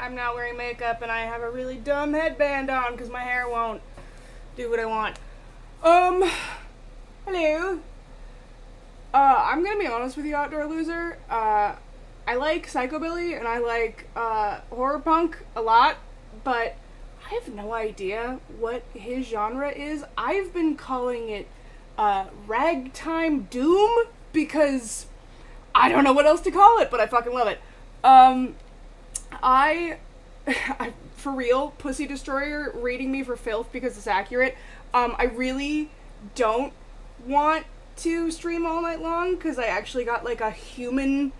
I'm not wearing makeup and I have a really dumb headband on because my hair won't do what I want. Hello. I'm gonna be honest with you, Outdoor Loser. I like psychobilly and I like horror punk a lot, but I have no idea what his genre is. I've been calling it ragtime doom because I don't know what else to call it, but I fucking love it. I for real, Pussy Destroyer rating me for filth because it's accurate. I really don't want to stream all night long because I actually got like a human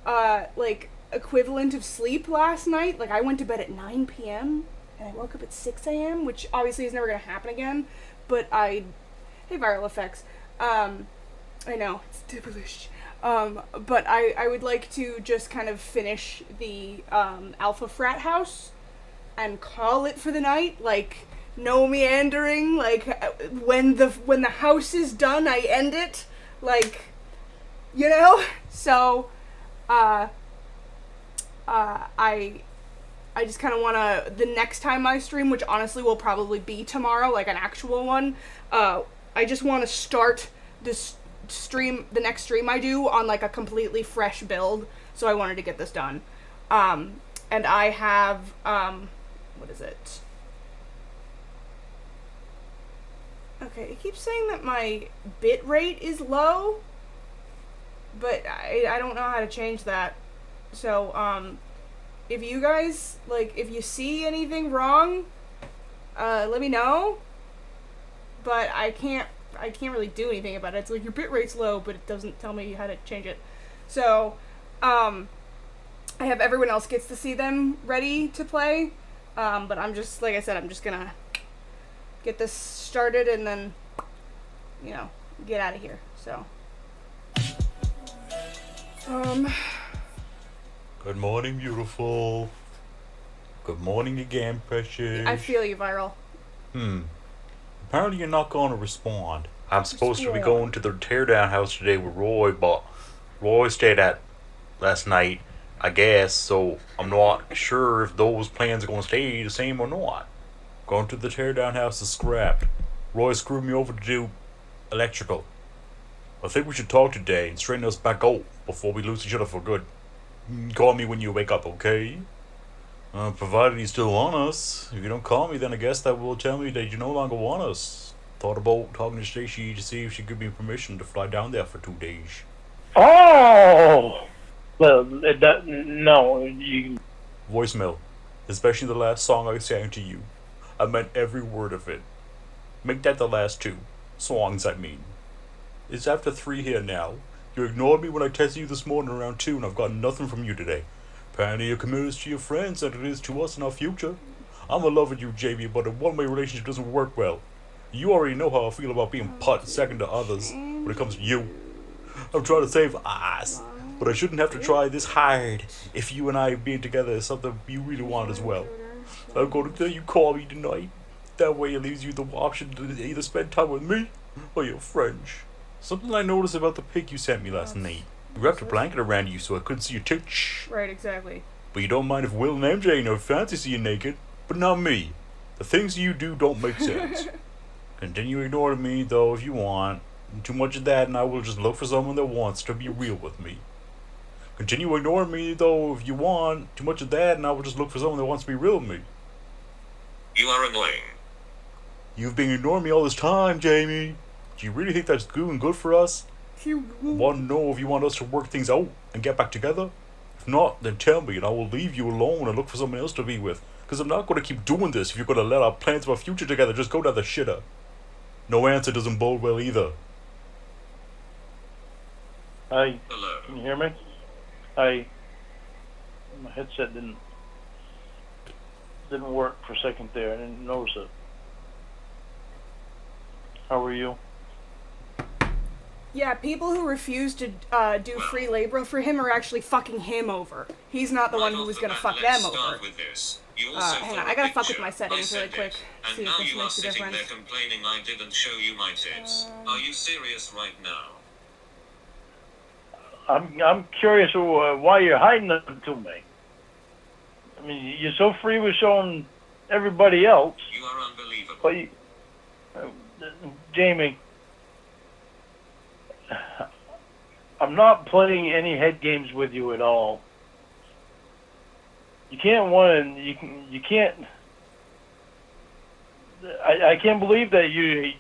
like equivalent of sleep last night. Like I went to bed at 9 p.m. and I woke up at 6 a.m., which obviously is never gonna happen again, but hey, viral effects. I know, it's devilish. But I would like to just kind of finish the Alpha Frat House and call it for the night. Like, no meandering. Like, when the house is done, I end it. Like, you know? So, I just kind of want to, the next time I stream, which honestly will probably be tomorrow, like an actual one, I just want to start this stream, the next stream I do, on like a completely fresh build, so I wanted to get this done. And I have, what is it? Okay, it keeps saying that my bit rate is low, but I don't know how to change that. So, if you guys, like, if you see anything wrong, let me know, but I can't really do anything about it. It's like, your bit rate's low, but it doesn't tell me how to change it. So, I have everyone else gets to see them ready to play, but I'm just, like I said, I'm just gonna get this started and then, you know, get out of here, so. Good morning, beautiful. Good morning again, precious. I feel you, Viral. Apparently you're not going to respond. I'm supposed to be going to the teardown house today with Roy, but Roy stayed at last night, I guess, so I'm not sure if those plans are going to stay the same or not. Going to the teardown house is scrapped. Roy screwed me over to do electrical. I think we should talk today and straighten us back out before we lose each other for good. Call me when you wake up, okay? Provided he's still on us. If you don't call me, then I guess that will tell me that you no longer want us. Thought about talking to Stacy to see if she'd give me permission to fly down there for 2 days. Oh! Well, no, you... Voicemail. Especially the last song I sang to you. I meant every word of it. Make that the last 2 songs, I mean. It's after 3 here now. You ignored me when I texted you this morning around 2 and I've got nothing from you today. Apparently you're committed to your friends than it is to us and our future. I'm in love with you, JB, but a one-way relationship doesn't work well. You already know how I feel about being put second to others when it comes to you. I'm trying to save us, but I shouldn't have to try this hard if you and I being together is something you really want as well. I'm going to tell you call me tonight. That way it leaves you the option to either spend time with me or your friends. Something I noticed about the pic you sent me last night. You wrapped a blanket around you so I couldn't see your titch. Right, exactly. But you don't mind if Will and MJ know fancy seeing naked, but not me. The things you do don't make sense. Continue ignoring me though if you want. Too much of that, and I will just look for someone that wants to be real with me. Continue ignoring me, though, if you want. Too much of that, and I will just look for someone that wants to be real with me. You are annoying. You've been ignoring me all this time, Jamie. Do you really think that's doing good for us? I want to know if you want us to work things out and get back together. If not, then tell me, and I will leave you alone and look for someone else to be with. Because I'm not going to keep doing this if you're going to let our plans for our future together just go down the shitter. No answer doesn't bode well either. Hi, Hello. can you hear me? Hi. My headset didn't work for a second there. I didn't notice it. How are you? Yeah, people who refuse to do free labor for him are actually fucking him over. He's not the one who was gonna fuck them over. Hang on, I gotta fuck with my settings really quick. See if this makes a difference. And now you are sitting there complaining I didn't show you my tits. Are you serious right now? I'm curious why you're hiding them to me. I mean, you're so free with showing everybody else. You are unbelievable. But you, Jamie, I'm not playing any head games with you at all. You can't win. You can't. I can't believe that you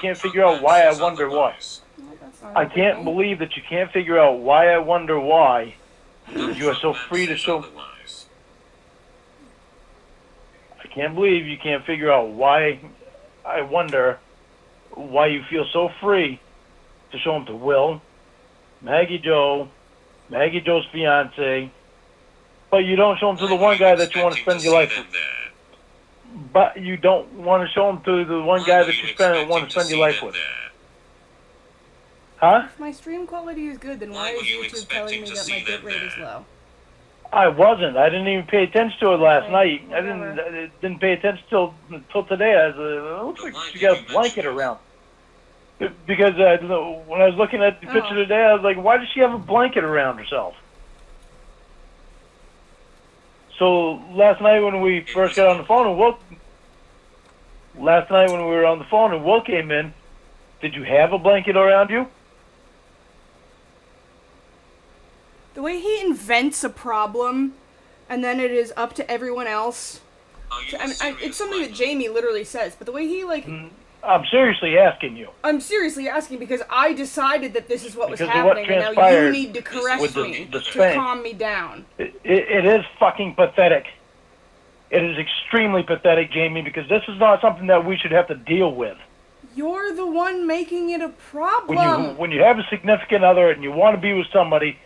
can't figure out why. I wonder why. I can't believe that you can't figure out why. I wonder why you are so free to show. I can't believe you can't figure out why. I wonder why you feel so free to show them to Will, Maggie Joe's fiance, but you don't show them to the one guy that you want to spend your life with. But you don't want to show them to the one guy that you want to spend your life with. Huh? If my stream quality is good, then why is YouTube telling me that my bitrate is low? I wasn't. I didn't even pay attention to it last night. I didn't pay attention till today. I was it looks like she got a blanket around. Because when I was looking at the picture today, I was like, why does she have a blanket around herself? So last night when we first got on the phone and Will came in, did you have a blanket around you? The way he invents a problem, and then it is up to everyone else. It's something that Jamie literally says, but the way he I'm seriously asking you. I'm seriously asking because I decided that this is what was Because of what happening, and now you transpired need to correct with me the to Spain. calm me down. It is fucking pathetic. It is extremely pathetic, Jamie, because this is not something that we should have to deal with. You're the one making it a problem. When you have a significant other and you want to be with somebody,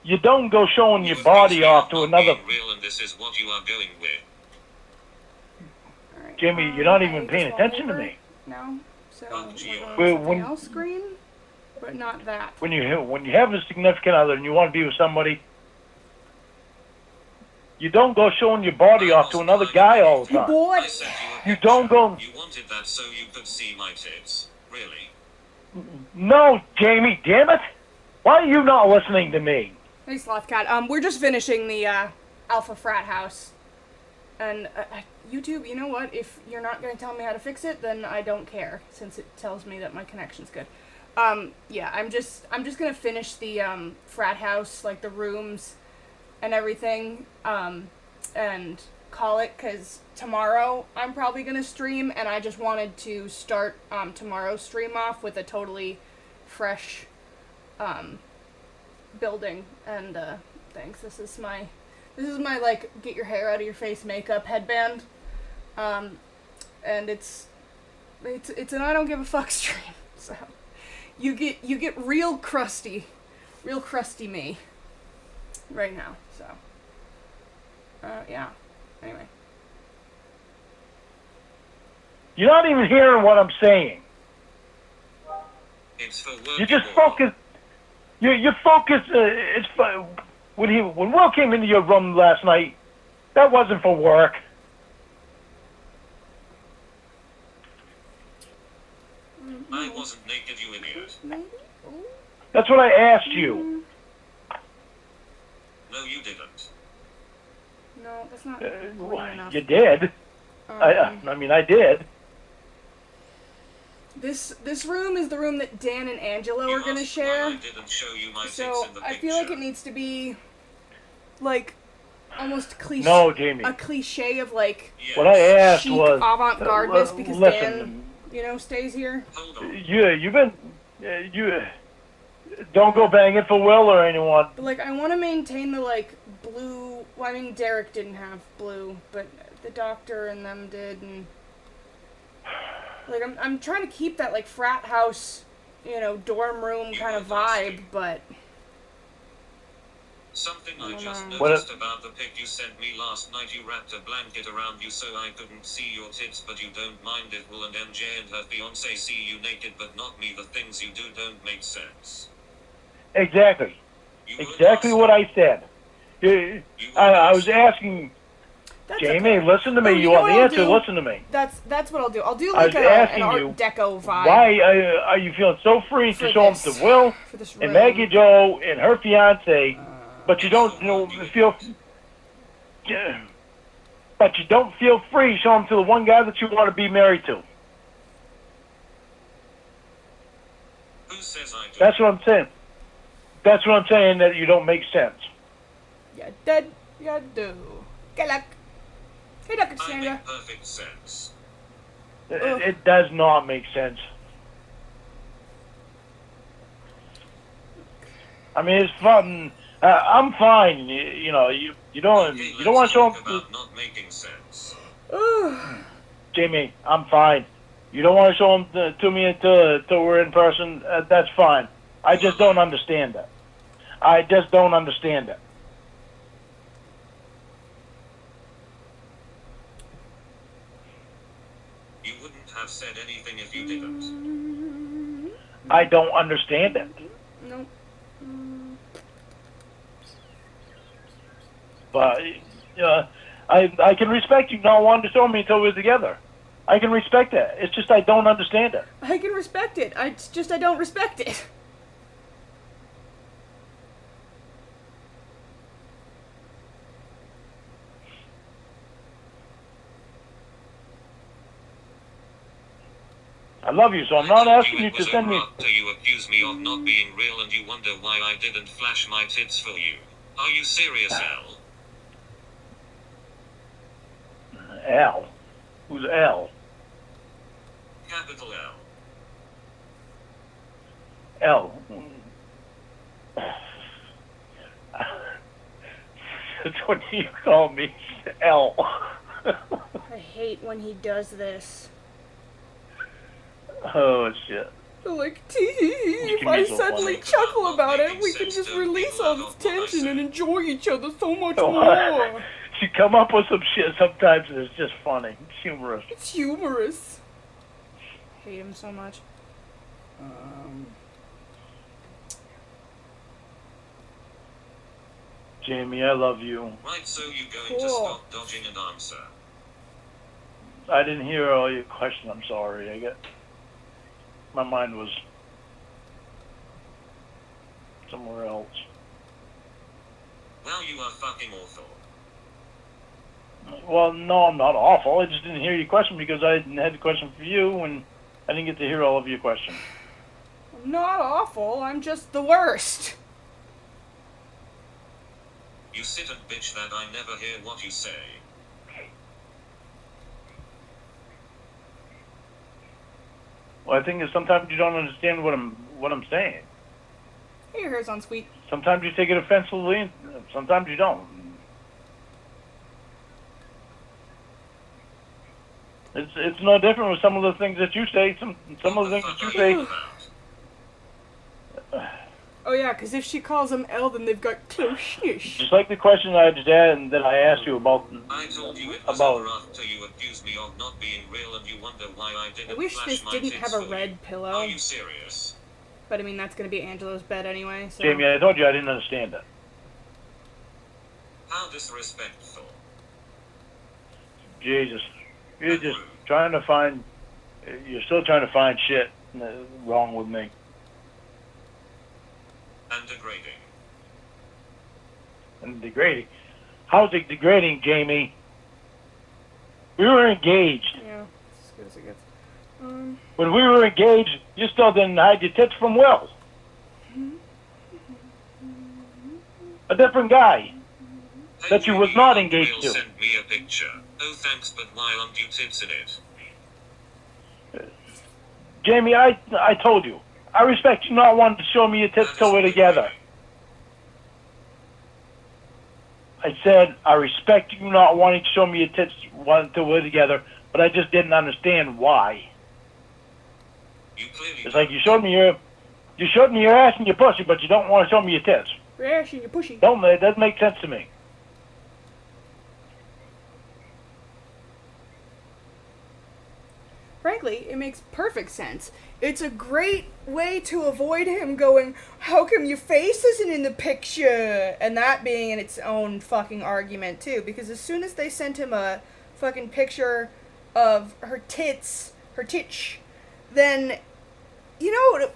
you don't go showing your body off to another. Real, and this is what you are going with. Right, Jamie, you're not even paying attention to me. No, so Well, something else screen, but not that. When you have a significant other and you want to be with somebody, you don't go showing your body off to another guy all the Hey, time. boy. You don't go. You wanted that so you could see my tits. Really? No, Jamie, damn it! Why are you not listening to me? Hey, Slothcat. We're just finishing the Alpha Frat House, and YouTube. You know what? If you're not gonna tell me how to fix it, then I don't care, since it tells me that my connection's good. Yeah, I'm just gonna finish the frat house, like the rooms and everything, and call it, because tomorrow I'm probably gonna stream, and I just wanted to start tomorrow's stream off with a totally fresh building and things. This is my like get your hair out of your face makeup headband, and it's an I don't give a fuck stream. So you get real crusty me right now. So yeah. Anyway, You're not even hearing what I'm saying. It's for work. You just focus. You focus. It's when Will came into your room last night. That wasn't for work. I wasn't naked, you idiot. maybe. Ooh. That's what I asked you. No, you didn't. No, that's not clean enough. You did. I mean, I did. this room is the room that Dan and Angelo You are gonna asked why share. I didn't show you my tits So in the I feel like picture. it needs to be like almost cliche. No, Jamie. A cliche of like Yes. What I asked chic was, avant-gardeness because listen, Dan, stays here. Hold on. you've been, you don't go banging for Will or anyone. But like I want to maintain the like blue. Well, I mean Derek didn't have blue, but the doctor and them did, and like I'm trying to keep that like frat house, dorm room kind of vibe, but. Something I just What noticed about the pic you sent me last night. You wrapped a blanket around you so I couldn't see your tits, but you don't mind if Will and MJ and her fiance see you naked, but not me. The things you do don't make sense. Exactly. You weren't Exactly what asking. I said. I was asking, That's Jamie, okay. listen to me. Oh, You know want what the I'll answer? do? Listen to me. That's what I'll do. I'll do I like was an asking Art you, Deco vibe. why are you feeling so free For to show them this- to Will for this and room. Maggie Joe and her fiance, but you don't feel, but you don't feel free to show them to the one guy that you want to be married to. Who says I do? That's what I'm saying. That's what I'm saying, that you don't make sense. Yeah, dead. Yeah, do. Good luck. Hey, Dr. I Cassandra. make perfect sense. Ugh. It does not make sense. I mean, it's fun. I'm fine. You don't Okay, you don't want let's to show talk them, about not making sense. Jamie. I'm fine. You don't want to show them to me until we're in person. That's fine. I just don't understand that. I just don't understand it. You wouldn't have said anything if you didn't. I don't understand it. Nope. But I can respect you not wanting to show me until we're together. I can respect that. It's just I don't understand it. I can respect it. It's just I don't respect it. I love you, so I'm not asking you to send me. Till you accuse me of not being real and you wonder why I didn't flash my tits for you. Are you serious, Al? Al. Who's Al? Capital L. L. That's what you call me, L. I hate when he does this. Oh shit. Like, if can I be so suddenly funny. chuckle about it, we can just release all this tension and enjoy each other so much Oh, more. You come up with some shit sometimes and it's just funny. It's humorous. It's humorous. I hate him so much. Jamie, I love you. Right, so you going to Cool. stop dodging an answer? I didn't hear all your questions. I'm sorry. My mind was somewhere else. Well, you are fucking awful. Well, no, I'm not awful. I just didn't hear your question because I had a question for you and I didn't get to hear all of your questions. I'm not awful, I'm just the worst. You sit and bitch that I never hear what you say. Well, I think that sometimes you don't understand what I'm saying. Hey, your hair's on sweet. Sometimes you take it offensively, and sometimes you don't. It's no different with some of the things that you say. Some of the things that you say. Oh yeah, because if she calls him L, then they've got closeness. Just like the question I just had and that I asked you about. I told you it was About- over after you accused me of not being real and you wonder why I didn't I wish flash this my didn't tits have a for red you. pillow. Are you serious? But I mean, that's gonna be Angelo's bed anyway, so. Jamie, I told you I didn't understand that. How disrespectful. Jesus, you're just trying to find. You're still trying to find shit wrong with me. And degrading. And degrading. How's it degrading, Jamie? We were engaged. Yeah, it's as good as it gets. When we were engaged, you still didn't hide your tits from Will. A different guy that you was not engaged to. Send me a picture. Oh, thanks, but why aren't you tits in it? Jamie, I told you. I respect you not wanting to show me your tits till we're together. I said, I respect you not wanting to show me your tits till we're together, but I just didn't understand why. You clearly It's like you showed me your ass and your pussy, but you don't want to show me your tits. Your ass and your pushy. It doesn't make sense to me. Frankly, it makes perfect sense. It's a great way to avoid him going, how come your face isn't in the picture? And that being in its own fucking argument, too. Because as soon as they sent him a fucking picture of her tits, then, you know,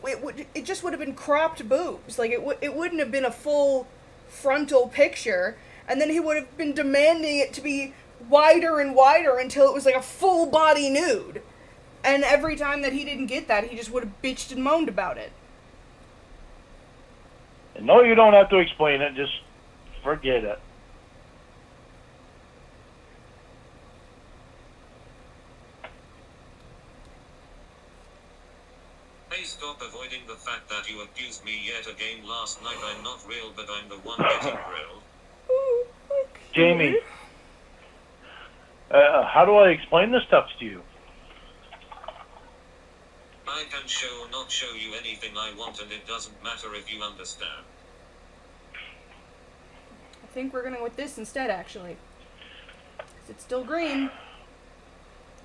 it just would have been cropped boobs. Like, it wouldn't have been a full frontal picture. And then he would have been demanding it to be wider and wider until it was like a full body nude. And every time that he didn't get that, he just would have bitched and moaned about it. No, you don't have to explain it. Just forget it. Hey, stop avoiding the fact that you accused me yet again last night. I'm not real, but I'm the one getting grilled. Jamie, how do I explain this stuff to you? I can show or not show you anything I want, and it doesn't matter if you understand. I think we're gonna go with this instead, actually. 'Cause it's still green.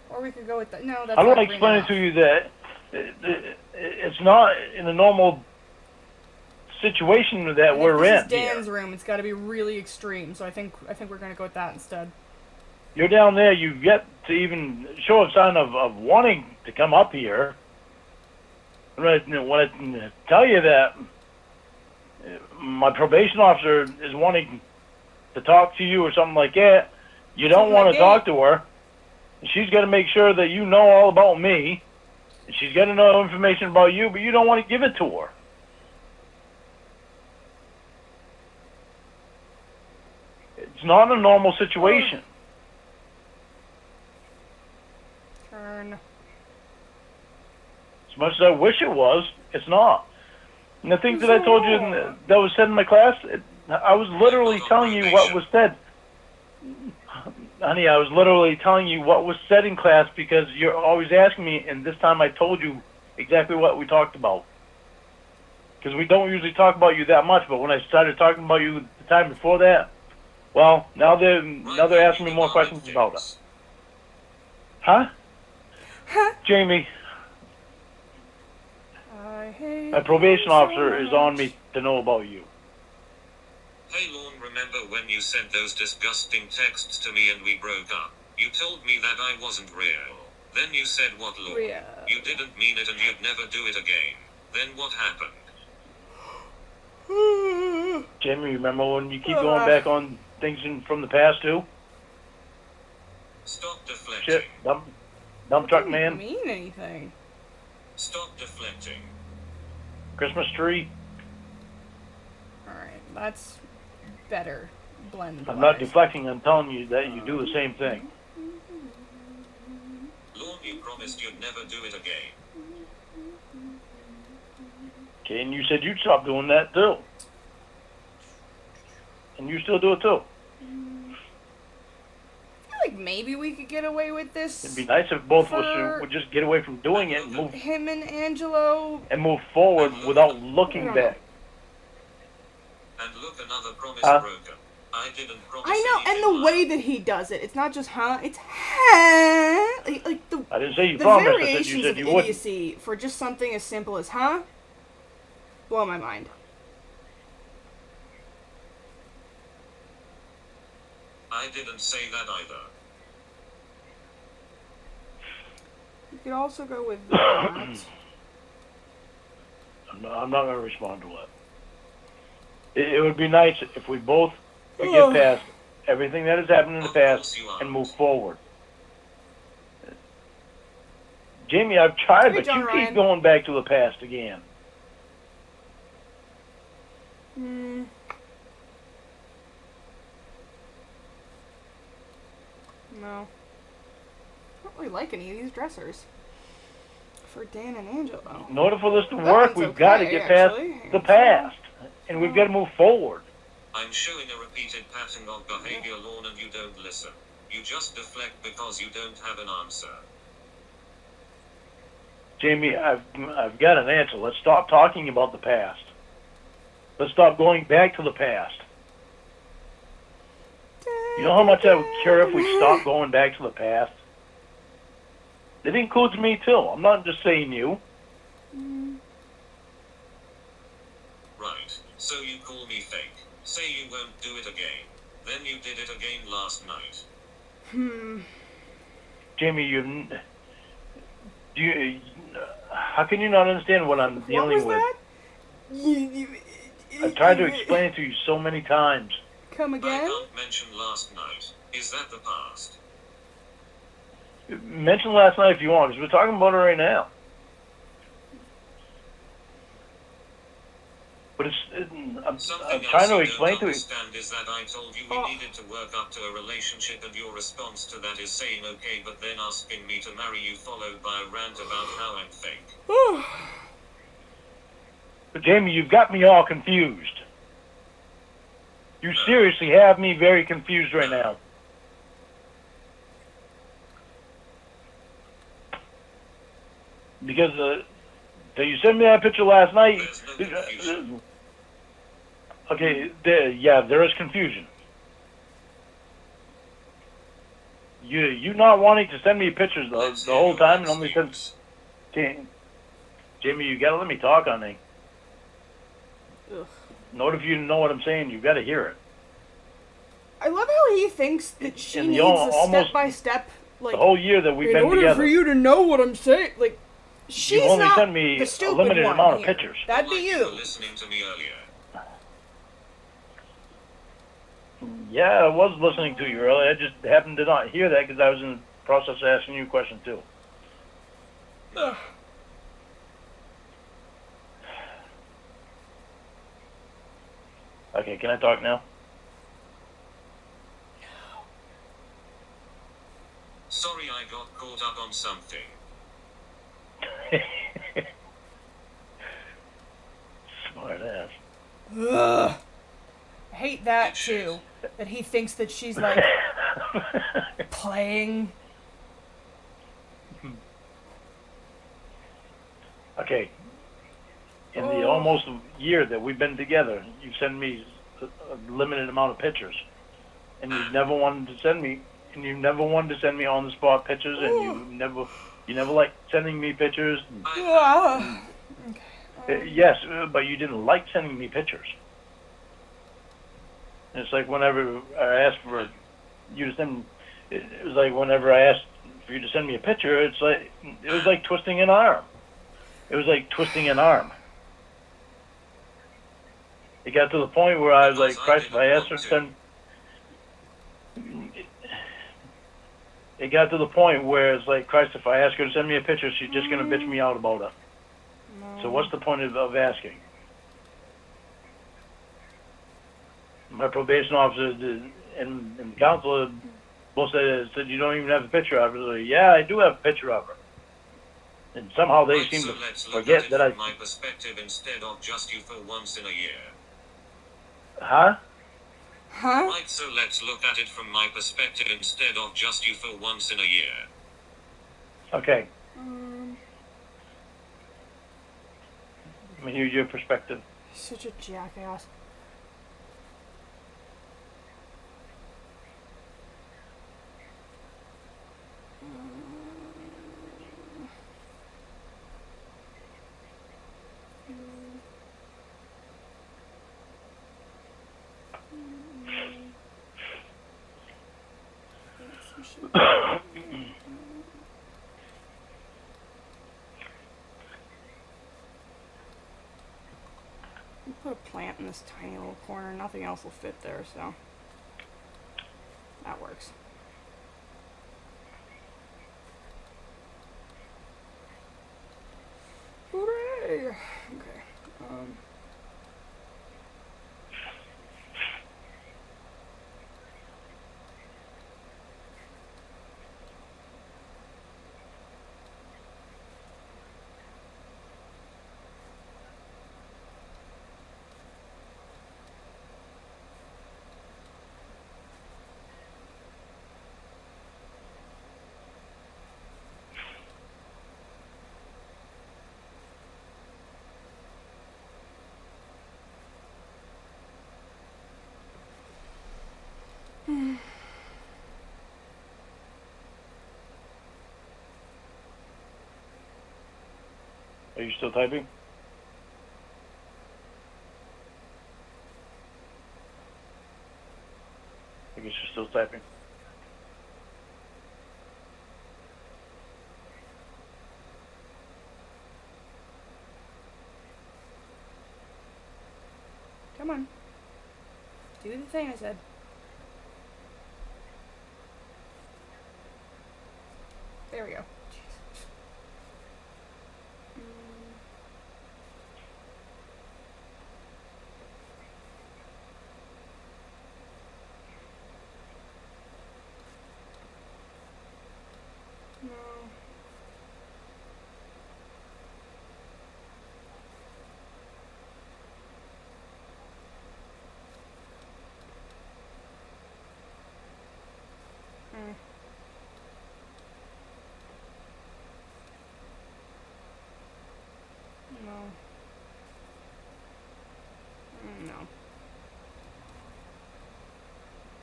Or we could go with that. No, that's How do not I green explain it enough. to you that it's not in a normal situation that And we're if in this is Dan's here? room, it's got to be really extreme. So I think we're gonna go with that instead. You're down there. You've yet to even show a sign of wanting to come up here. When I tell you that my probation officer is wanting to talk to you or something like that, you don't Something want like to talk to her. She's got to make sure that you know all about me. She's got to know information about you, but you don't want to give it to her. It's not a normal situation. Turn. As much as I wish it was, it's not. And the things that I told you that was said in my class, I was literally telling you what was said. Honey, I was literally telling you what was said in class because you're always asking me, and this time I told you exactly what we talked about. Because we don't usually talk about you that much, but when I started talking about you the time before that, well, now they're asking me more questions about it. Huh? Jamie, I hate my probation you so officer is on much. me to know about you. Hey Lorne, remember when you sent those disgusting texts to me and we broke up? You told me that I wasn't real. Then you said what, Lorne? Real. You didn't mean it and you'd never do it again. Then what happened? Jamie, remember when you keep going back on things from the past too? Stop deflecting. Shit, dump truck man, Mean anything? Stop deflecting. Christmas tree. All right, that's better blend. I'm not deflecting. I'm telling you that you do the same thing. Lorne, you promised you'd never do it again. Okay, and you said you'd stop doing that too. And you still do it too. I feel like maybe we could get away with this. It'd be nice if both of us For- would just get away from doing it and Him and Angelo. move forward without looking I don't back. And look, another promise Huh? broken. I didn't promise I know, and anything the way that he does it, it's not just it's like the I didn't say you the promised. I said variations you said of you wouldn't. idiocy for just something as simple as blow my mind. I didn't say that either. You could also go with that. I'm not going to respond to it. It would be nice if we both could get past everything that has happened in the Of past course you are. and move forward. Jamie, I've tried, Hey, but John you Ryan. keep going back to the past again. Hmm. No. I don't really like any of these dressers. For Dan and Angelo. In order for this to That work, one's we've got to okay, get past actually. the It's, past, and we've got to move forward. I'm showing a repeated pattern of behavior, Lorne, and you don't listen. You just deflect because you don't have an answer. Jamie, I've got an answer. Let's stop talking about the past. Let's stop going back to the past. You know how much I would care if we stopped going back to the past? It includes me too. I'm not just saying you. Right. So you call me fake. Say you won't do it again. Then you did it again last night. Jamie, how can you not understand what I'm What dealing was with? that? I've tried to explain it to you so many times. Come I again? can't mention last night. Is that the past? Mention last night if you want, because we're talking about it right now. But I'm Something trying to else explain you to don't you. understand is that I told you we needed to work up to a relationship, and your response to that is saying okay, but then asking me to marry you, followed by a rant about how I'm fake. But Jamie, you've got me all confused. You seriously have me very confused right now. Because so you sent me that picture last night. There's no confusion. Okay, there is confusion. You not wanting to send me pictures Let's the hear whole your time and only send. excuse. Jamie, you gotta let me talk on me. Ugh. In order for you to know what I'm saying, you've got to hear it. I love how he thinks that she And the needs a almost- step-by-step, like, The whole year that we've in been order together. for you to know what I'm saying. Like, she's only not sent me the a stupid limited one amount of here. pictures. That'd be Like you were you. listening to me earlier. Yeah, I was listening to you earlier. I just happened to not hear that because I was in the process of asking you a question too. No. Okay, can I talk now? Sorry, I got caught up on something. Smart ass. Ugh. I hate that too. That he thinks that she's like playing. Okay. In the almost year that we've been together, you've sent me a limited amount of pictures, and you've never wanted to send me, on the spot pictures, and you never liked sending me pictures. Ugh. Yes, but you didn't like sending me pictures. And it's like whenever I asked for you to send, it was like whenever I asked for you to send me a picture, it was like twisting an arm. It was like twisting an arm. It got to the point where I was like, Christ, if I asked her to send. It got to the point where it's like, Christ, if I ask her to send me a picture, she's just gonna bitch me out about it. So what's the point of asking? My probation officer and the counselor both said you don't even have a picture of her. I was like, yeah, I do have a picture of her. And somehow they Right, seem so to let's look forget at it that from my perspective instead of just you for once in a year. Huh? Huh? Right, so let's look at it from my perspective instead of just you for once in a year. Okay. Let me hear your perspective. Such a jackass. Put a plant in this tiny little corner. Nothing else will fit there, so that works. Okay. Are you still typing? I guess you're still typing. Come on. Do the thing I said. There we go. Jeez. No. No. No.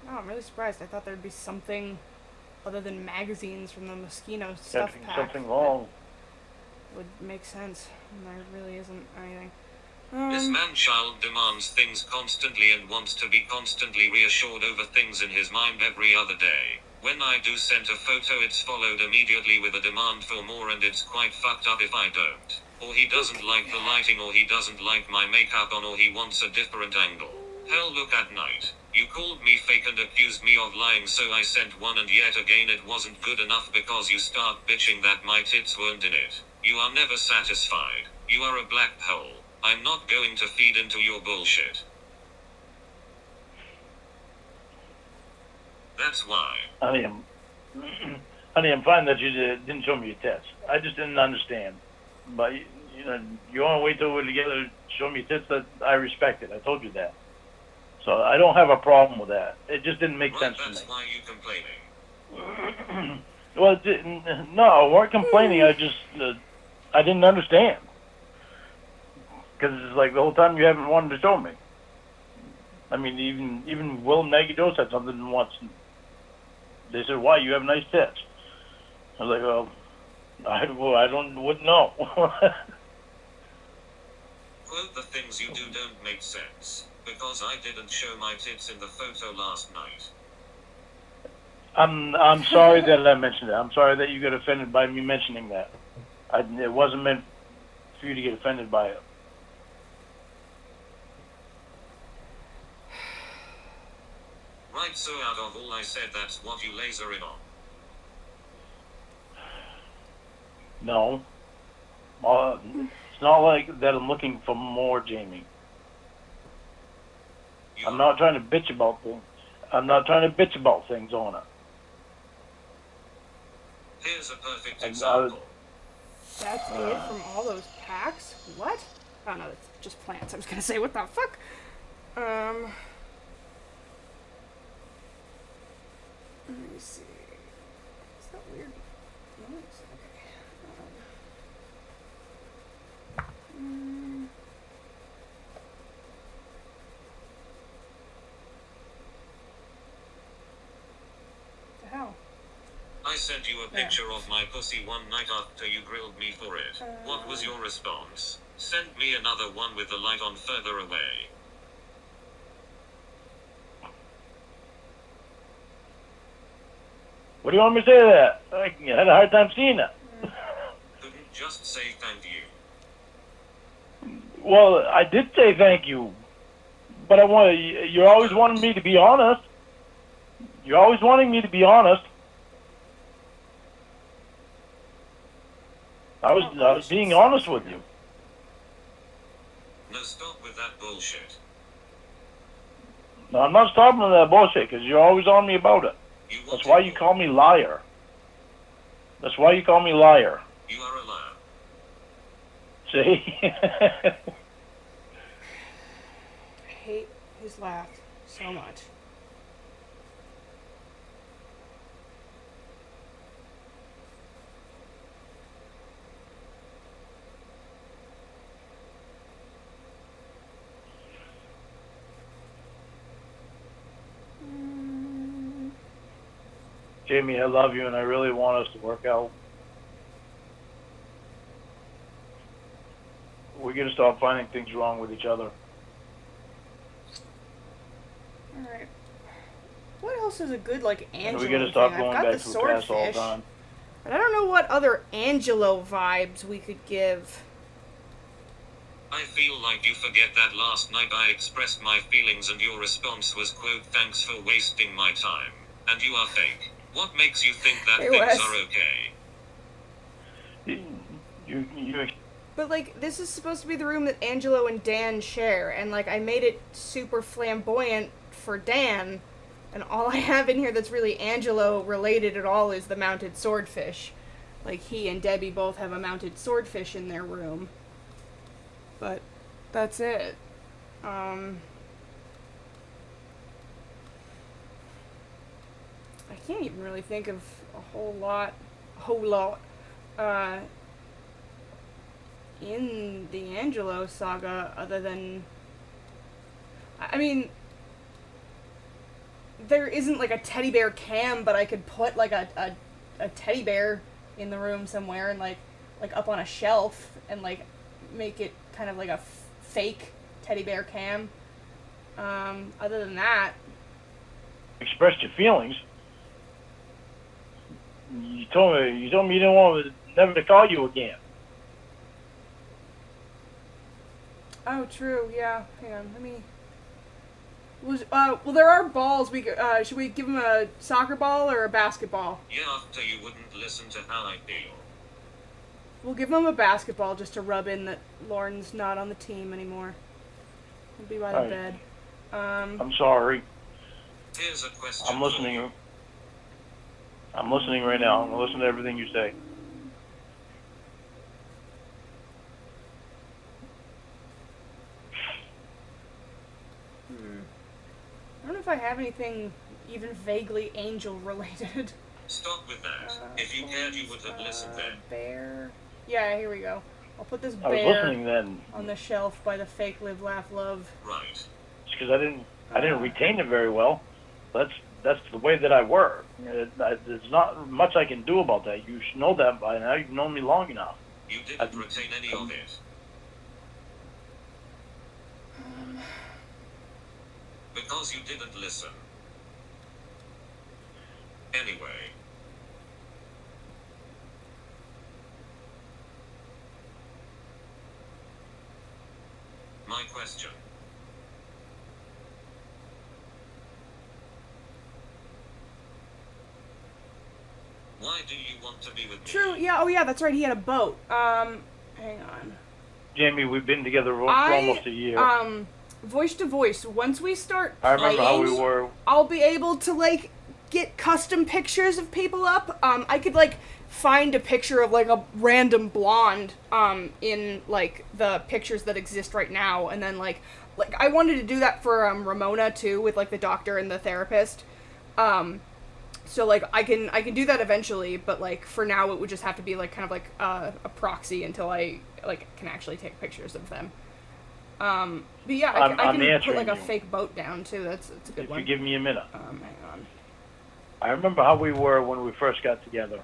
No, I'm really surprised. I thought there'd be something other than magazines from the Moschino stuff pack Something wrong. that would make sense. And there really isn't anything. This man-child demands things constantly and wants to be constantly reassured over things in his mind every other day. When I do send a photo, it's followed immediately with a demand for more, and it's quite fucked up if I don't. Or he doesn't like the lighting, or he doesn't like my makeup on, or he wants a different angle. Hell, look at night. You called me fake and accused me of lying, so I sent one, and yet again it wasn't good enough because you start bitching that my tits weren't in it. You are never satisfied. You are a black hole. I'm not going to feed into your bullshit. That's why. Honey, I'm fine that you didn't show me your tits. I just didn't understand. But you want to wait till we're together to show me your tits. That I respect it. I told you that. So I don't have a problem with that. It just didn't make sense to me. That's why you complaining. Well, no, I weren't complaining. I just I didn't understand. Because it's like the whole time you haven't wanted to show me. I mean, even Will and Maggie Joe said something once. They said, "Why, you have nice tits?" I was like, "Well, wouldn't know." Quote, the things you do don't make sense. Because I didn't show my tits in the photo last night. I'm sorry that I mentioned that. I'm sorry that you got offended by me mentioning that. It wasn't meant for you to get offended by it. Right, so out of all I said, that's what you laser in on. No. It's not like that I'm looking for more, Jamie. I'm not trying to bitch about things. I'm not trying to bitch about things on it. Here's a perfect example. That's it from all those packs? What? Oh no, it's just plants. I was gonna say, what the fuck? Let me see. Is that weird noise? Okay. The hell? I sent you a picture of my pussy one night after you grilled me for it. What was your response? Send me another one with the light on further away. What do you want me to say to that? I had a hard time seeing it. Couldn't just say thank you. Well, I did say thank you, but you're always wanting me to be honest. You're always wanting me to be honest. I was being honest with you. No, stop with that bullshit. No, I'm not stopping with that bullshit because you're always on me about it. You That's wanted why you more. call me liar. That's why you call me liar. You are a liar. See? I hate his laugh so much. Jamie, I love you and I really want us to work out. We're going to stop finding things wrong with each other. Alright. What else is a good, like, And Angelo we're going to thing? stop I've going got back the to the past all the swordfish. time. But I don't know what other Angelo vibes we could give. I feel like you forget that last night I expressed my feelings and your response was quote, thanks for wasting my time. And you are fake. What makes you think that Hey, things Wes. are okay? You But, like, this is supposed to be the room that Angelo and Dan share, and, like, I made it super flamboyant for Dan, and all I have in here that's really Angelo related at all is the mounted swordfish. Like, he and Debbie both have a mounted swordfish in their room. But that's it. I can't even really think of a whole lot in the Angelo saga other than, I mean, there isn't like a teddy bear cam, but I could put like a teddy bear in the room somewhere and like up on a shelf and like make it kind of like a fake teddy bear cam. Other than that, expressed your feelings. You told me you didn't want me never to call you again. oh, true, yeah. Hang on, let me. Well, there are balls. Should we give him a soccer ball or a basketball? Yeah, after you wouldn't listen to how I feel. We'll give him a basketball just to rub in that Lauren's not on the team anymore. He'll be by the Right. bed. I'm sorry. Here's a question. I'm listening. I'm listening right now. I'm gonna listen to everything you say. I don't know if I have anything even vaguely angel related. Stop with that. If you cared, you would have listened then. Bear. Yeah, here we go. I'll put this I was bear listening then. on the shelf by the fake live, laugh, love. Right. It's because I didn't retain it very well. That's the way that I work. There's not much I can do about that. You should know that by now. You've known me long enough. You didn't retain any of it. Because you didn't listen. Anyway. My question. Why do you want to be with me? True, yeah, oh yeah, that's right, he had a boat. Hang on. Jamie, we've been together for almost a year. Voice to voice, once we start I remember how we playing, were. I'll be able to, like, get custom pictures of people up. I could, like, find a picture of, like, a random blonde, in, like, the pictures that exist right now, and then, like, I wanted to do that for, Ramona, too, with, like, the doctor and the therapist. So, like, I can do that eventually, but, like, for now it would just have to be, like, kind of, like, a proxy until I, like, can actually take pictures of them. But yeah, I I'm can put, answering like, a you. fake boat down, too. That's a good If one. you give me a minute. Hang on. I remember how we were when we first got together.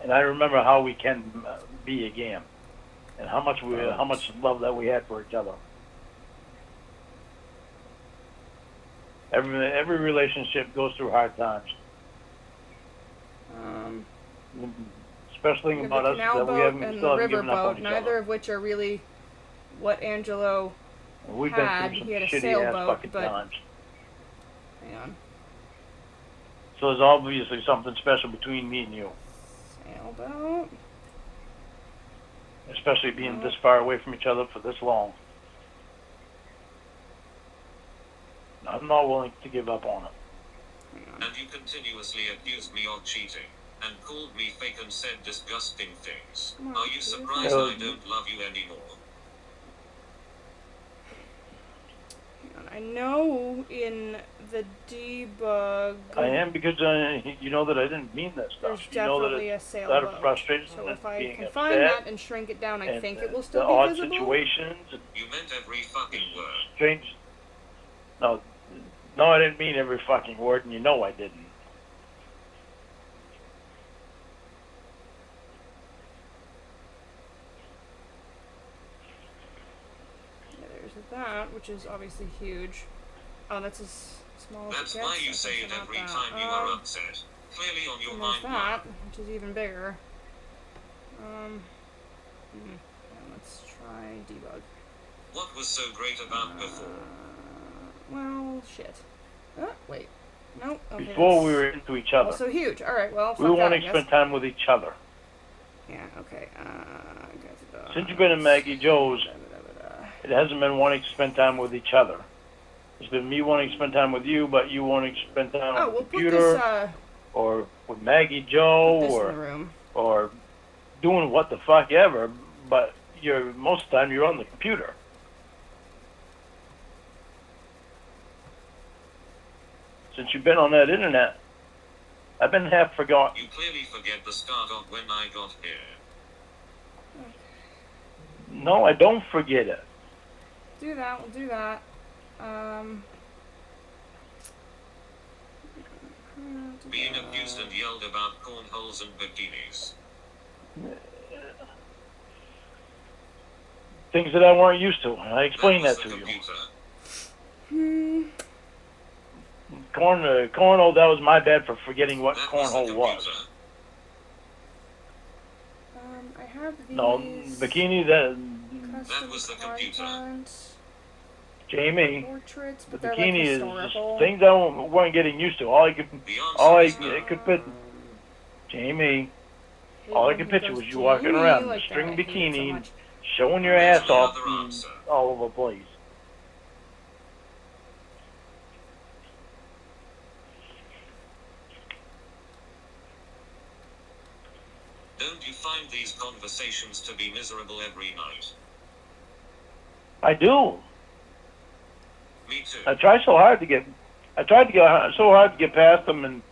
And I remember how we can be again. And how much love that we had for each other. Every relationship goes through hard times. Special thing We have about the us is canal that we boat haven't and still the haven't river given up on boat, each neither other. of which are really what Angelo We've had. been through He had a some shitty sailboat, ass fucking but- times. Hang on. So there's obviously something special between me and you. Sailboat. especially being this far away from each other for this long. I'm not willing to give up on it. And you continuously accused me of cheating, and called me fake and said disgusting things. Come on, Are you please. surprised I don't love you anymore? Hang on, I know in the debug. I am, because you know that I didn't mean that There's stuff. You know that definitely a it's out of sailboat. frustration So and if I being can upset find that and shrink it down, I and think it will the still odd be visible. situations and You meant every fucking word. strange. No, I didn't mean every fucking word, and you know I didn't. Yeah, there's that, which is obviously huge. Oh, that's as small as That's it gets. why you That's say it actually not every that. time you are upset. Clearly on your And there's mind. that, which is even bigger. Let's try debug. What was so great about before? Well, shit. Wait. Nope. Okay, Before we that's were into each other, also huge. Alright, well, we fuck were that, I wanting to guess. spend time with each other. Yeah, okay. Since you've been in Maggie Joe's, it hasn't been wanting to spend time with each other. It's been me wanting to spend time with you, but you wanting to spend time on the we'll put computer, this, or with Maggie Joe, put this in the room. or doing what the fuck ever. But most of the time you're on the computer. Since you've been on that internet, I've been half forgotten. You clearly forget the start of when I got here. No, I don't forget it. Do that, we'll do that. Being abused and yelled about cornholes and bikinis. Things that I weren't used to. I explained was that the to you. computer. Cornhole, that was my bad for forgetting what That was the cornhole computer. was. I have these No, bikini, that custom was the computer. content Jamie, portraits, the but they're bikini like is historical. just things I weren't getting used to. The answer is no. It could fit. Jamie, Hate all I when could he picture goes, was you walking "Jamie," around in a like that. string I hate it so bikini, much. showing your That's ass the off other answer. all over the place. Don't you find these conversations to be miserable every night? I do. Me too. I tried so hard to get so hard to get past them and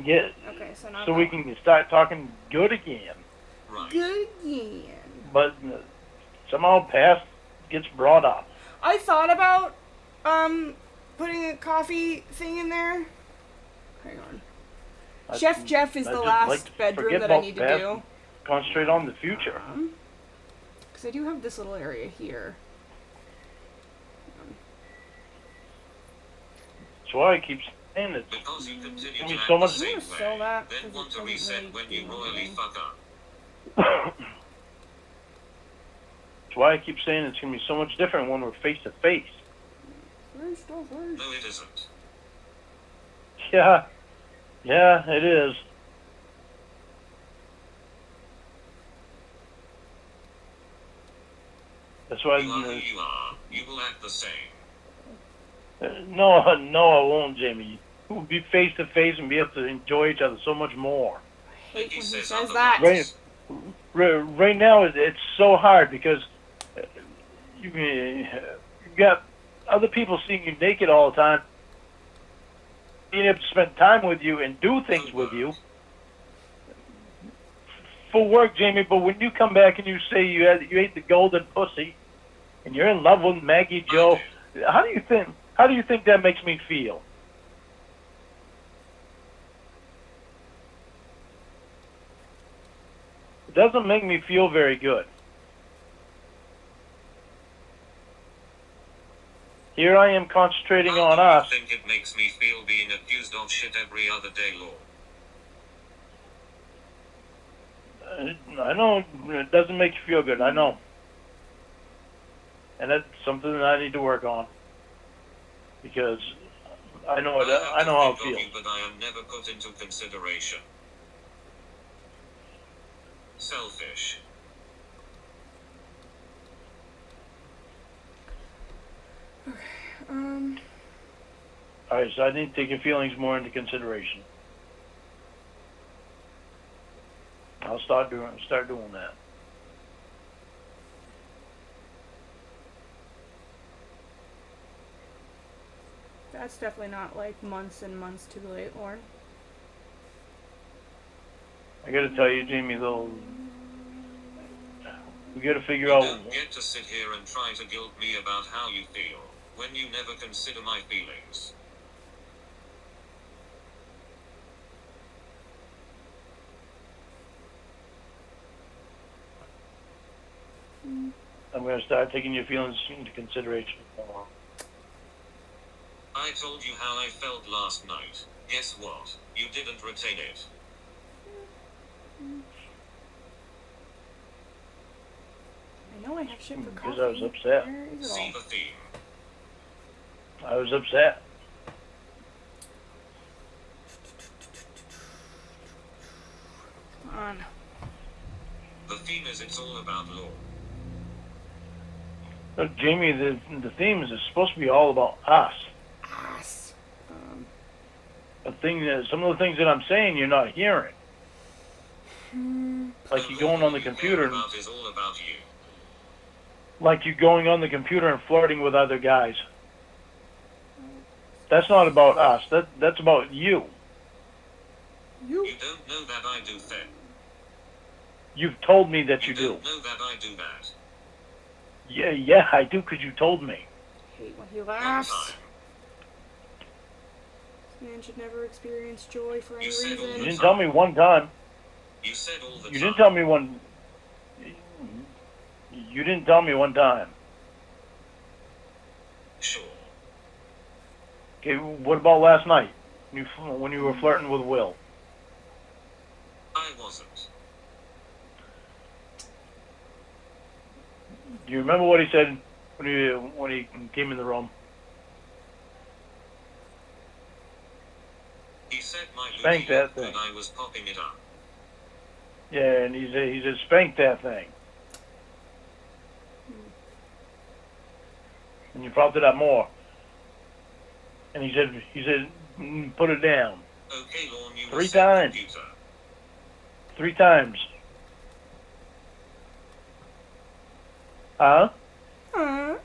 get Okay, so now so we can start talking good again. Right. good again. But somehow past gets brought up. I thought about putting a coffee thing in there. Hang on. Chef Jeff is I the just last like to bedroom forget that I about need to past do. and concentrate on the future. Because I do have this little area here. That's why I keep saying it. Because you continue Give to me act so the much- same I'm gonna sell way, that then 'cause want it to doesn't reset really when do you royally anything. fuck up. That's why I keep saying it's gonna be so much different when we're face to face. Face to face. No, it isn't. Yeah, it is. That's why. You are who you are. You will act the same. No, I won't, Jamie. We'll be face to face and be able to enjoy each other so much more. I hate when he says says that. otherwise. Right now, it's so hard because you got other people seeing you naked all the time, being able to spend time with you and do things with you for work, Jamie. But when you come back and you say you ate the golden pussy and you're in love with Maggie Joe, how do you think that makes me feel? It doesn't make me feel very good. Here I am concentrating How on do you us. think it makes me feel being accused of shit every other day, Lord? I know it doesn't make you feel good. I know. And that's something that I need to work on. Because I know it. I know how it think of feels. you, but I am never put into consideration. Selfish. All right, so I need to take your feelings more into consideration. I'll start doing that. That's definitely not like months and months too late, Lauren. I got to tell you, Jamie, though, we got to figure You out. don't get to sit here and try to guilt me about how you feel, when you never consider my feelings. I'm going to start taking your feelings into consideration. I told you how I felt last night. Guess what? You didn't retain it. I know I have shit for coffee. Because I was upset. Where is it See all? the theme. I was upset. Come on. The theme is it's all about law. Look, Jamie, the theme is supposed to be all about us. Ass. Some of the things that I'm saying you're not hearing. Like you going on the computer, All about is all about you. like you going on the computer and flirting with other guys. That's not about us. That's about you. You. You don't know that I do that. You've told me that you do. don't know that I do that. Yeah, I do, because you told me. Hate when he One laughs. time. This man should never experience joy for any You said all You reason. didn't tell me one time. You said all the time. You didn't tell me one. You didn't tell me one time. Sure. Okay, what about last night? When you were flirting with Will? I wasn't. Do you remember what he said when he came in the room? He said my Spank booty that looked good, thing. I was popping it up. Yeah, and he said spank that thing. And you propped it up more. And he said put it down. Okay, Lorne, you 3 said times. computer. 3 times. Huh? Huh?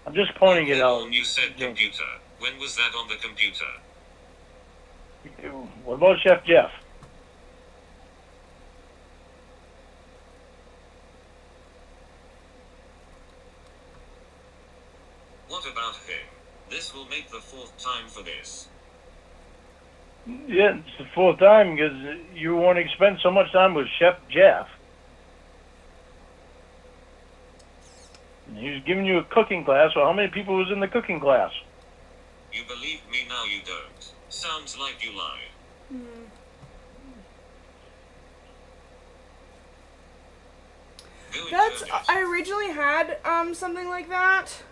I'm just pointing Okay, it out. Lorne, you said computer. When was that on the computer? What about Chef Jeff? What about him? This will make the 4th time for this. Yeah, it's the 4th time because you wanting to spend so much time with Chef Jeff. And he was giving you a cooking class. Well, how many people was in the cooking class? You believe me, now you don't. Sounds like you lied. Go That's. interpret. I originally had something like that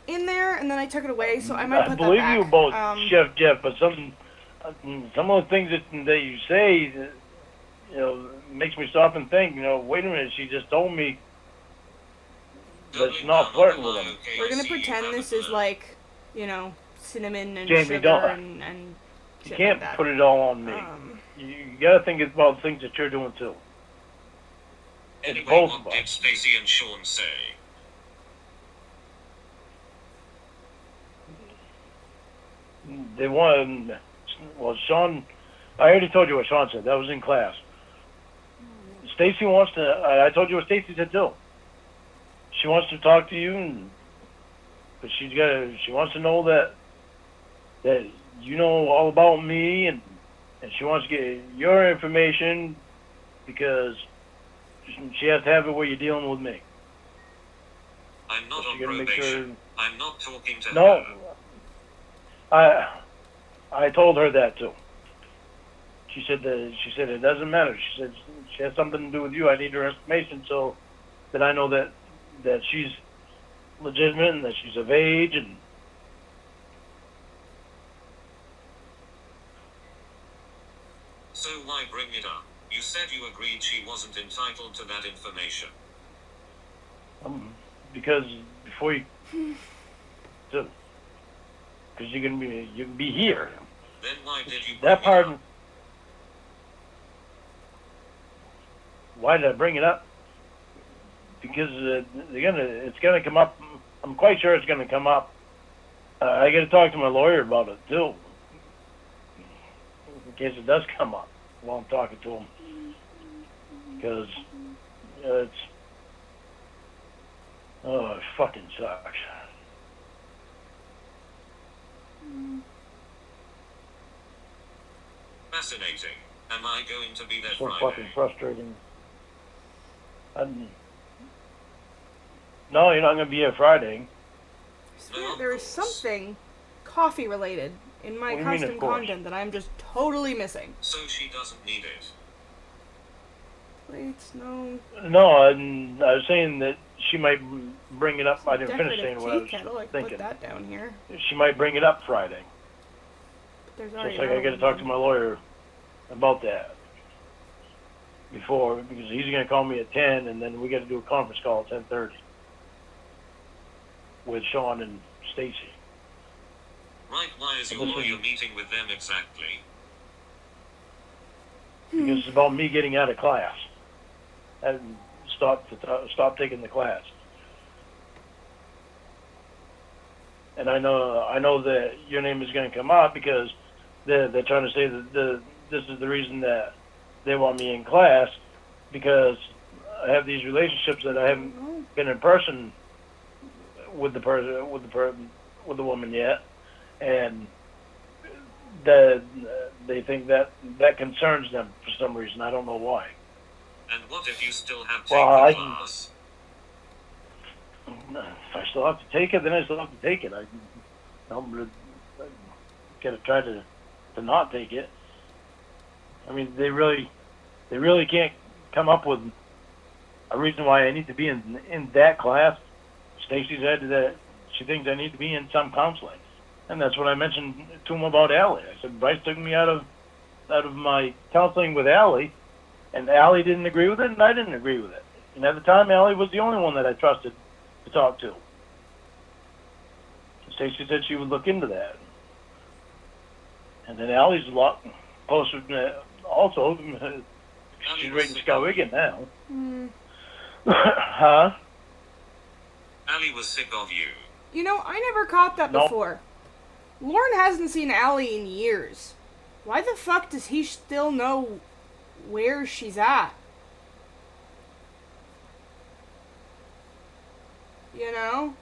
in there, and then I took it away. So I might put that believe back. you about Chef Jeff, but some of the things that you say, makes me stop and think. Wait a minute. She just told me that's not flirting with him. Okay, We're I gonna see you pretend haven't this is learned. like, cinnamon and Jamie, sugar don't. and You shit can't like that. put it all on me. You gotta think about things that you're doing too. Anyway, both what of us. did Stacy and Sean say? They want. Well, Sean. I already told you what Sean said. That was in class. Stacy wants to. I told you what Stacy said too. She wants to talk to you, but she's got. She wants to know that you know all about me, and she wants to get your information because she has to have it where you're dealing with me. I'm not So on you gotta make probation. sure- I'm not talking to No, her. I told her that too. She said it doesn't matter. She said she has something to do with you. I need her information so that I know that she's legitimate and that she's of age and. So why bring it up? You said you agreed she wasn't entitled to that information. Because before you, because you can be here. Then why did you bring That part. it up? Why did I bring it up? Because it's gonna come up. I'm quite sure it's gonna come up. I got to talk to my lawyer about it too, in case it does come up while I'm talking to him. Because it fucking sucks. Fascinating. Am I going to be there So Friday? fucking frustrating. No, you're not gonna be here Friday. I swear there is something coffee related in my What do you mean, custom of course? content that I'm just totally missing. So she doesn't need it. Wait, no. No, I was saying that she might bring it up. I didn't finish Decorative saying what I tea kettle. I was can put thinking. that down here. She might bring it up Friday. But there's So already it's like I got to another talk to my lawyer about that before, because he's going to call me at 10, and then we got to do a conference call at 10:30 with Sean and Stacy. Right, why is your This is- lawyer meeting with them exactly? Because it's about me getting out of class and stop taking the class. And I know that your name is going to come up because they're trying to say that this is the reason that they want me in class, because I have these relationships that I haven't been in person with the woman yet, and that they think that concerns them for some reason. I don't know why. And what if you still have to Well, take the class? If I still have to take it, then I still have to take it. I'm gonna try to not take it. I mean, they really can't come up with a reason why I need to be in that class. Stacy said that she thinks I need to be in some counseling, and that's what I mentioned to him about Allie. I said Bryce took me out of my counseling with Allie, and Allie didn't agree with it, and I didn't agree with it. And at the time, Allie was the only one that I trusted to talk to. Stacy said she would look into that. And then Allie's a lot closer also. She's right in Skowhegan now. Huh? Allie was sick of you. You know, I never caught that Nope. before. Lauren hasn't seen Allie in years. Why the fuck does he still know where she's at? You know?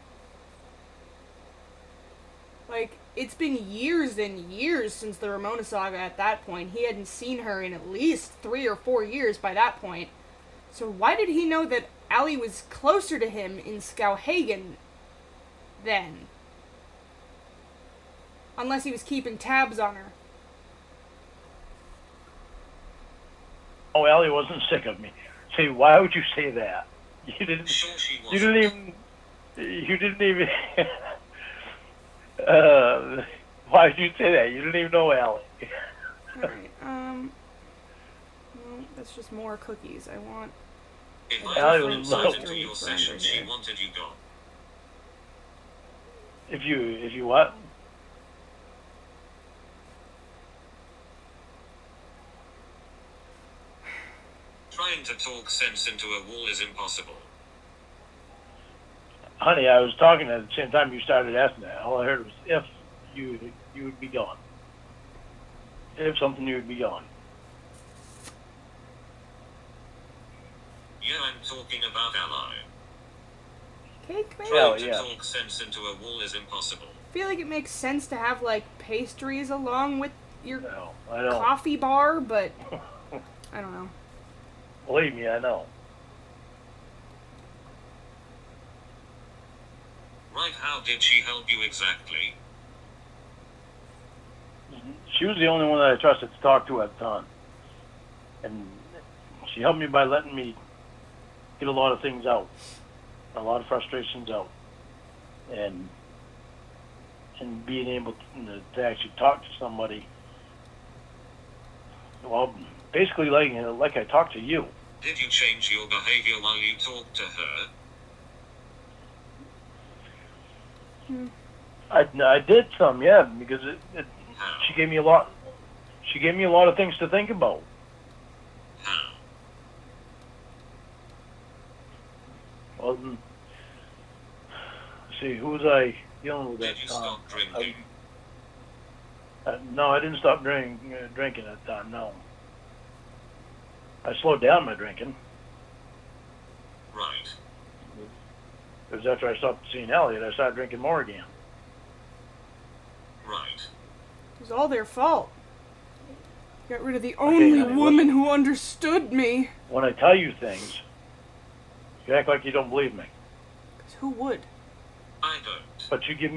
Like, it's been years and years since the Ramona saga at that point. He hadn't seen her in at least 3 or 4 years by that point. So why did he know that Allie was closer to him in Skowhegan then? Unless he was keeping tabs on her. Oh, Allie wasn't sick of me. See, why would you say that? You didn't. Sure she You wasn't. didn't even. You didn't even. Why did you say that? You didn't even know Allie. Alright, no, that's just more cookies. I want... If Allie I was was low. into your session, she wanted you gone. If you what? Trying to talk sense into a wall is impossible. Honey, I was talking at the same time you started asking that. All I heard was if you would be gone. If something, you would be gone. Yeah, I'm talking about Ally. Cake, maybe? Hell, Trying to yeah. talk sense into a wall is impossible. I feel like it makes sense to have, like, pastries along with your No, I know. coffee bar, but... I don't know. Believe me, I know. Right, how did she help you exactly? She was the only one that I trusted to talk to at the time. And she helped me by letting me get a lot of things out. A lot of frustrations out. And being able to actually talk to somebody. Well, basically like I talked to you. Did you change your behavior while you talked to her? I did some, yeah, because How? she gave me a lot. She gave me a lot of things to think about. How? Well, see, who was I dealing with Did at you the time? stop drinking? No, I didn't stop drinking at the time. No, I slowed down my drinking. Right. It was after I stopped seeing Elliot, I started drinking more again. Right. It was all their fault. Got rid of the only honey, woman who understood me. When I tell you things, you act like you don't believe me. 'Cause who would? I don't. But you give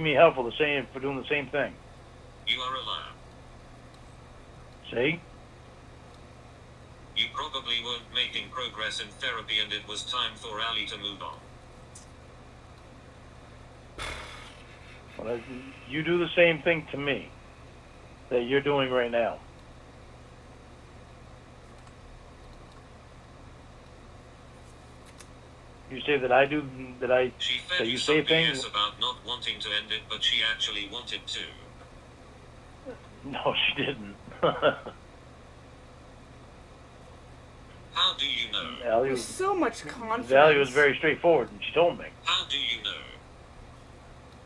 me hell for doing the same thing. You are a liar. See? You probably weren't making progress in therapy and it was time for Ali to move on. Well, you do the same thing to me that you're doing right now. You say that I do that She that fed you you say some things. BS about not wanting to end it, but she actually wanted to. No, she didn't. How do you know? Allie With was, so much confidence. Allie was very straightforward, and she told me How do you know?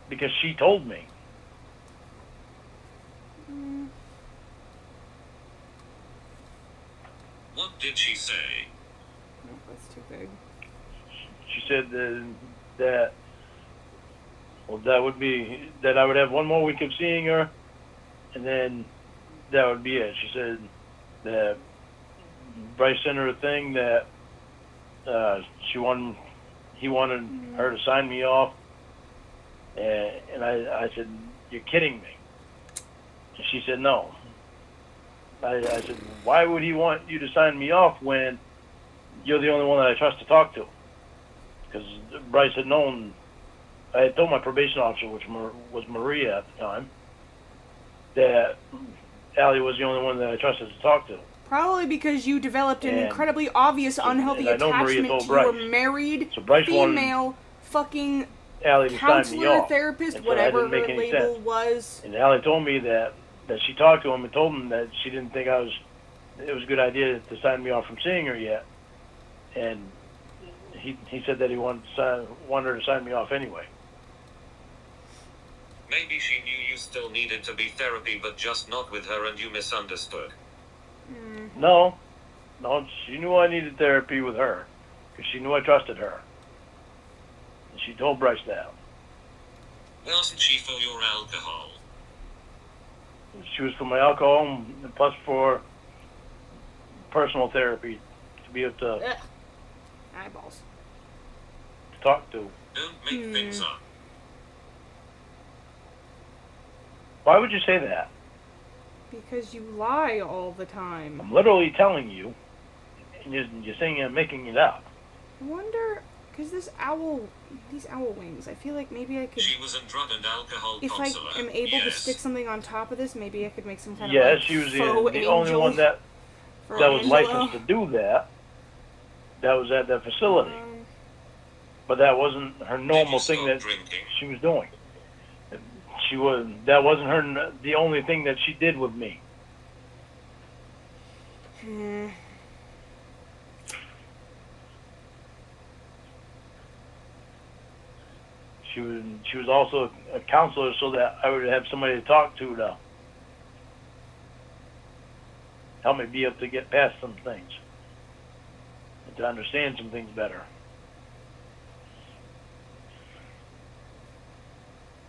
because she told me. What did she say? Nope, that's too big. She said that well, that would be that I would have one more week of seeing her, and then that would be it. She said that Bryce sent her a thing that he wanted her to sign me off, and I said, "You're kidding me." And she said, "No." I said, "Why would he want you to sign me off when you're the only one that I trust to talk to?" Because Bryce had known, I had told my probation officer, which was Maria at the time, that Allie was the only one that I trusted to talk to. Probably because you developed an And- incredibly obvious unhealthy and I know Maria attachment told to your Bryce. married So Bryce wanted female fucking Allie to sign me counselor, off. therapist, And so that whatever didn't make her any label sense. was. And Allie told me that she talked to him and told him that she didn't think it was a good idea to sign me off from seeing her yet. And he said that he wanted her to sign me off anyway. Maybe she knew you still needed to be therapy, but just not with her and you misunderstood. No, she knew I needed therapy with her because she knew I trusted her. And she told Bryce that. Wasn't she for your alcohol? She was for my alcohol and plus for personal therapy to be able to Ugh. Eyeballs. talk to. Don't make things up. Why would you say that? Because you lie all the time. I'm literally telling you, and you're saying I'm making it up. I wonder, because these owl wings, I feel like maybe I could, She was a drug and alcohol if I counselor. am able to Yes. stick something on top of this, maybe I could make some kind of Yes, like she was the faux only angel one that for was Angela. licensed to do that. That was at that facility. But that wasn't her normal Did you thing stop that drinking? she was doing. That wasn't the only thing that she did with me. She was also a counselor, so that I would have somebody to talk to help me be able to get past some things and to understand some things better.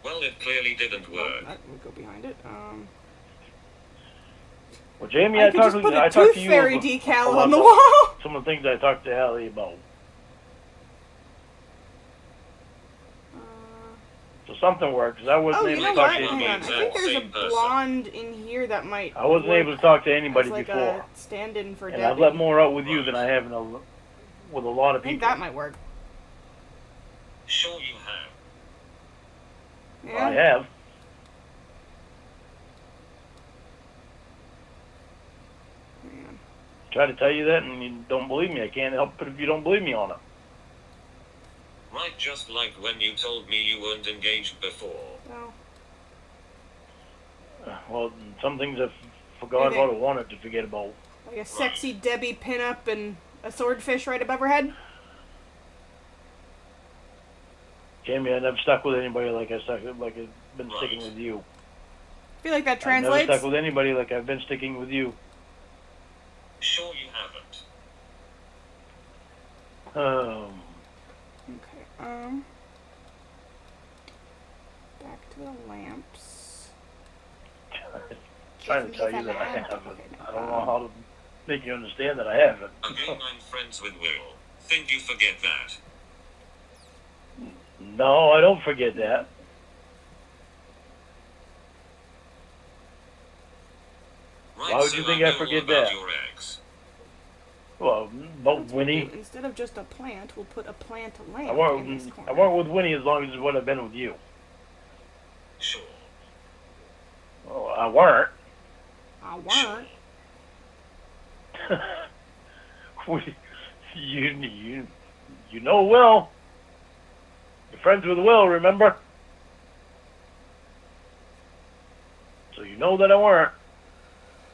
Well, it clearly didn't work. That would go behind it. Well, Jamie, I I could talked just put a talked tooth to you fairy about decal a lot on the about wall. some of the things I talked to Allie about. So something worked, because I wasn't Oh, you able know to talk what? to Hang on. anybody I before. think there's a Same person. blonde in here that might. I wasn't work able to talk to anybody as like before. a stand-in for And Debbie. I've let more out with you than I have with a lot of I think people. that might work. Sure you have. Yeah. I have. Hang on. Try to tell you that, and you don't believe me. I can't help it if you don't believe me on it. Right, just like when you told me you weren't engaged before. Oh. Well, some things I forgot Okay. about or wanted to forget about. Like a sexy Debbie pinup and a swordfish right above her head? Jamie, I never stuck with anybody like I've been sticking with you. I feel like that I've translates. never stuck with anybody like I've been sticking with you. Sure you haven't. Okay, back to the lamps. Trying to tell you that I haven't. I don't know how to make you understand that I haven't. Again, I'm friends with Will. Think you forget that? No, I don't forget that. Right, Why would so you think I I know forget all about that? your ex. Well, about That's what we'll Winnie. do. Instead of just a plant, we'll put a plant lamp I in this weren't, corner. I weren't with Winnie as long as what I've been with you. Sure. Well, I weren't. I weren't. you know Will. You're friends with Will, remember? So you know that I weren't.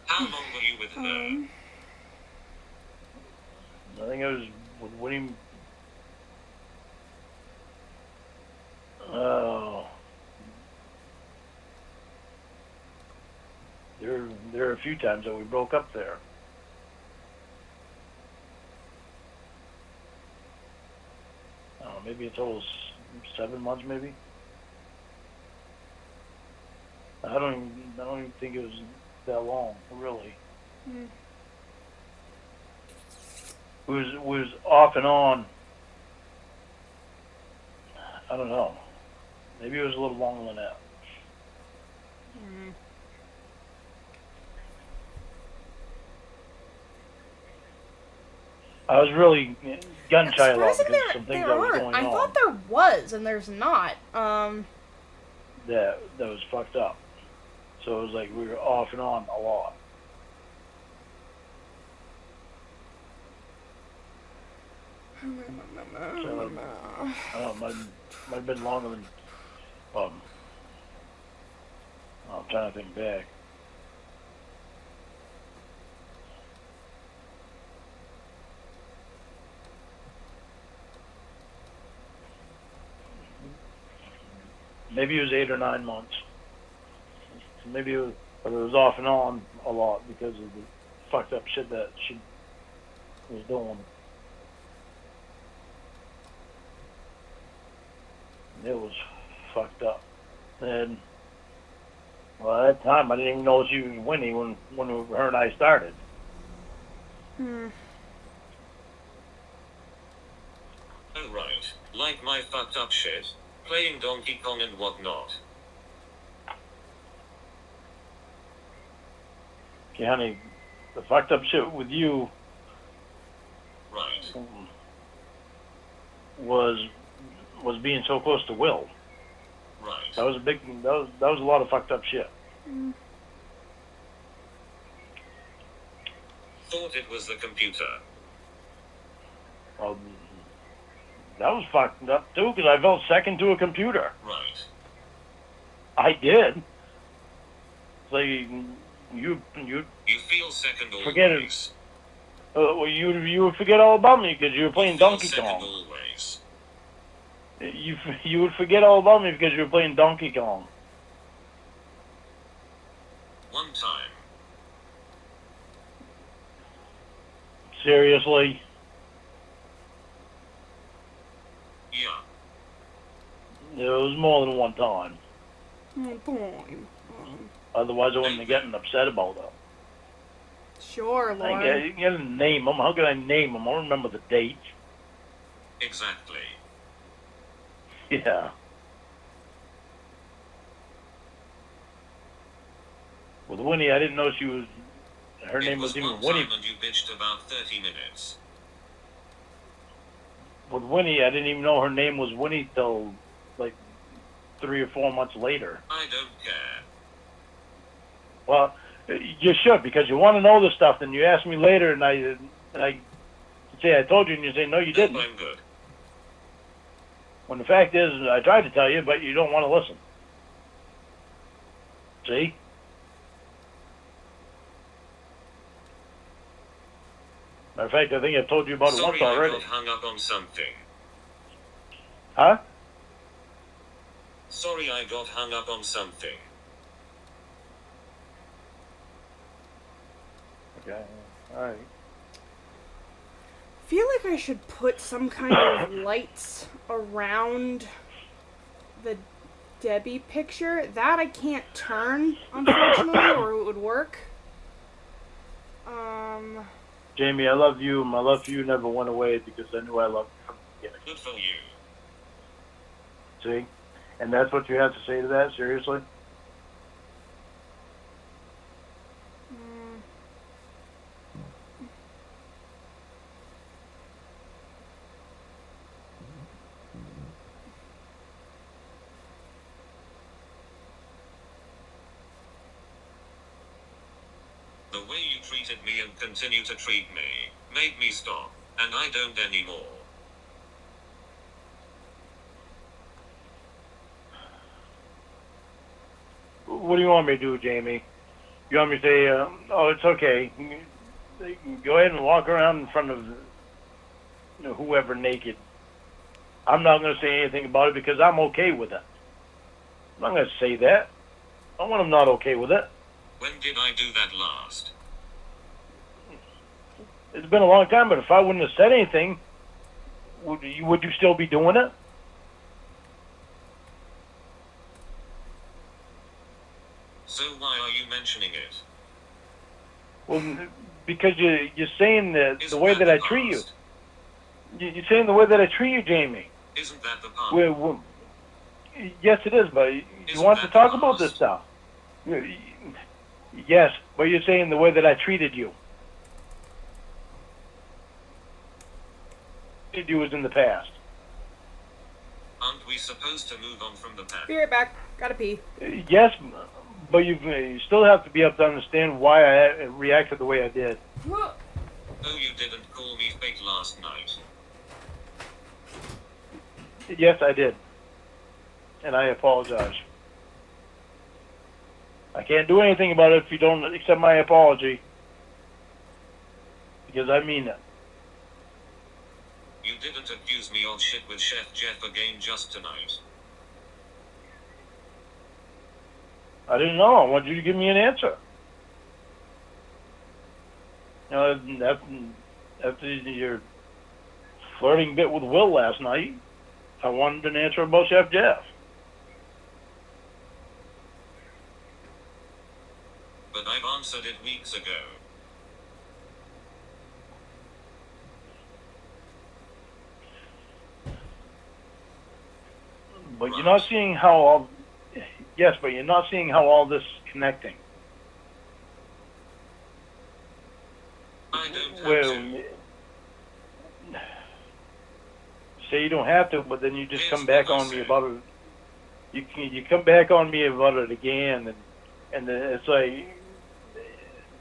How long were you with her? I think I was with Winnie. Oh. There are a few times that we broke up there. Maybe a total of 7 months, maybe. I don't even think it was that long, really. It was off and on. I don't know. Maybe it was a little longer than that. I was really gun shy a lot because of some things that was going on. I thought there was, and there's not. That was fucked up. So it was like we were off and on a lot. So, I don't know, might have been longer than. I'm trying to think back. Maybe it was 8 or 9 months. Maybe but it was off and on a lot because of the fucked up shit that she was doing. It was fucked up. And well, at that time I didn't even know she was Winnie when her and I started. Oh right, like my fucked up shit, playing Donkey Kong and whatnot. Okay, honey, the fucked up shit with you Right. was being so close to Will. Right. That was a lot of fucked up shit. Thought it was the computer. Well, that was fucked up too because I felt second to a computer. Right. I did. So you You feel second always. Forget it. Well, you would forget all about me because you were playing Donkey Second Kong. always. You would forget all about me because you were playing Donkey Kong. One time. Seriously? Yeah. It was more than one time. Otherwise, I wouldn't have gotten upset about it. Sure, I Lauren. gotta name them. How can I name them? I don't remember the dates. Exactly. Yeah. With Winnie, I didn't know she was. Her name was even one Winnie. time and you bitched about 30 minutes. With Winnie, I didn't even know her name was Winnie till like 3 or 4 months later. I don't care. Well, you should because you want to know this stuff. Then you ask me later, and I say I told you, and you say no, you Nope, didn't. I'm good. When the fact is, I tried to tell you, but you don't want to listen. See? Matter of fact, I think I've told you about it once Sorry, I already. got hung up on something. Huh? Sorry, I got hung up on something. Okay. All right. Feel like I should put some kind of lights around the Debbie picture. That I can't turn, unfortunately, or it would work. Jamie, I love you. My love for you never went away because I knew I loved you from the beginning. Good for you. See? And that's what you have to say to that? Seriously? The way you treated me and continue to treat me made me stop, and I don't anymore. What do you want me to do, Jamie? You want me to say, oh, it's okay. You can go ahead and walk around in front of whoever naked. I'm not going to say anything about it because I'm okay with it. I'm not going to say that. I want I'm not okay with it. When did I do that last? It's been a long time, but if I wouldn't have said anything, would you still be doing it? So why are you mentioning it? Well, because you're saying that the Isn't way that I the treat you. past? You're saying the way that I treat you, Jamie. Isn't that the past? Well, yes, it is, but you Isn't want to that talk the about this past? stuff. Yes, but you're saying the way that I treated you. Treated you was in the past. Aren't we supposed to move on from the past? Be right back. Gotta pee. Yes, but you still have to be able to understand why I reacted the way I did. Oh, you didn't call me fake last night. Yes, I did. And I apologize. I can't do anything about it if you don't accept my apology. Because I mean it. You didn't accuse me of shit with Chef Jeff again just tonight. I didn't know. I wanted you to give me an answer. After your flirting bit with Will last night, I wanted an answer about Chef Jeff. But I've answered it weeks ago. But you're not seeing how all... Yes, but you're not seeing how all this is connecting. I don't have Well, to. say you don't have to, but then you just Here's come back what I on me said. about it. You come back on me about it again, and then it's like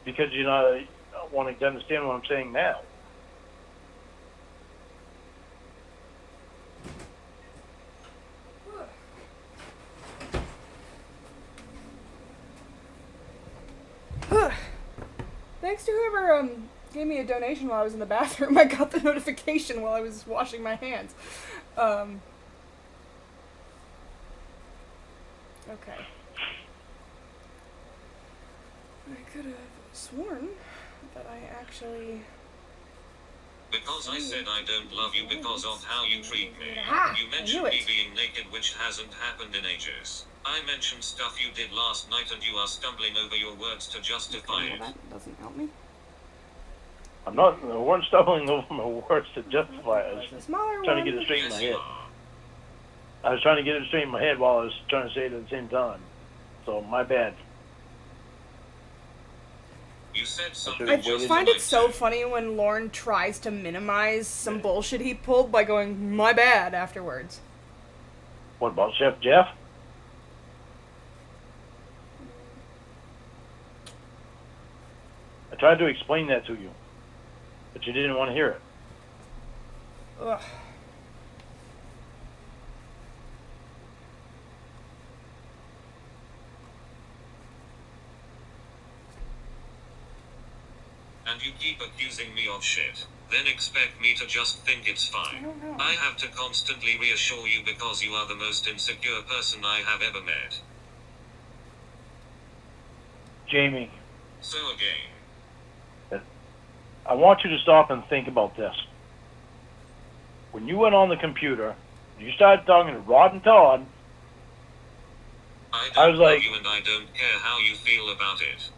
because you're not wanting to understand what I'm saying now. Thanks to whoever gave me a donation while I was in the bathroom. I got the notification while I was washing my hands. Okay. I could have sworn that I actually... Because I said I don't love you because of how you treat me. Ah, You I mentioned knew me it. being naked, which hasn't happened in ages. I mentioned stuff you did last night and you are stumbling over your words to justify Well, it. that doesn't help me. I weren't stumbling over my words to justify it. I It's a was smaller trying to one. get it straight in my Yes, you head. are. I was trying to get it straight in my head while I was trying to say it at the same time. So my bad. You said something I Wait, just find like it so that. funny when Lauren tries to minimize some bullshit he pulled by going, my bad, afterwards. What about Chef Jeff? I tried to explain that to you, but you didn't want to hear it. Ugh. And you keep accusing me of shit. Then expect me to just think it's fine. I don't know. I have to constantly reassure you because you are the most insecure person I have ever met. Jamie, So again, I want you to stop and think about this. When you went on the computer, you started talking to Rod and Todd. I I don't was know like- you and I don't care how you feel about it.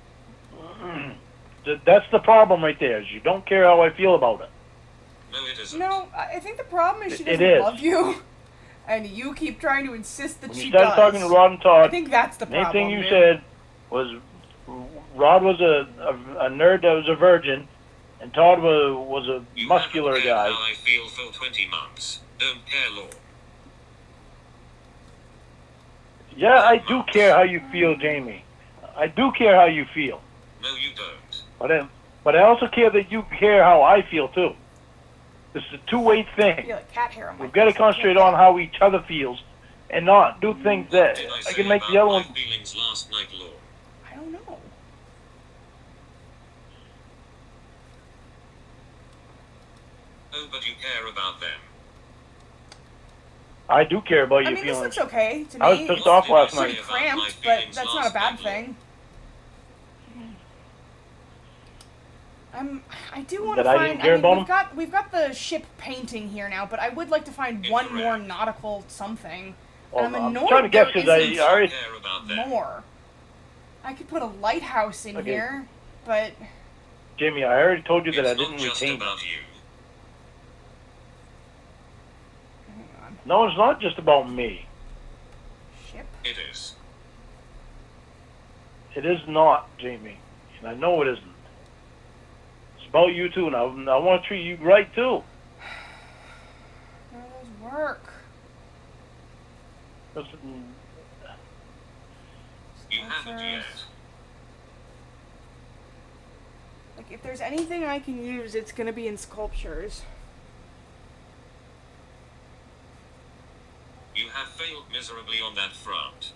That's the problem right there. Is you don't care how I feel about it. No, it isn't. No, I think the problem is she It doesn't is. love you, and you keep trying to insist that When she you started does. talking to Rod and I Todd, think that's the problem. anything you dude. said was Rod was a nerd that was a virgin, and Todd was a You muscular haven't cared guy. how I feel for 20 months. Don't care, Lord. Yeah, I do care how you feel, Jamie. I do care how you feel. No, you don't. But I also care that you care how I feel too. This is a two-way I thing. feel like cat hair on my We've got to face. I can't concentrate get on it. how each other feels, and not do things that Did I I say can make about the other my one. feelings last night, Lord? I don't know. Oh, but you care about them. I do care about I your mean, this feelings. looks okay to me. I was pissed It's off last pretty night. cramped, but that's not a bad thing. I do want to That I find. didn't care I mean, about we've got the ship painting here now, but I would like to find one more nautical something. Well, And I'm I'm annoyed trying to guess there because I isn't already. Care about them. more. I could put a lighthouse in Okay. here, but Jamie, I already told you that I It's didn't not just retain. about you. hang on. No, it's not just about me. Ship. It is. It is not, Jamie, and I know it isn't. It's about you too, and I want to treat you right too. Where does work? Listen, You haven't yet. Like, if there's anything I can use, it's gonna be in sculptures. You have failed miserably on that front.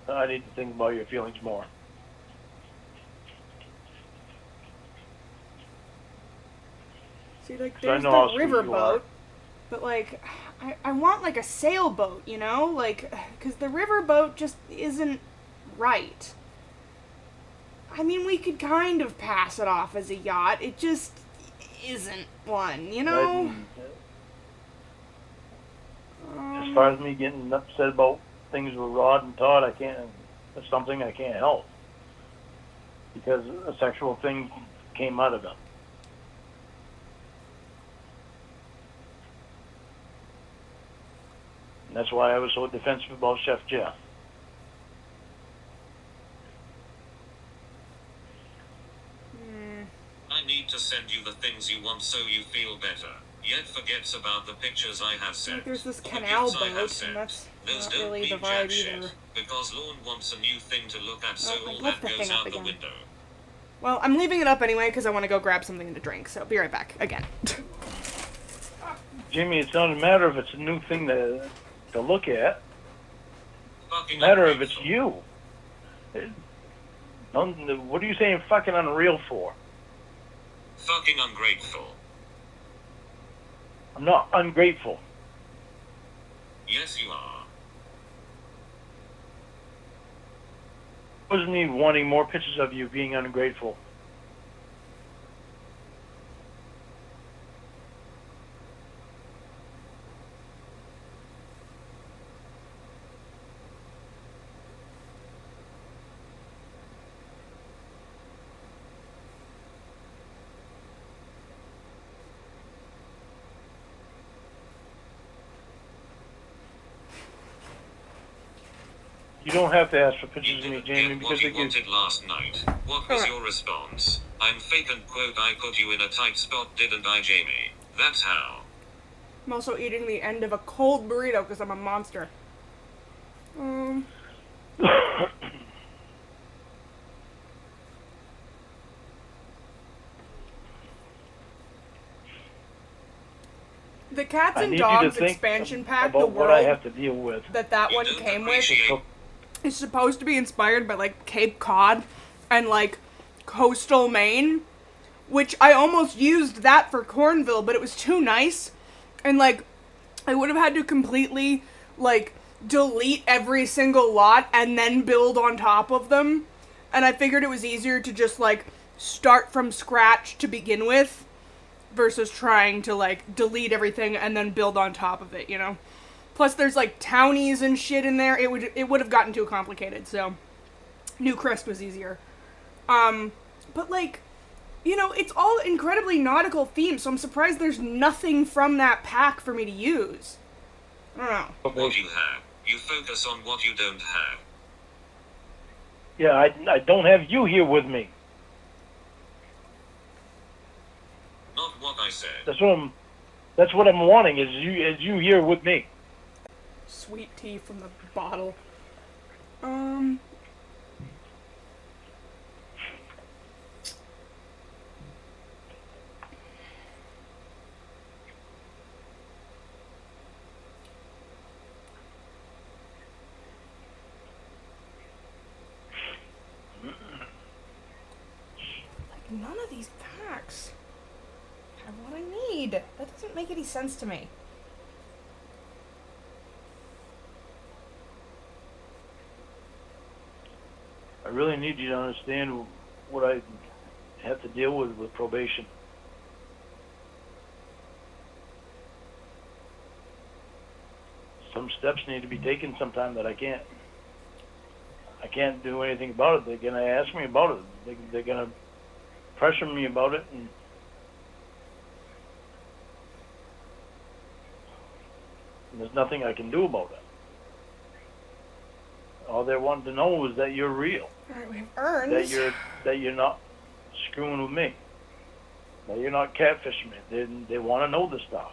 I need to think about your feelings more. See, like, 'Cause I there's know how the sweet you are. riverboat, but, like, I want, like, a sailboat, you know? Like, because the riverboat just isn't right. I mean, we could kind of pass it off as a yacht. It just isn't one, you know? As far as me getting upset about things with Rod and Todd, I can't. That's something I can't help because a sexual thing came out of it. And that's why I was so defensive about Chef Jeff. I need to send you the things you want so you feel better. Yet forgets about the pictures I have sent. Like, there's this or the canal gifts I have boat, sent. and that's Those not don't really mean the jack vibe shit, either. because Lorne wants a new thing to look at, so Oh, I all left that the goes thing up out the again. window. Well, I'm leaving it up anyway because I want to go grab something to drink, so be right back again. Jimmy, it's not a matter if it's a new thing to look at. Fucking It's a matter if it's ungrateful. you. What are you saying fucking unreal for? Fucking ungrateful. I'm not ungrateful. Yes, you are. Wasn't even wanting more pictures of you being ungrateful. You don't have to ask for You pictures of me, didn't Jamie, get because what you it gives. wanted last night. What was Alright. your response? I'm fake and quote I put you in a tight spot, didn't I, Jamie? That's how. I'm also eating the end of a cold burrito because I'm a monster. The cats I and need you to dogs think expansion pack, the about what I world have to deal with. that You one don't came with, appreciate is supposed to be inspired by like Cape Cod and like coastal Maine, which I almost used that for Cornville, but it was too nice, and like I would have had to completely like delete every single lot and then build on top of them, and I figured it was easier to just like start from scratch to begin with versus trying to like delete everything and then build on top of it, you know. Plus there's like townies and shit in there. It would have gotten too complicated. So New Crest was easier. But like, you know, it's all incredibly nautical themed, so I'm surprised there's nothing from that pack for me to use. I don't know. what you have. You focus on what you don't have. Yeah, I don't have you here with me. Not what I said. That's what I'm wanting is you here with me. Sweet tea from the bottle. Like, none of these packs have what I need. That doesn't make any sense to me. I really need you to understand what I have to deal with probation. Some steps need to be taken sometime that I can't do anything about it. They're gonna ask me about it. They're gonna pressure me about it, and there's nothing I can do about it. All they want to know is that you're real. Alright, we have earned. That you're not screwing with me. That you're not catfishing me. They want to know this stuff.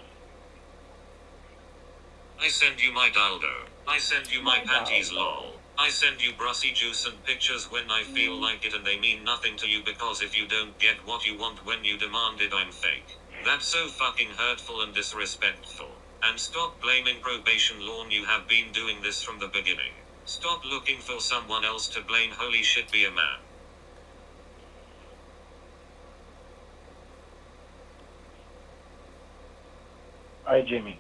I send you my dildo. I send you my panties lol. I send you brussy juice and pictures when I feel like it, and they mean nothing to you because if you don't get what you want when you demand it, I'm fake. That's so fucking hurtful and disrespectful. And stop blaming probation, Lorne. You have been doing this from the beginning. Stop looking for someone else to blame. Holy shit, be a man. All right, Jamie.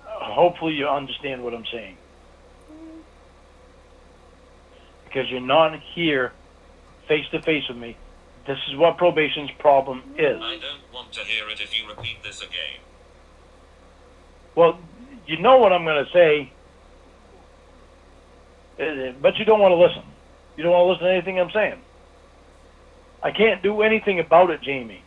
Hopefully you understand what I'm saying. Because you're not here face to face with me. This is what probation's problem is. I don't want to hear it if you repeat this again. Well, you know what I'm going to say, but you don't want to listen. You don't want to listen to anything I'm saying. I can't do anything about it, Jamie.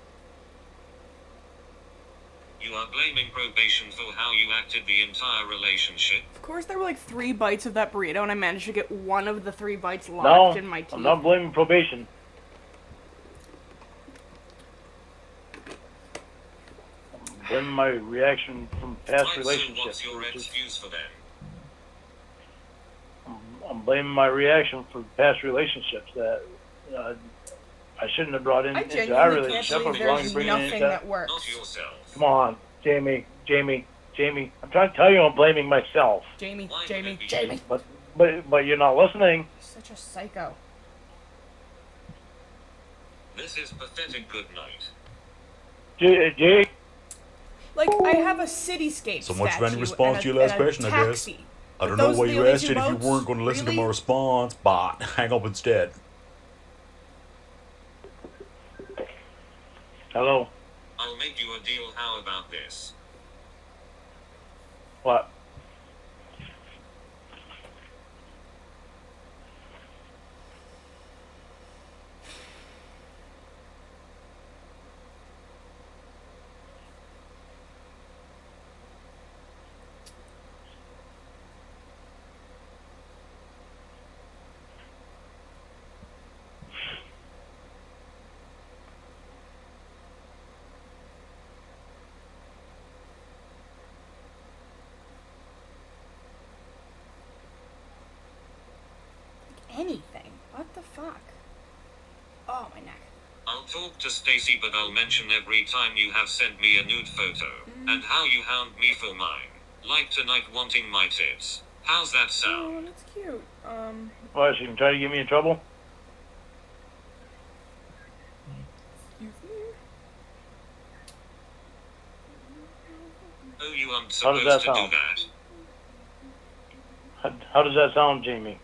You are blaming probation for how you acted the entire relationship. Of course, there were like 3 bites of that burrito, and I managed to get one of the 3 bites No, lodged in my teeth. I'm not blaming probation. I'm blaming my reaction from past Right, so relationships. what's your excuse for them? I'm blaming my reaction for past relationships that I shouldn't have brought in I into our genuinely can't relationship. believe I'm wrong there's to bring it nothing into. that works. Not yourself. Come on, Jamie. I'm trying to tell you I'm blaming myself, Jamie, Why would Jamie, it be Jamie. but you're not listening. Such a psycho. This is pathetic. Good night. Jay, Like, I have a cityscape So much for any statue response and to your a- last and a question, I guess. taxi. I don't But know those why are the you only asked two it if you votes? weren't going to listen to my Really? response, but hang up instead. hello. I'll make you a deal. How about this? What? anything. What the fuck? Oh, my neck. I'll talk to Stacy, but I'll mention every time you have sent me a nude photo, and how you hound me for mine. Like tonight wanting my tits. How's that sound? Oh, that's cute. Why, she can try to get me in trouble? Excuse me? Oh, you aren't How does supposed that to do sound? that. How does that sound, Jamie?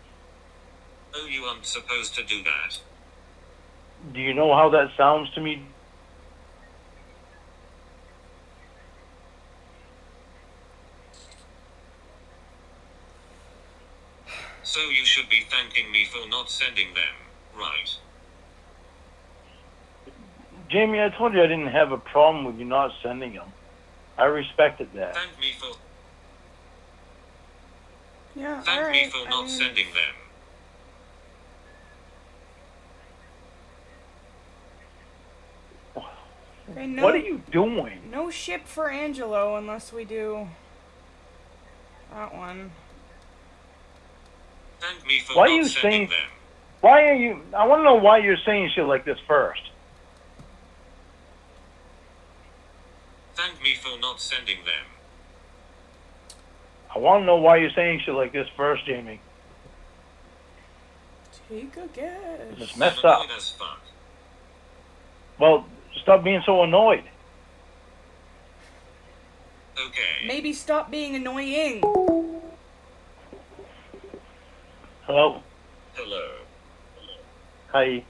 Oh, you aren't supposed to do that. Do you know how that sounds to me? So you should be thanking me for not sending them, right? Jamie, I told you I didn't have a problem with you not sending them. I respected that. Thank me for Yeah, thank alright. me for not sending them. Okay, no, What are you doing? no ship for Angelo unless we do that one. Thank me for Why are not you sending saying- them. Why are you? I want to know why you're saying shit like this first. Thank me for not sending them. I want to know why you're saying shit like this first, Jamie. Take a guess. It's I'm messed up. annoyed as fuck. Well, stop being so annoyed. Okay. Maybe stop being annoying. Hello? Hello. Hi.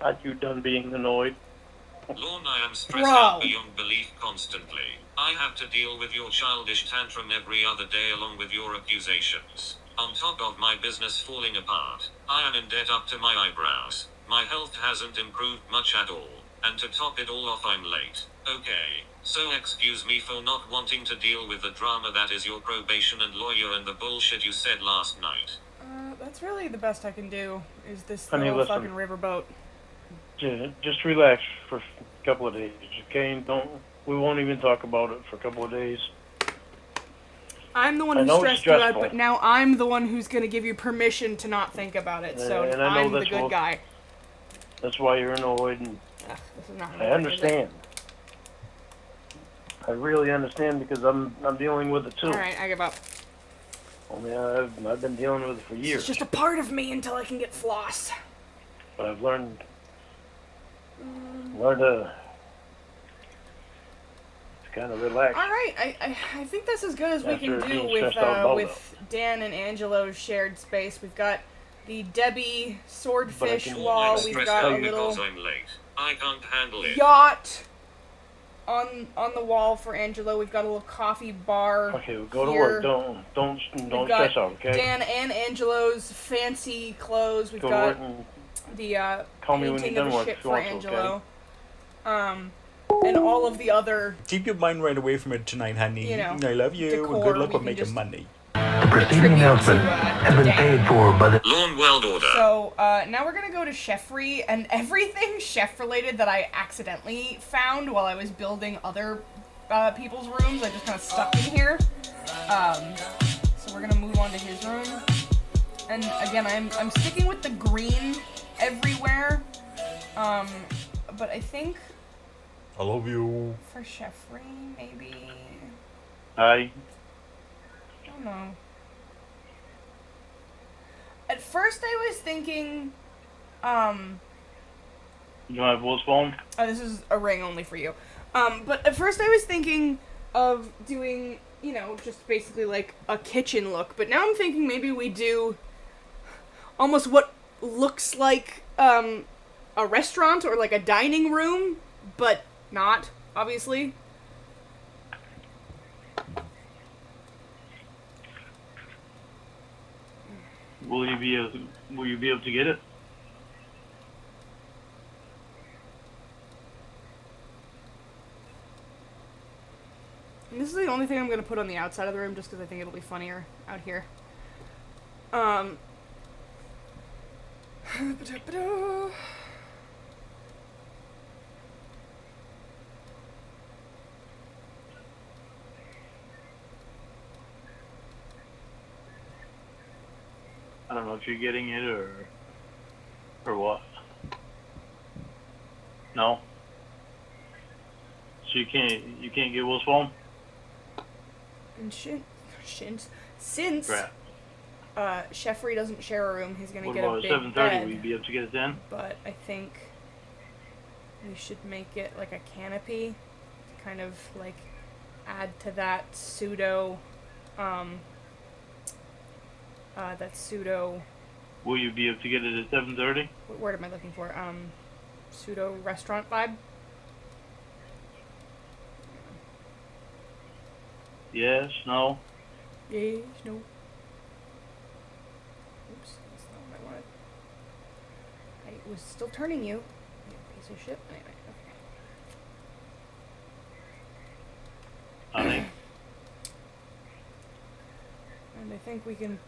Are you done being annoyed? Lorne, I am stressed Bro. out beyond belief constantly. I have to deal with your childish tantrum every other day along with your accusations. On top of my business falling apart, I am in debt up to my eyebrows. My health hasn't improved much at all. And to top it all off, I'm late. Okay, so excuse me for not wanting to deal with the drama that is your probation and lawyer and the bullshit you said last night. That's really the best I can do, is this Honey, little listen. fucking riverboat. Just relax for a couple of days, okay? We won't even talk about it for a couple of days. I'm the one I who know it's stressed you out, stressful. but now I'm the one who's gonna give you permission to not think about it, so And I know I'm the that's good what- guy. That's why you're annoyed, and Ugh, this is not I gonna work, is it? understand. I really understand because I'm dealing with it too. Alright, I give up. I mean, I've been dealing with it for years, It's just a part of me until I can get floss. but I've learned to kind of relax. Alright, I think that's as good as we After can do being with stressed out about with Dan and Angelo's shared space. We've got the Debbie swordfish can- wall, I'm we've stressed got a out because little I'm late. I can't handle it. yacht on the wall for Angelo. We've got a little coffee bar. Okay, well, go to here. work. Don't We've stress got out, okay? Dan and Angelo's fancy clothes. We've Go to got work and the call me when painting you're of done a work ship if you for want to, Angelo. And all of the other Keep your mind right away from it tonight, honey. You know, I love you. decor, and good luck we with can making just- money. The preceding tribute announcement to, has been Dan. paid for by the Lorne, world order. So, now we're gonna go to Chefry, and everything chef-related that I accidentally found while I was building other people's rooms, I just kind of stuck in here. So we're gonna move on to his room. And again, I'm sticking with the green everywhere. But I think I love you. for Chefry, maybe... Hi. I don't know. At first I was thinking, You don't have Will's phone? oh, this is a ring only for you. But at first I was thinking of doing, you know, just basically like a kitchen look. But now I'm thinking maybe we do almost what looks like, a restaurant or like a dining room, but not, obviously. Will you be able to get it? And this is the only thing I'm gonna put on the outside of the room just because I think it'll be funnier out here. I don't know if you're getting it or what. No. So you can't get Will's phone? And since Crap. Sheffrey doesn't share a room, he's gonna What get a about big 7:30? bed. Will you be able to get it then? But I think we should make it like a canopy to kind of like add to that pseudo Will you be able to get it at 7:30? what word am I looking for? Pseudo restaurant vibe. Yes. No. Yes, no. Oops, that's not what I wanted. I was still turning you. You piece of shit. Anyway, okay. Honey. And I think we can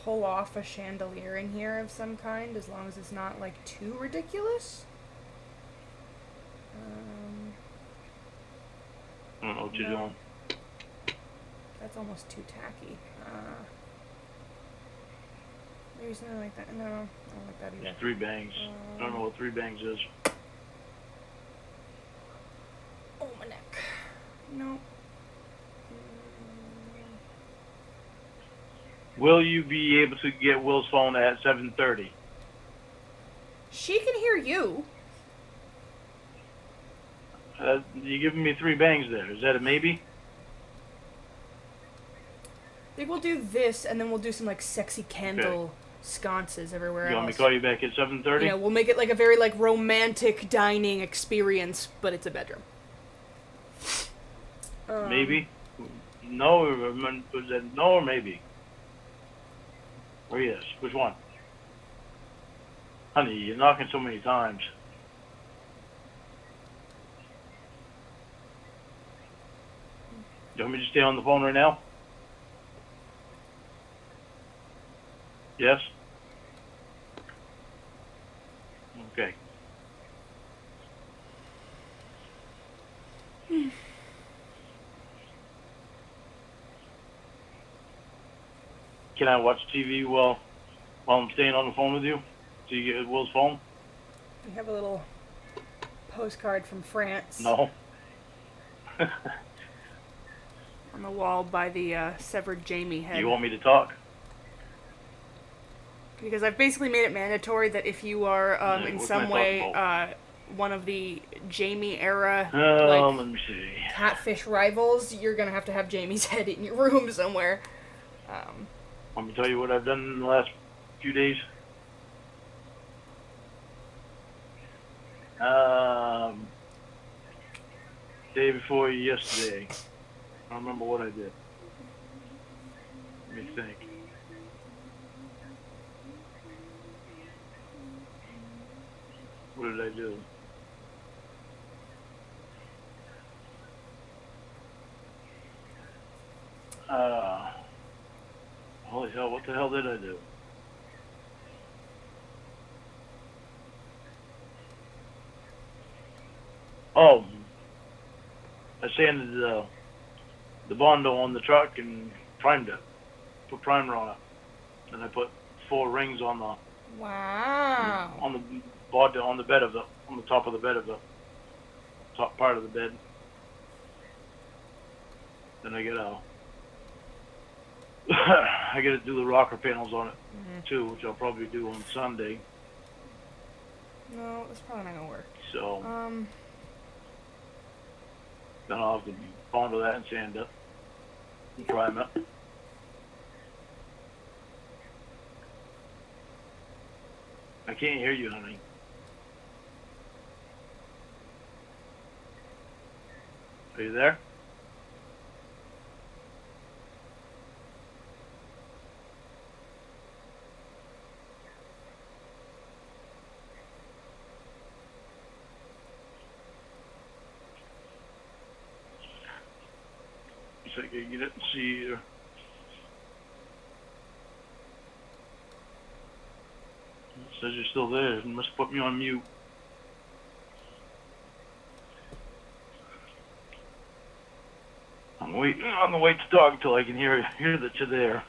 pull off a chandelier in here of some kind, as long as it's not like too ridiculous. I don't know what you're No. doing. That's almost too tacky. Maybe something like that. No, I don't like that either. It's 3 bangs. I don't know what 3 bangs is. Oh, my neck. No. Will you be able to get Will's phone at 7:30? She can hear you. You're giving me 3 bangs there. Is that a maybe? I think we'll do this, and then we'll do some like sexy candle sconces everywhere else. You want me to call you back at 7:30? Yeah, we'll make it like a very like romantic dining experience, but it's a bedroom. Maybe. No, was that no or maybe? Or yes? Which one? Honey, you're knocking so many times. You want me to stay on the phone right now? Yes? Okay. Can I watch TV while I'm staying on the phone with you? Do you get Will's phone? We have a little postcard from France No. on the wall by the severed Jamie head. You want me to talk? Because I've basically made it mandatory that if you are in what some can I way talk about? one of the Jamie era Let like me see. catfish rivals, you're gonna have to have Jamie's head in your room somewhere. Want me to tell you what I've done in the last few days? Day before yesterday. I don't remember what I did. Let me think. What did I do? Holy hell, what the hell did I do? Oh, I sanded the Bondo on the truck and primed it. Put primer on it. And I put 4 rings on the Wow. on the bed on the bed of the on the top of the bed of the top part of the bed. Then I gotta do the rocker panels on it too, which I'll probably do on Sunday. No, that's probably not gonna work. So then I'll have to Bondo that and sand it and prime it. I can't hear you, honey. Are you there? So I can get it and see you. It says you're still there. It must put me on mute. I'm waiting on the wait to talk until I can hear that you're there.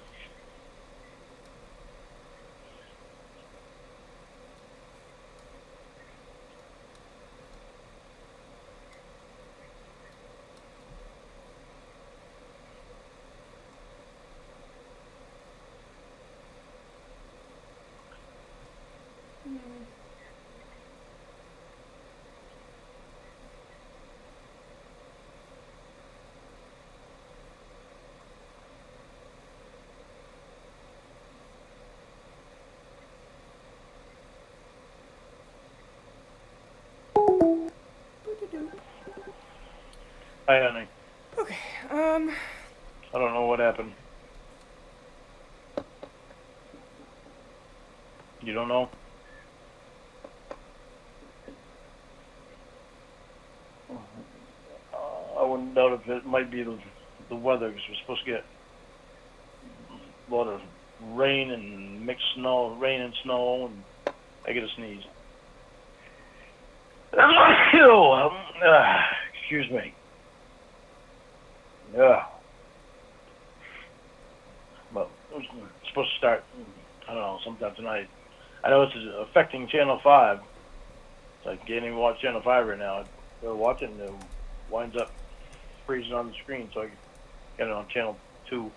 Hi, honey. Okay. I don't know what happened. You don't know? I wouldn't doubt if it might be the weather, because we're supposed to get a lot of rain and mixed snow, rain and snow, and I get a sneeze. Excuse me. Yeah. But it's supposed to start, I don't know, sometime tonight. I know it's affecting Channel 5. So I can't even watch Channel 5 right now. I go watch it and it winds up freezing on the screen, so I get it on Channel 2.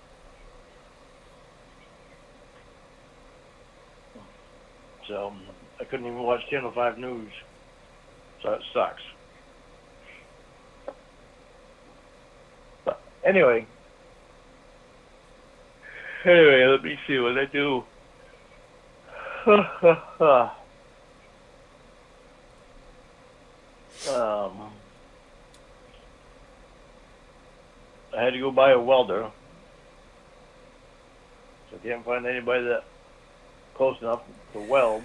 So I couldn't even watch Channel 5 news. So it sucks. But anyway, let me see what I do. I had to go buy a welder. So I can't find anybody that close enough to weld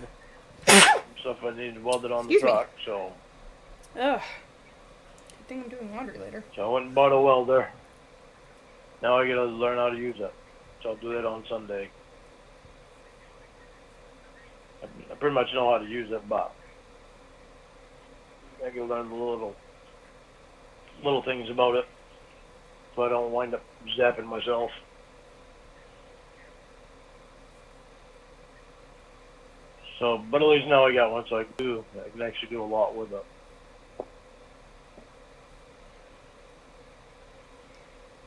stuff I need welded on the Excuse me. truck. So Ugh. Good thing I'm doing laundry later. I went and bought a welder. Now I gotta learn how to use it. So I'll do that on Sunday. I pretty much know how to use it, but I gotta learn the little things about it, so I don't wind up zapping myself. So, but at least now I got one, so I can actually do a lot with it.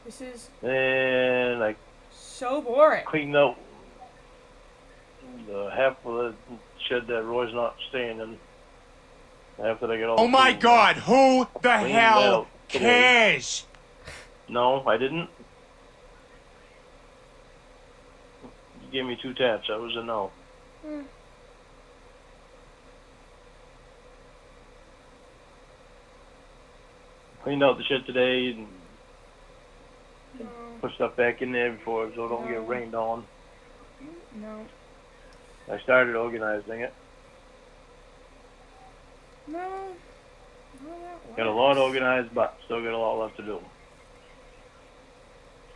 This is And I so boring. cleaned out the half of the shed that Roy's not staying in. After I get all Oh the my cleaning God, who the Clean hell out today. cares? done. No, I didn't. You gave me 2 taps. That was a no. Hmm. Cleaned out the shed today and No. put stuff back in there before so it don't No. get rained on. No. I started organizing it. No. No, that Got a lot works. organized, but still got a lot left to do.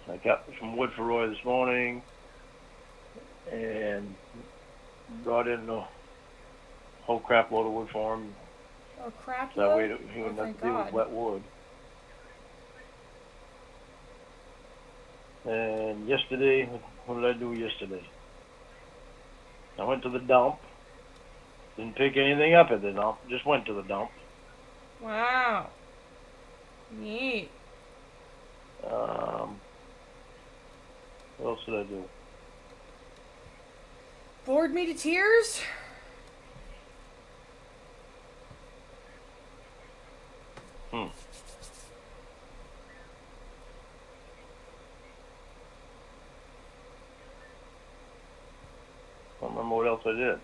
I got some wood for Roy this morning and brought in a whole crap load of wood for him. Oh, crap. So that way load? he Oh, wouldn't have thank to deal with God. wet wood. And yesterday, what did I do yesterday? I went to the dump. Didn't pick anything up at the dump. Just went to the dump. Wow. Neat. What else did I do? Bored me to tears? I don't remember what else I did.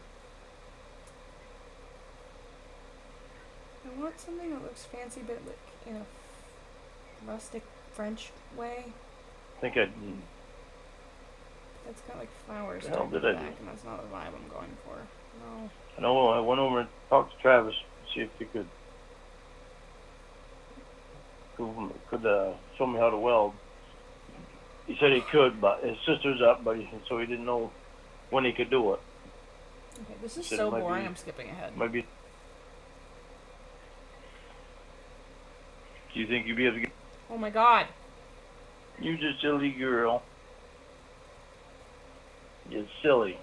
I want something that looks fancy, but like in a rustic French way. I think I That's got like flowers The hell down the did I back, do? and that's not the vibe I'm going for. No. I know I went over and talked to Travis to see if he could show me how to weld. He said he could, but his sister's up, so he didn't know when he could do it. Okay, this is Said it so might boring. be- I'm skipping ahead. Maybe. Do you think you'd be able to get? Oh my God. You just silly girl. You're silly.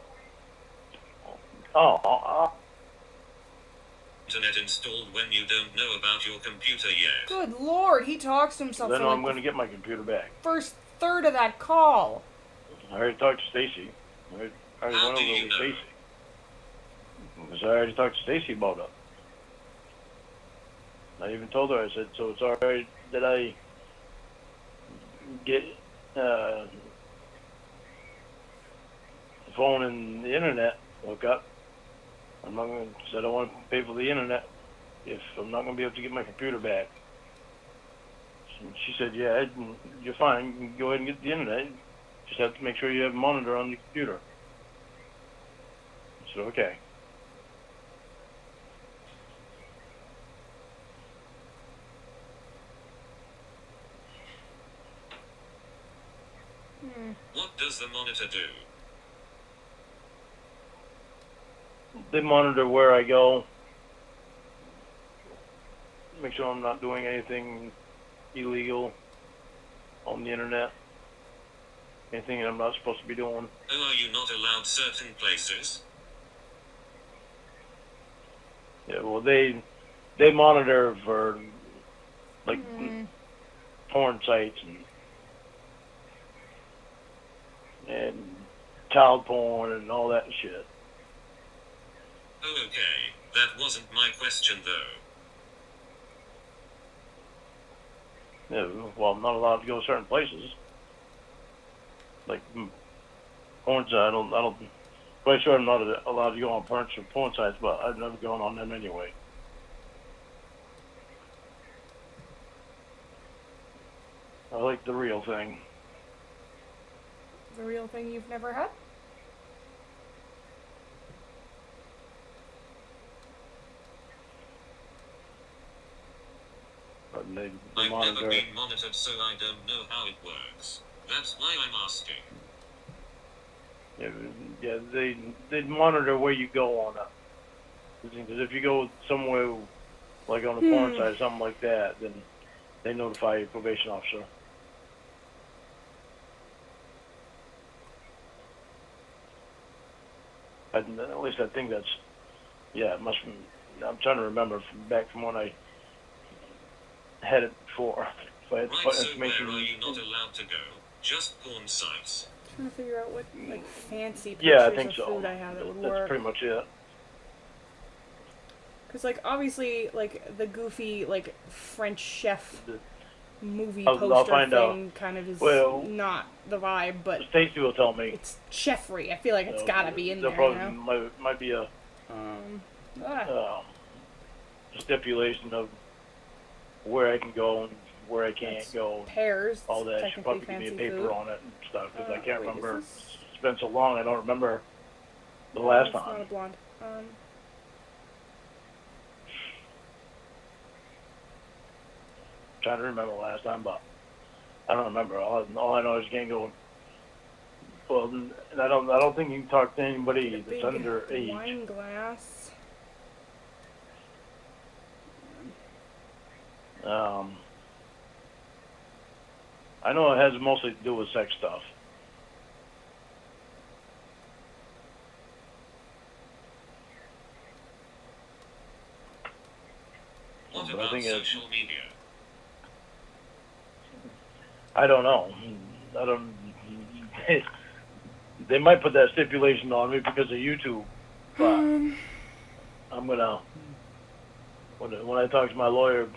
Oh. Internet installed when you don't know about your computer yet. Good Lord, he talks to himself Then for I'm like going the to get my computer back. first third of that call. I already talked to Stacy. I already How went do over you with know? Stacy. Because I already talked to Stacy about it. I even told her, I said, so it's alright that I get the phone and the internet hook up. I'm not going to, because I don't want to pay for the internet if I'm not going to be able to get my computer back. And she said, yeah, you're fine. You can go ahead and get the internet. Just have to make sure you have a monitor on your computer. I said, okay. What does the monitor do? They monitor where I go. Make sure I'm not doing anything illegal on the internet. Anything that I'm not supposed to be doing. Oh, are you not allowed certain places? Yeah, well, they monitor for like porn sites and child porn and all that shit. Oh, okay. That wasn't my question, though. Yeah, well, I'm not allowed to go certain places. Like porn sites, I don't. Quite sure I'm not allowed to go on porn sites, but I've never gone on them anyway. I like the real thing. The real thing you've never had? But they I've monitor. never been monitored, so I don't know how it works. That's why I'm asking. Yeah, they monitor where you go on it. Because if you go somewhere like on a porn site or something like that, then they notify your probation officer. At least I think that's, yeah, it must be. I'm trying to remember back from when I had it before. If I had Right, put so where information. are you not allowed to go? Just porn sites. Trying to figure out what like fancy pictures Yeah, I think of so. food I have that would That's work. pretty much it. Because like obviously like the goofy like French chef movie I'll poster find thing out. kind of is Well, not the vibe, but Stacy will tell me. it's chefry. I feel like it's gotta be in there there. probably You know? might be a Ah. stipulation of where I can go and where I can't go. Pears. All that. Should Technically probably give me a fancy paper food. on it and stuff because I can't Wait, is remember. this- It's been so long. I don't remember the last It's not a time. blonde. Trying to remember the last time, but I don't remember. All I know is you can't go. Well, and I don't think you can talk to anybody that's Big underage. wine glass. I know it has mostly to do with sex stuff. What But I about think social media? I don't know. I don't. They might put that stipulation on me because of YouTube, but I'm gonna. When I talk to my lawyer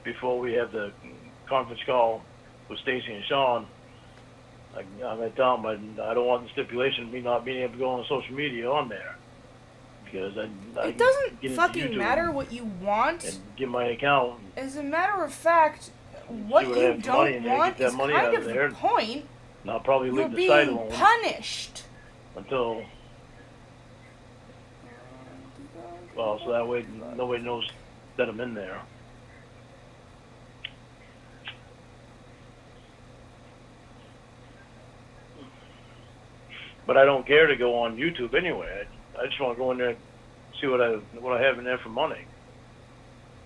before we have the conference call with Stacy and Sean, I'm gonna tell them I don't want the stipulation of me not being able to go on social media on there because I It get doesn't into fucking YouTube matter what you want. and get my account. As a matter of fact, what what I you have for money don't in there, want get that is money kind out of of the there. point. And I'll probably You're leave the site being alone punished. until. Well, so that way nobody knows that I'm in there. But I don't care to go on YouTube anyway. I just want to go in there and see what I have in there for money.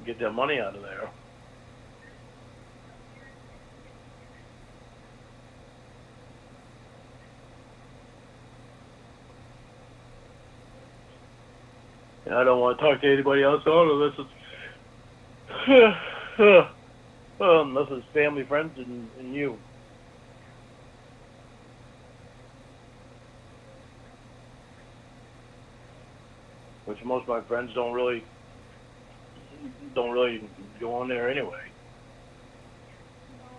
Get that money out of there. And I don't want to talk to anybody else. Oh, this is unless it's family, friends, and you. Which most of my friends don't really go on there anyway.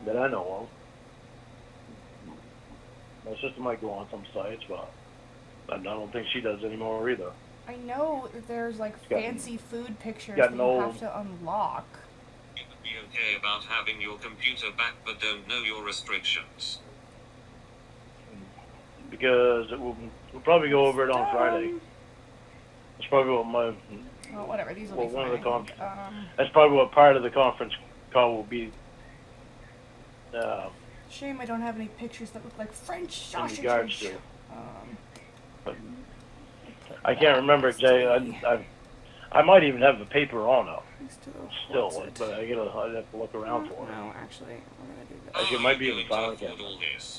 That I know of. My sister might go on some sites, but I don't think she does anymore either. I know that there's like Got- fancy food pictures got that no- you have to unlock. be okay about having your computer back but don't know your restrictions? Because we'll probably go over it on Friday. That's probably what my Well, whatever. These will be one fine. of the I think. that's probably what part of the conference call will be. Shame I don't have any pictures that look like French In sausages. regards to. Um, But I can't remember exactly. I might even have the paper on it still, but I'd have to look around for it. No, actually, we're gonna do this. Actually, it How might are be you in the going file to again. afford all this?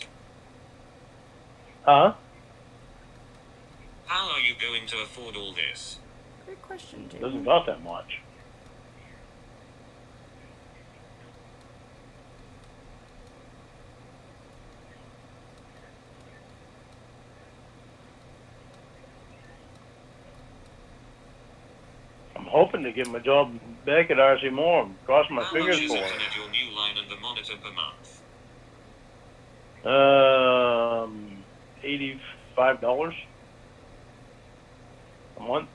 Huh? How are you going to afford all this? Great question, It doesn't Jaden. cost that much. I'm hoping to get my job back at RC Moore. I'm crossing my How fingers much is for it it. to net your new line and the monitor per month? $85 a month.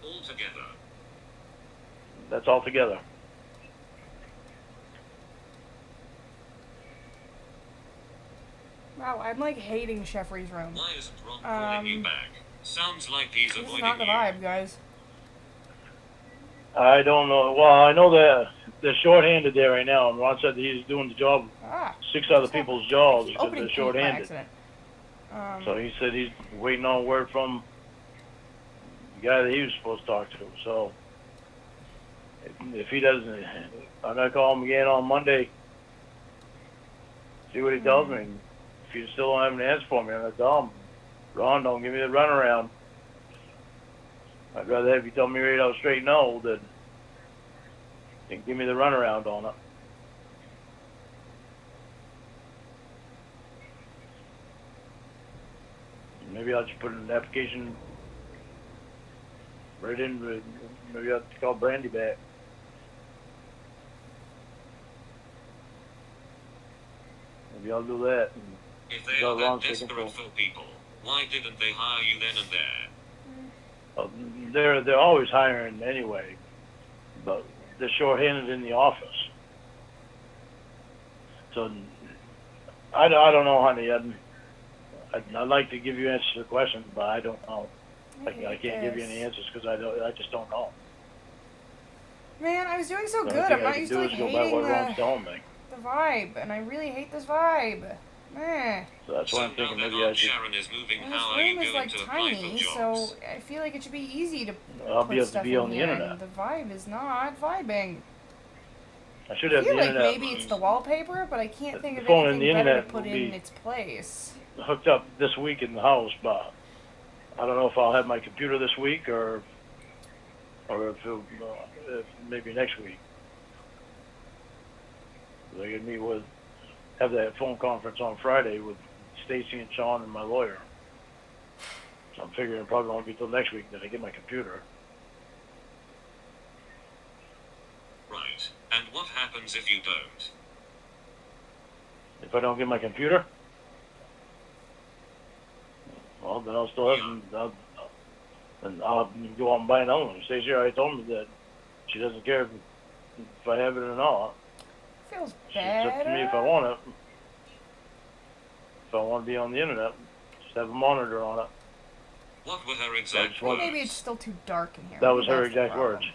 All together. That's all together. Wow, I'm like hating Jeffrey's room. Why isn't Ron calling you back? Sounds like he's This is avoiding not the you. vibe, guys. I don't know. Well, I know that they're shorthanded there right now, and Ron said that he's doing the job, Ah. 6 other people's jobs I keep because opening they're paint by shorthanded. accident. So he said he's waiting on word from the guy that he was supposed to talk to. So if he doesn't, I'm gonna call him again on Monday. See what he tells me. And if he still don't have an answer for me, I'm gonna tell him, Ron, don't give me the runaround. I'd rather have you tell me right out straight no than give me the runaround on it. Maybe I'll just put an application right in. Maybe I'll have to call Brandy back. Maybe I'll do that. If they are that desperate for people, why didn't they hire you then and there? They're always hiring anyway, but they're shorthanded in the office. So I don't know, honey. I'd like to give you answers to the questions, but I don't know. I can't give you any answers because I just don't know. Man, I was doing so The good. only thing I'm I not can used do to is like go by hating what Ron's telling me. the vibe, and I really hate this vibe. Meh. So that's why I'm thinking now that maybe I Aunt should. Sharon is moving, And how this are you room is going like to apply tiny, for jobs? so I feel like it should be easy to I'll be put able stuff to be in on the here, internet. and the vibe is not vibing. I should I have the feel like internet maybe it's the wallpaper, but I can't think The of phone and anything the better to internet put will in be- its place. hooked up this week in the house, but I don't know if I'll have my computer this week or if maybe next week. They could have that phone conference on Friday with Stacy and Sean and my lawyer. So I'm figuring it probably won't be till next week that I get my computer. Right. And what happens if you don't? If I don't get my computer, well, then I'll still have. I'll go out and buy another one. Stacey already told me that she doesn't care if I have it or not. Feels It's better. up to me if I want it. If I want to be on the internet, just have a monitor on it. What were her exact Well, words? maybe it's still too dark in here. That Maybe was her that's the exact problem. words.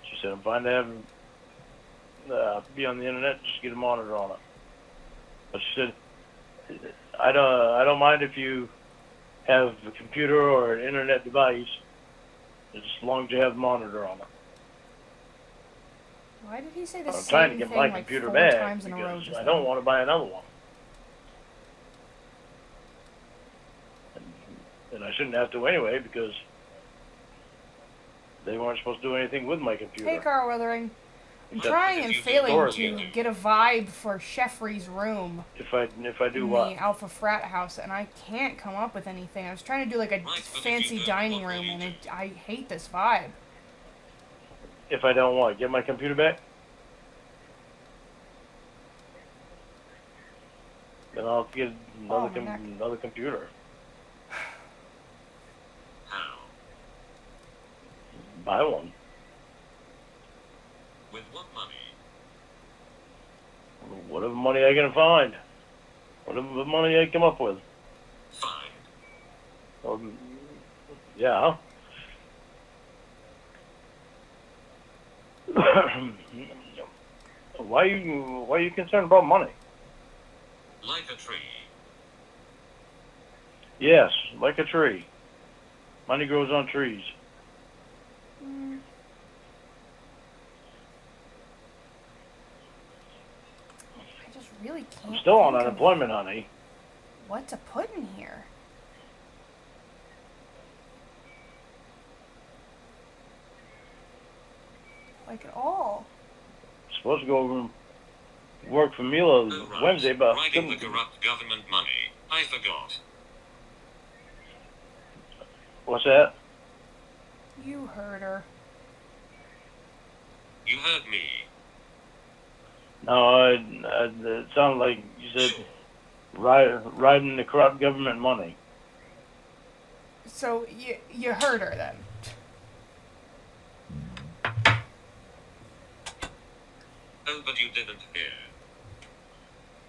She said, I'm fine to have be on the internet, just get a monitor on it. But she said, I don't mind if you have a computer or an internet device, as long as you have a monitor on it. Why did he say the I'm same trying to get thing my like computer 4 back times in a row because just I now? don't want to buy another one. And I shouldn't have to anyway because they weren't supposed to do anything with my computer. Hey, Carl Weathering. I'm Except trying if and you failing store to it. get a vibe for Jeffrey's room If I do in what? the Alpha Frat House, and I can't come up with anything. I was trying to do like a Right, but if fancy you don't, dining what will room, you and do? I hate this vibe. If I don't want, get my computer back? Then I'll get Oh, my neck. another computer. How? buy one. With what money? Whatever money I can find. Whatever money I come up with. Fine. Yeah. Why are you concerned about money? Like a tree. Yes, like a tree. Money grows on trees. I just really can't. I'm still on think of unemployment, honey. what to put in here. Like at all. Supposed to go work for Mila Oh, right. Wednesday, but Riding the corrupt government money. I forgot. what's that? You heard her. You heard me. No, it sounded like you said riding the corrupt government money. So you heard her then. Oh, but you didn't hear.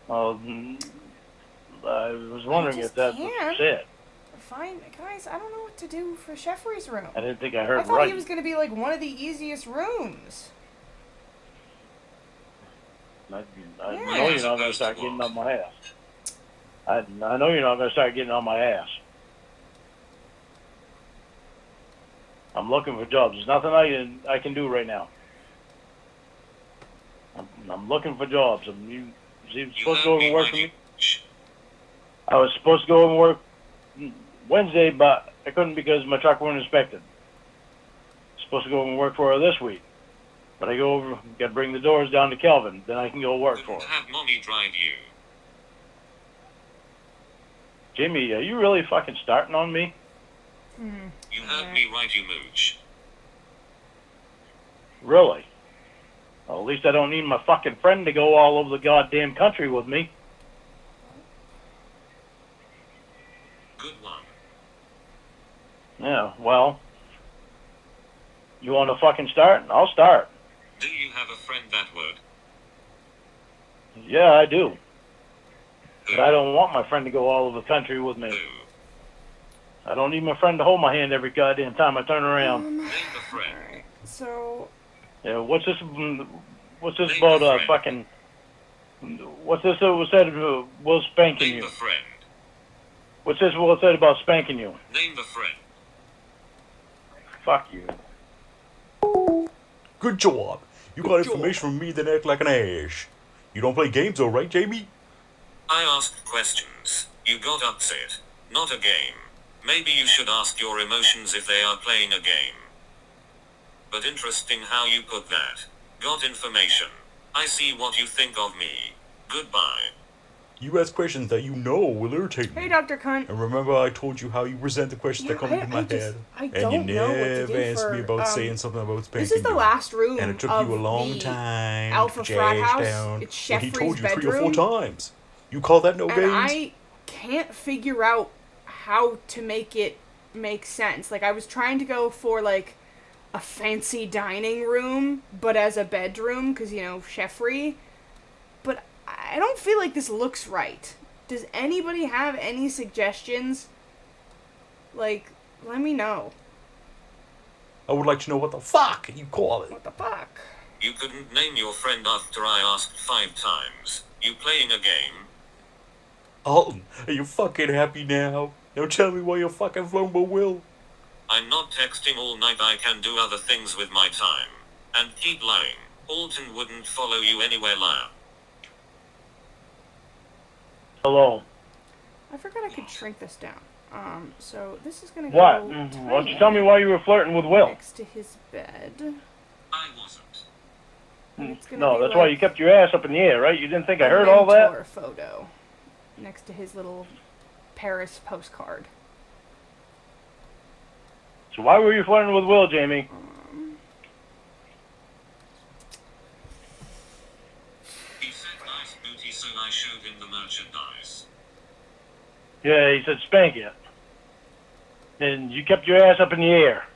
Well, I was wondering just if that's what you can't. said. Fine, guys. I don't know what to do for Jeffrey's room. I didn't think I I heard thought right. he was gonna be like one of the easiest rooms. I Yeah. know you're not going to start getting on my ass. I know you're not going to start getting on my ass. I'm looking for jobs. There's nothing I can do right now. I'm looking for jobs. You supposed to go over and work for me? Shh. I was supposed to go and work Wednesday, but I couldn't because my truck wasn't inspected. Supposed to go and work for her this week. But I go over, got to bring the doors down to Kelvin. Then I can go work for Couldn't her. have mommy drive you. Jimmy, are you really fucking starting on me? You heard me right, you mooch. Really? Well, at least I don't need my fucking friend to go all over the goddamn country with me. Good one. Yeah, well, you want to fucking start? I'll start. Do you have a friend that would? Yeah, I do. Who? But I don't want my friend to go all over the country with me. Who? I don't need my friend to hold my hand every goddamn time I turn around. Name the friend. Alright, so Yeah, what's this Name about? the friend. Fucking. What's this that was said? Will spanking Name you. the friend. What's this Will said about spanking you? Name the friend. Fuck you. Good job. You got information from me that act like an ass. You don't play games though, right, Jamie? I asked questions. You got upset. Not a game. Maybe you should ask your emotions if they are playing a game. But interesting how you put that. Got information. I see what you think of me. Goodbye. You ask questions that you know will irritate me. hey, Dr. Cunt. And remember I told you how you present the questions that come into my head. I And you don't know what to never do asked for, me about saying something about spanking This is the you. last room And it took of you a long the time Alpha to frat jash house. down It's when he Jeffrey's told you bedroom. 3 or 4 times. You call that no And games? I can't figure out how to make it make sense. Like, I was trying to go for, like, a fancy dining room, but as a bedroom, because, you know, Jeffrey. But I don't feel like this looks right. Does anybody have any suggestions? Like, let me know. I would like to know what the fuck you call it. What the fuck? You couldn't name your friend after I asked 5 times. You playing a game? Alton, are you fucking happy now? Now tell me why you're fucking flown by Will. I'm not texting all night. I can do other things with my time. And keep lying. Alton wouldn't follow you anywhere, liar. Hello. I forgot I could shrink this down. So this is gonna What? go Why don't you tiny tell me why you were flirting with Will? next to his bed. I wasn't. And it's gonna No, be that's like why you kept your ass up in the air, right? You didn't think I a heard all that? mentor photo next to his little Paris postcard. So why were you flirting with Will, Jamie? He said nice booty, so I showed him the merchandise. Yeah, he said spank it. And you kept your ass up in the air.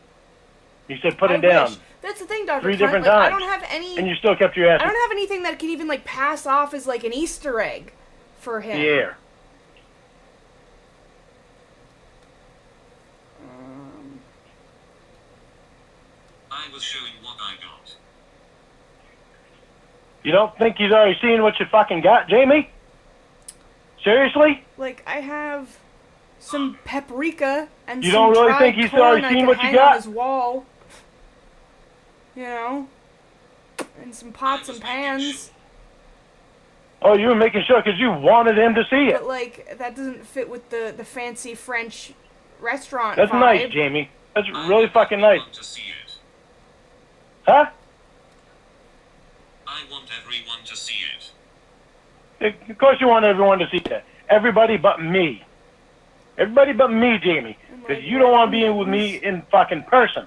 You said put I it down. wish. That's the thing, Dr. 3 Cunt, different like, I times. don't have any... And you still kept your ass I don't have anything that can even, like, pass off as, like, an Easter egg for him. in the air. I was showing what I got. You don't think he's already seen what you fucking got, Jamie? Seriously? Like, I have some paprika and You some don't really dried think he's corn already I seen can what you hang got? on his wall. You know? And some pots and pans. Oh, you were making sure because you wanted him to see it. But, like, that doesn't fit with the fancy French restaurant That's vibe. nice, Jamie. That's I really want fucking nice. everyone to see it. Huh? I want everyone to see it. Of course you want everyone to see that. Everybody but me. Everybody but me, Jamie. Because you don't want to be with me in fucking person.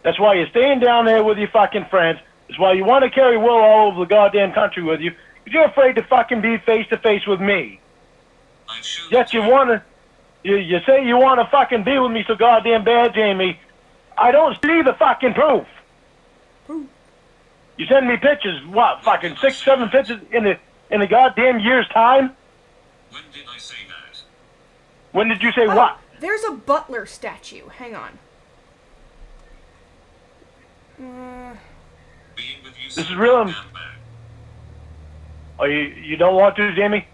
That's why you're staying down there with your fucking friends. That's why you want to carry Will all over the goddamn country with you. Because you're afraid to fucking be face to face with me. I've shown Yet you want to... You say you want to fucking be with me so goddamn bad, Jamie. I don't see the fucking proof. You send me pictures, what, fucking 6, 7 pictures in the goddamn year's time? When did I say that? When did you say Oh, what? there's a butler statue. Hang on. Being with you This so is real. damn bad. Oh, you don't want to, Jamie?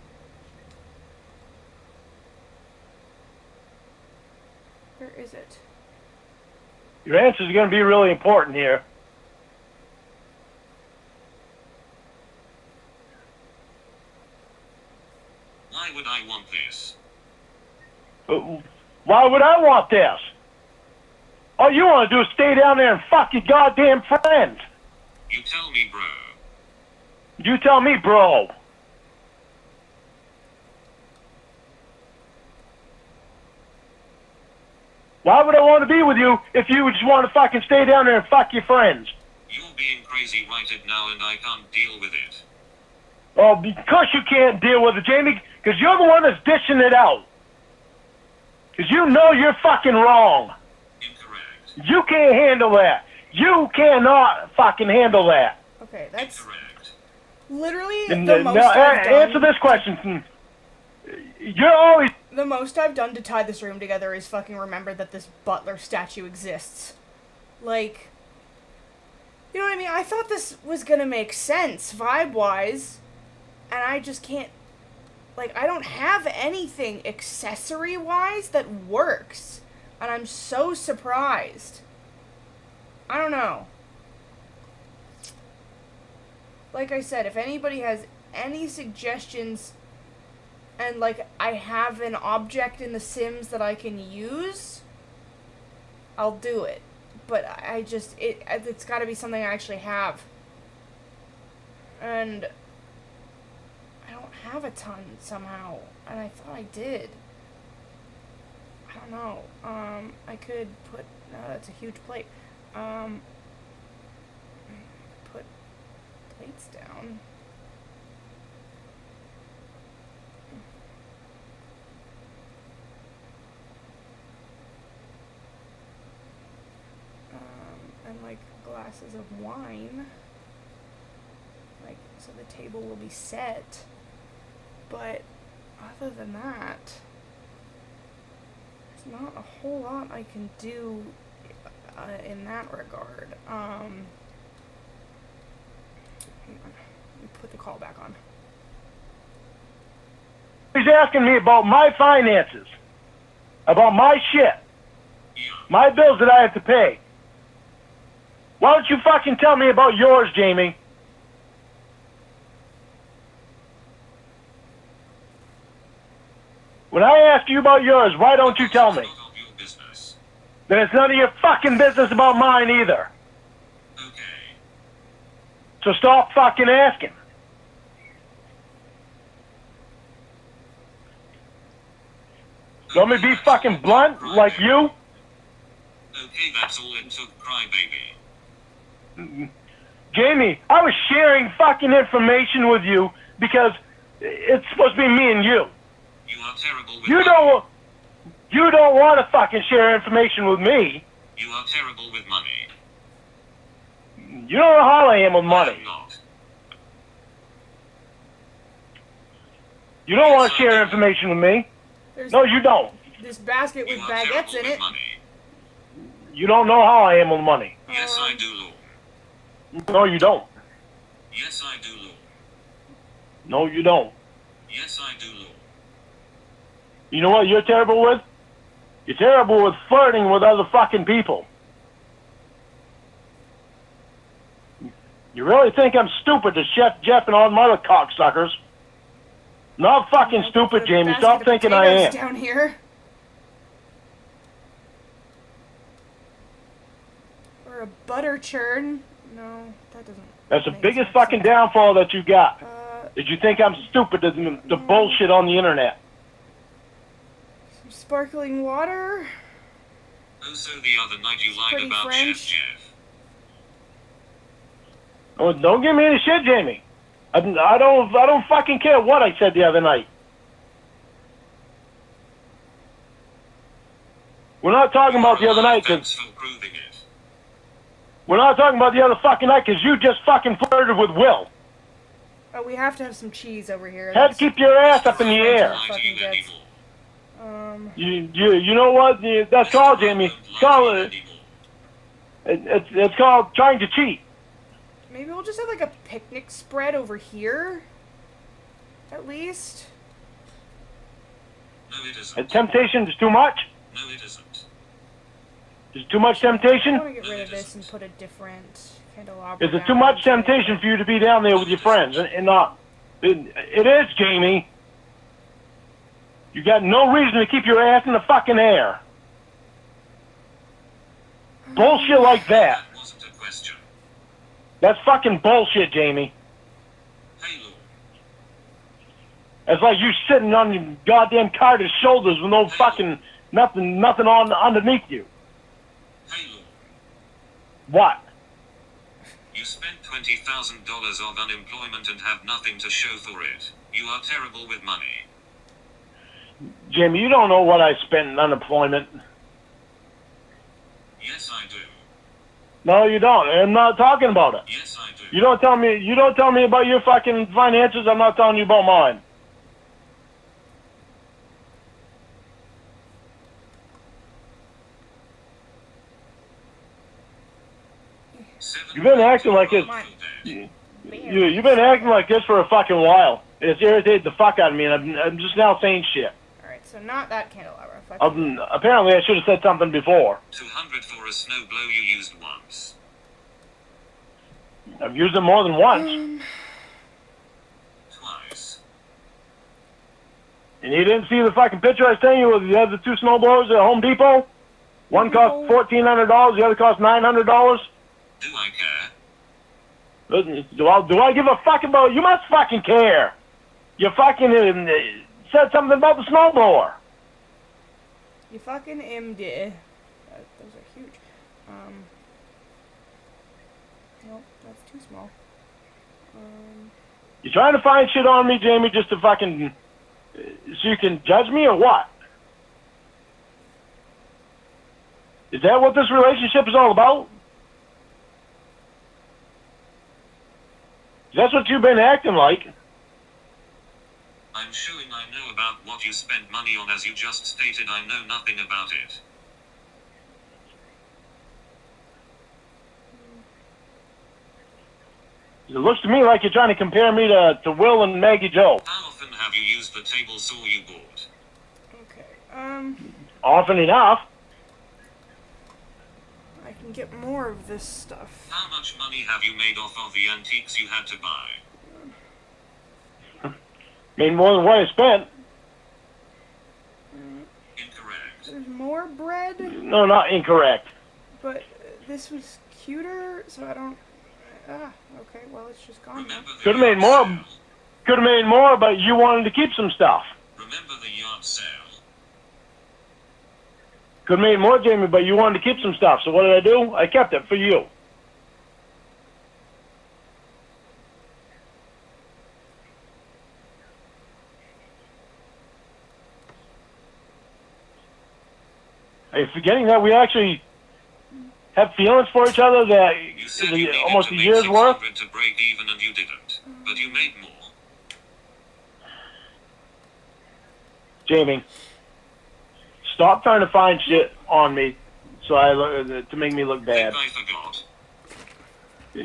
Where is it? Your answers are going to be really important here. Why would I want this? Why would I want this? All you want to do is stay down there and fuck your goddamn friends. You tell me, bro. You tell me, bro. Why would I want to be with you if you just want to fucking stay down there and fuck your friends? You're being crazy right now and I can't deal with it. Oh, because you can't deal with it, Jamie, because you're the one that's dishing it out. Because you know you're fucking wrong. Incorrect. You can't handle that. You cannot fucking handle that. Okay, that's Incorrect. literally And, the most now, I've done. answer this question. You're always... The most I've done to tie this room together is fucking remember that this butler statue exists. Like, you know what I mean? I thought this was gonna make sense, vibe-wise, and I just can't, like, I don't have anything accessory-wise that works, and I'm so surprised. I don't know. Like I said, if anybody has any suggestions, and, like, I have an object in The Sims that I can use, I'll do it. But I just, it's gotta be something I actually have. And I don't have a ton somehow, and I thought I did. I don't know. I could put, no, that's a huge plate. Put plates down. And like glasses of wine, like, so the table will be set, but other than that, there's not a whole lot I can do in that regard. Let me put the call back on. He's asking me about my finances, about my shit, Yeah. my bills that I have to pay. Why don't you fucking tell me about yours, Jamie? When I ask you about yours, why don't you tell me? It's none of your business. Then it's none of your fucking business about mine either. Okay. So stop fucking asking. You want me to be fucking blunt like you? Okay, that's all it took, crybaby. Jamie, I was sharing fucking information with you because it's supposed to be me and you. You are terrible with You money. don't want to fucking share information with me. You are terrible with money. You don't know how I am with I money. am not. You don't Yes, want to I share do. information with me. There's No, you don't. this basket with You are baguettes terrible in with it. money. You don't know how I am with money. Yes, I do, Lord. No, you don't. Yes, I do, Lord. No, you don't. Yes, I do, Lord. You know what you're terrible with? You're terrible with flirting with other fucking people. You really think I'm stupid to Chef Jeff and all them other cocksuckers? Not fucking I'll stupid, put a Jamie. basket Stop of thinking I potatoes am. down here. Or a butter churn. No, that doesn't. That's the make biggest sense. fucking downfall that you got. Some Is you think I'm stupid to bullshit on the internet. sparkling water. Oh, so the other night you It's lied pretty about French. Chef Jeff. Oh, don't give me any shit, Jamie. I don't fucking care what I said the other night. We're not talking about the other night, Thanks because for proving it. we're not talking about the other fucking night, because you just fucking flirted with Will. Oh, we have to have some cheese over here. Head, That's- keep your ass up in the air. Lie to Fucking you gets- anymore. You know what? That's called, Jamie. It's called, it's called trying to cheat. Maybe we'll just have like a picnic spread over here. At least. No, it And isn't. temptation is too much. No, it isn't. Is too much I temptation? want to get rid of this and put a different candelabra. Is it down too much into it. temptation for you to be down there with your friends and not? It is, Jamie. You got no reason to keep your ass in the fucking air. Bullshit like that. That wasn't a question. That's fucking bullshit, Jamie. Hey, Lord. It's like you sitting on your goddamn Carter's shoulders with no fucking nothing on underneath you. Hey, Lord. What? You spent $20,000 of unemployment and have nothing to show for it. You are terrible with money. Jamie, you don't know what I spent in unemployment. Yes, I do. No, you don't. I'm not talking about it. Yes, I do. You don't tell me about your fucking finances. I'm not telling you about mine. You've been acting like this. You've been acting like this for a fucking while. It's irritated the fuck out of me, and I'm just now saying shit. Alright, so not that candelabra. Fuck Apparently, I should have said something before. 200 for a snow blow you used once. I've used them more than once. Twice. And you didn't see the fucking picture I sent you with the other two snowblowers at Home Depot? One cost $1,400, the other cost $900. Do I care? Do I give a fuck about? You must fucking care. You fucking said something about the snowblower. You fucking MD. Those are huge. Nope, that's too small. You trying to find shit on me, Jamie, just to fucking so you can judge me or what? Is that what this relationship is all about? That's what you've been acting like. I'm showing I know about what you spent money on as you just stated I know nothing about it. It looks to me like you're trying to compare me to Will and Maggie Joe. How often have you used the table saw you bought? Okay, Often enough. I can get more of this stuff. How much money have you made off of the antiques you had to buy? Made more than what I spent. Incorrect. There's more bread, No, not incorrect. but this was cuter, so I don't... okay, well, it's just gone now. Remember the Could have made yard more. sale? Could have made more, but you wanted to keep some stuff. Remember the yard sale? Could have made more, Jamie, but you wanted to keep some stuff. So what did I do? I kept it for you. Are you forgetting that we actually have feelings for each other that You is said you needed almost to a make year's worth? 600 to break even and you didn't. But you made more. Jamie, stop trying to find shit on me to make me look bad. I forgot. Do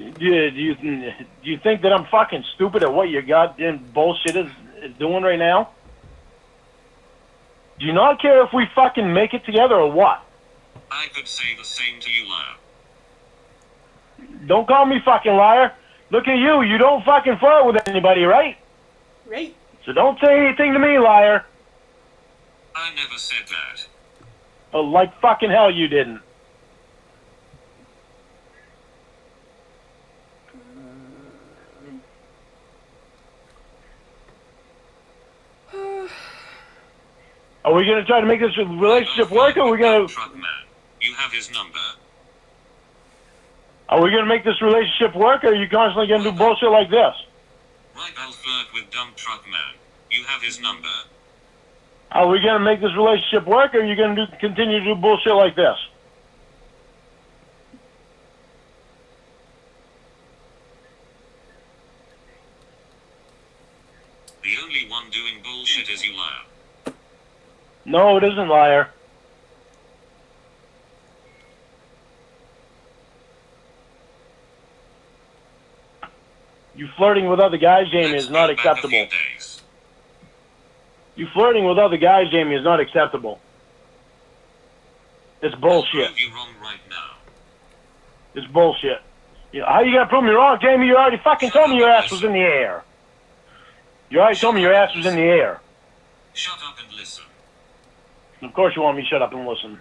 you think that I'm fucking stupid at what your goddamn bullshit is doing right now? Do you not care if we fucking make it together or what? I could say the same to you, liar. Don't call me fucking liar. Look at you. You don't fucking flirt with anybody, right? Right. So don't say anything to me, liar. I never said that. Oh, like fucking hell you didn't. Are we gonna try to make this relationship work, or are we gonna? Truck man. You have his number. Are we gonna make this relationship work, or are you constantly gonna do bullshit like this? Right, I'll flirt with dumb truck man. You have his number. Are we gonna make this relationship work, or are you gonna continue to do bullshit like this? The only one doing bullshit is you, liar. No, it isn't, liar. You flirting with other guys, Jamie, Let's is not go back a acceptable. few days. You flirting with other guys, Jamie, is not acceptable. It's bullshit. I'll prove you wrong right now. It's bullshit. How you gonna prove me wrong, Jamie? You already fucking told me your ass was in the air. You already told me your ass was in the air. Shut up and listen. Of course you want me to shut up and listen.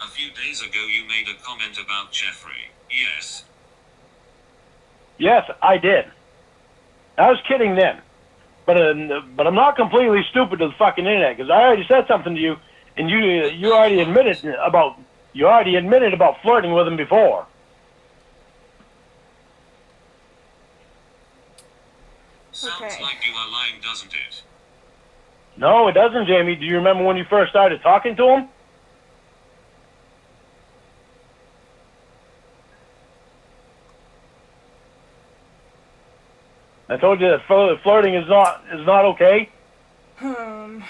A few days ago you made a comment about Jeffrey. Yes. Yes, I did. I was kidding then. But I'm not completely stupid to the fucking internet, because I already said something to you, and you already admitted about flirting with him before. Sounds Okay. like you are lying, doesn't it? No, it doesn't, Jamie. Do you remember when you first started talking to him? I told you that flirting is not okay. Um.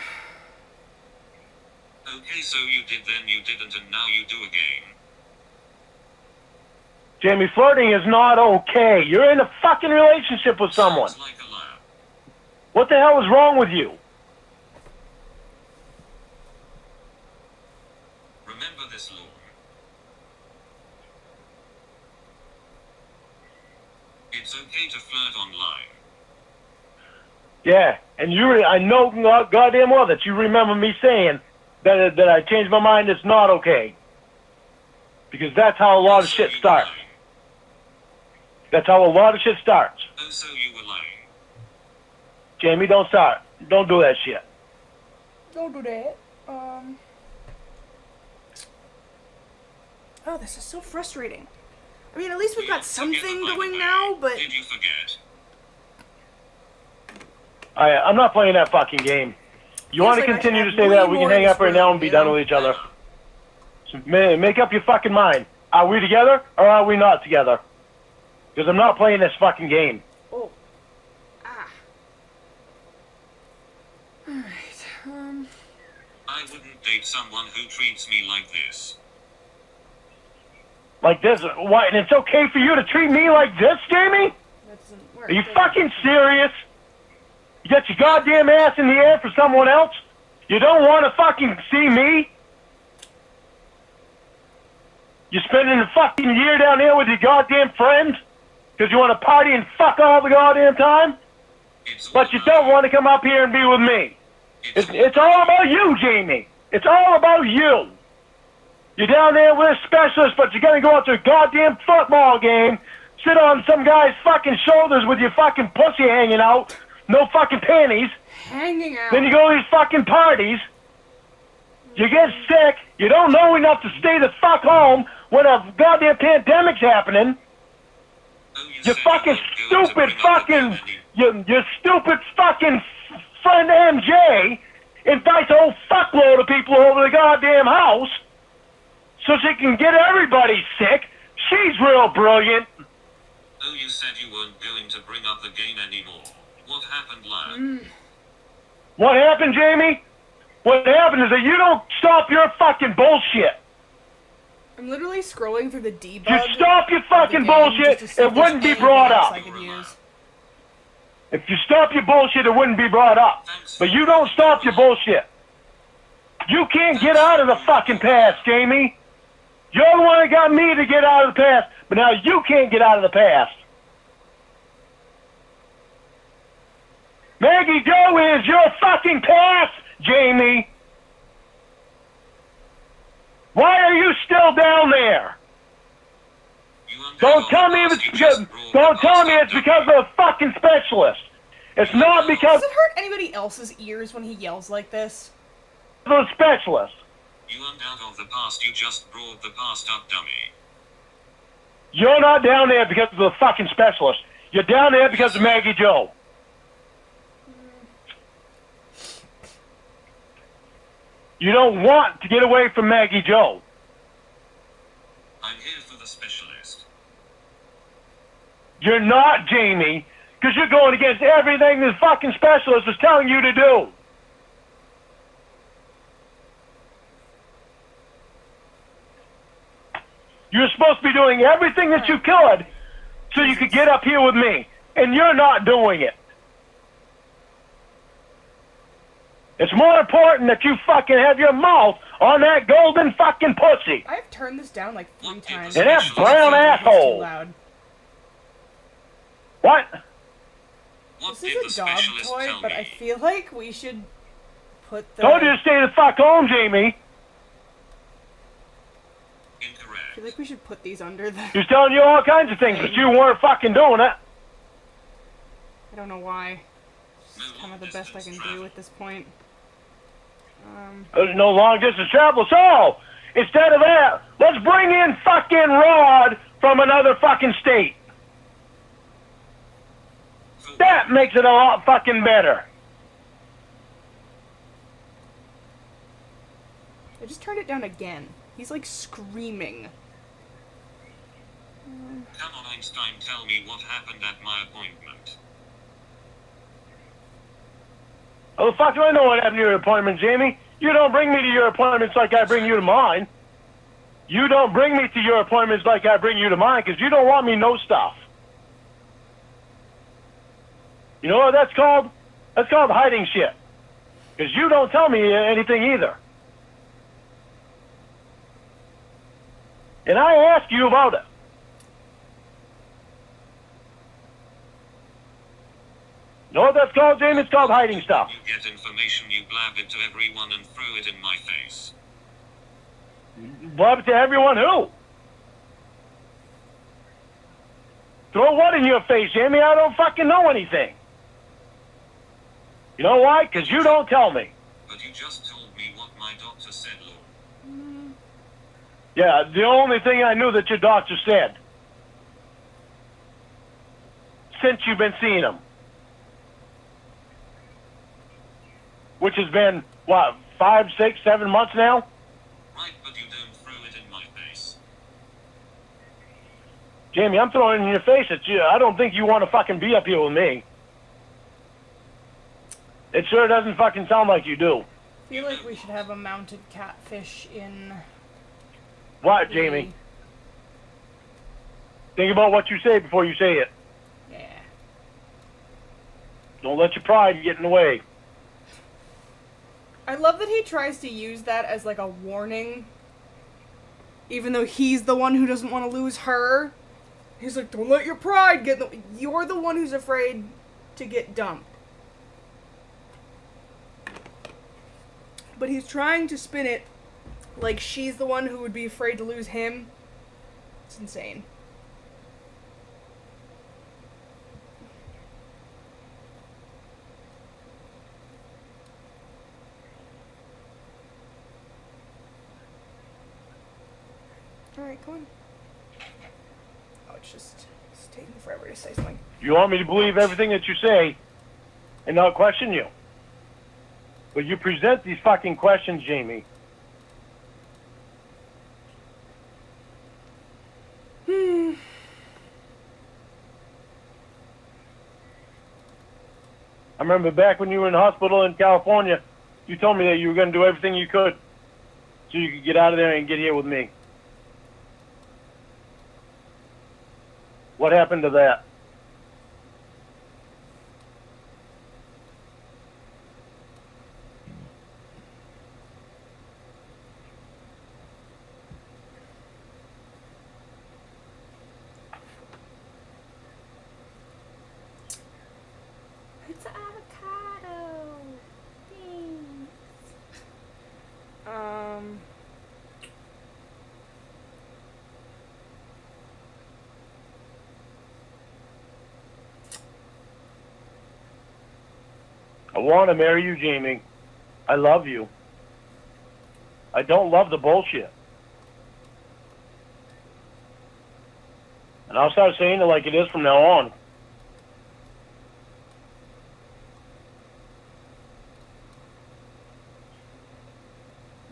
Okay, so you did then, you didn't, and now you do again. Jamie, flirting is not okay. You're in a fucking relationship with someone. Sounds like a liar. What the hell is wrong with you? Remember this, Lord. It's okay to flirt online. Yeah, and I know goddamn well that you remember me saying that I changed my mind. It's not okay. Because that's how a lot of shit starts. That's how a lot of shit starts. Oh, so you were lying. Jamie, don't start. Don't do that shit. Don't do that. Oh, this is so frustrating. I mean, at least we've got something going now, but... Did you forget? I'm not playing that fucking game. You want to Feels like I continue should to say have that, way we can more hang in up right this now room, and be you done know? with each other. So make up your fucking mind. Are we together or are we not together? Because I'm not playing this fucking game. Oh. Ah. Alright, I wouldn't date someone who treats me like this. Like this? What? And it's okay for you to treat me like this, Jamie? that doesn't work. Are you fucking serious? You got your goddamn ass in the air for someone else? You don't want to fucking see me? You're spending a fucking year down there with your goddamn friends? Because you want to party and fuck all the goddamn time? But you don't want to come up here and be with me. It's all about you, Jamie. It's all about you. You're down there with a specialist, but you're going to go out to a goddamn football game, sit on some guy's fucking shoulders with your fucking pussy hanging out, no fucking panties. Hanging out. Then you go to these fucking parties. You get sick. You don't know enough to stay the fuck home when a goddamn pandemic's happening. Oh, You said fucking weren't going to stupid bring up fucking- again any- your stupid fucking friend MJ invites a whole fuckload of people over the goddamn house so she can get everybody sick. She's real brilliant. Oh, you said you weren't going to bring up the game anymore. What happened, lad? What happened, Jamie? What happened is that you don't stop your fucking bullshit. I'm literally scrolling through the debug. You stop your of the fucking game bullshit, just to see if it there's wouldn't be anything brought else up. I could use. If you stop your bullshit, it wouldn't be brought up. But you don't stop your bullshit. You can't get out of the fucking past, Jamie. You're the one that got me to get out of the past, but now you can't get out of the past. Maggie Joe is your fucking past, Jamie. Why are you still down there? Don't tell me it's because. Don't tell me it's because of a fucking specialist. It's not because Does it hurt anybody else's ears when he yells like this? of a specialist. You aren't out of the past, you just brought the past up, dummy. You're not down there because of the fucking specialist. You're down there because of Maggie Joe. You don't want to get away from Maggie Joe. I'm here for the specialist. You're not, Jamie, because you're going against everything this fucking specialist is telling you to do. You're supposed to be doing everything that you could so you could get up here with me, and you're not doing it. It's more important that you fucking have your mouth on that golden fucking pussy. I've turned this down like 3 times. And that brown It's too asshole. loud. What? What This did is the a dog specialist toy, tell but me? I feel like we should put the... Told you to stay the fuck home, Jamie. I Incorrect. feel like we should put these under the... He was telling you all kinds of things, but you weren't fucking doing it. I don't know why. It's No kind of the best I can do at this point. There's no long distance travel, so instead of that, let's bring in fucking Rod from another fucking state. That makes it a lot fucking better. I just turned it down again. He's like screaming. Come on, Einstein, tell me what happened at my appointment. How the fuck do I know what happened to your appointment, Jamie? You don't bring me to your appointments like I bring you to mine. You don't bring me to your appointments like I bring you to mine because you don't want me know stuff. You know what that's called? That's called hiding shit. Because you don't tell me anything either. And I ask you about it. You know what that's called, Jamie? It's called hiding stuff. You get information, you blab it to everyone and throw it in my face. Blab it to everyone who? Throw what in your face, Jamie? I don't fucking know anything. You know why? Because you don't tell me. But you just told me what my doctor said, Lord. Yeah, the only thing I knew that your doctor said. Since you've been seeing him. Which has been, what, 5, 6, 7 months now? Right, but you don't throw it in my face. Jamie, I'm throwing it in your face at you. I don't think you want to fucking be up here with me. It sure doesn't fucking sound like you do. I feel like we should have a mounted catfish in... What, the- Jamie? Think about what you say before you say it. Yeah. Don't let your pride get in the way. I love that he tries to use that as like a warning. Even though he's the one who doesn't want to lose her. He's like, don't let your pride get in the... You're the one who's afraid to get dumped. But he's trying to spin it like she's the one who would be afraid to lose him. It's insane. Alright, come on. Oh, it's just It's taking forever to say something. You want me to believe everything that you say and not question you. But you present these fucking questions, Jamie. I remember back when you were in the hospital in California, you told me that you were going to do everything you could so you could get out of there and get here with me. What happened to that? It's avocado. Thanks. I want to marry you, Jamie. I love you. I don't love the bullshit. And I'll start saying it like it is from now on.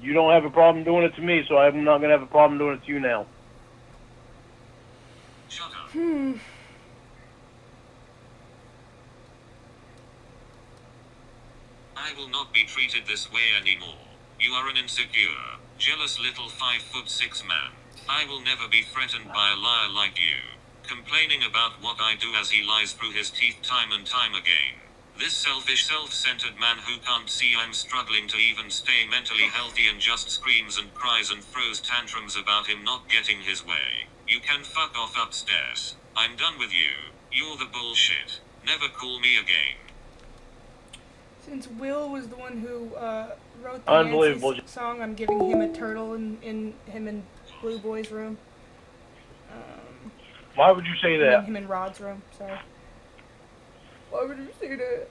You don't have a problem doing it to me, so I'm not going to have a problem doing it to you now. Shut up. I will not be treated this way anymore. You are an insecure, jealous little 5'6" man. I will never be threatened by a liar like you, complaining about what I do as he lies through his teeth time and time again. This selfish, self-centered man who can't see I'm struggling to even stay mentally healthy and just screams and cries and throws tantrums about him not getting his way. You can fuck off upstairs. I'm done with you. You're the bullshit. Never call me again. Since Will was the one who wrote the Unbelievable. Nancy song, I'm giving him a turtle in him and Blue Boy's room. Why would you say that? Him in Rod's room. Sorry. Why would you say that?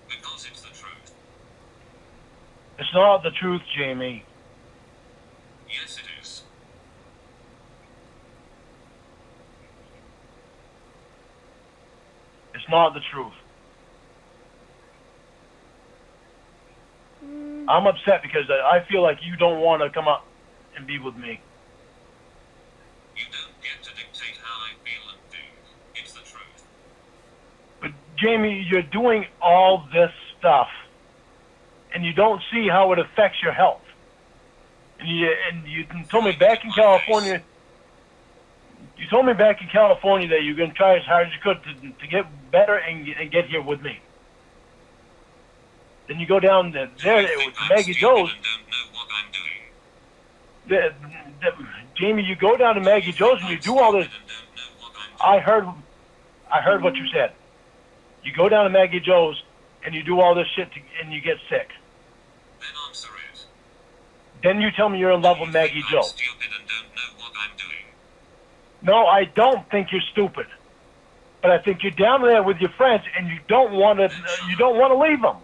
Because it's the truth. It's not the truth, Jamie. Yes, it is. It's not the truth. I'm upset because I feel like you don't want to come up and be with me. You don't get to dictate how I feel and think. It's the truth. But Jamie, you're doing all this stuff, and you don't see how it affects your health. And you told me back in California. You told me back in California that you're going to try as hard as you could to get better and get here with me. Then you go down there with Maggie Joe's. And don't know what I'm doing. Jamie, you go down to Maggie Joe's and you do all this. I heard what you said. You go down to Maggie Joe's and you do all this shit and you get sick. Then answer it. Then you tell me you're in love with Maggie Joe. I'm stupid and don't know what I'm doing. No, I don't think you're stupid. But I think you're down there with your friends and you don't want to leave them.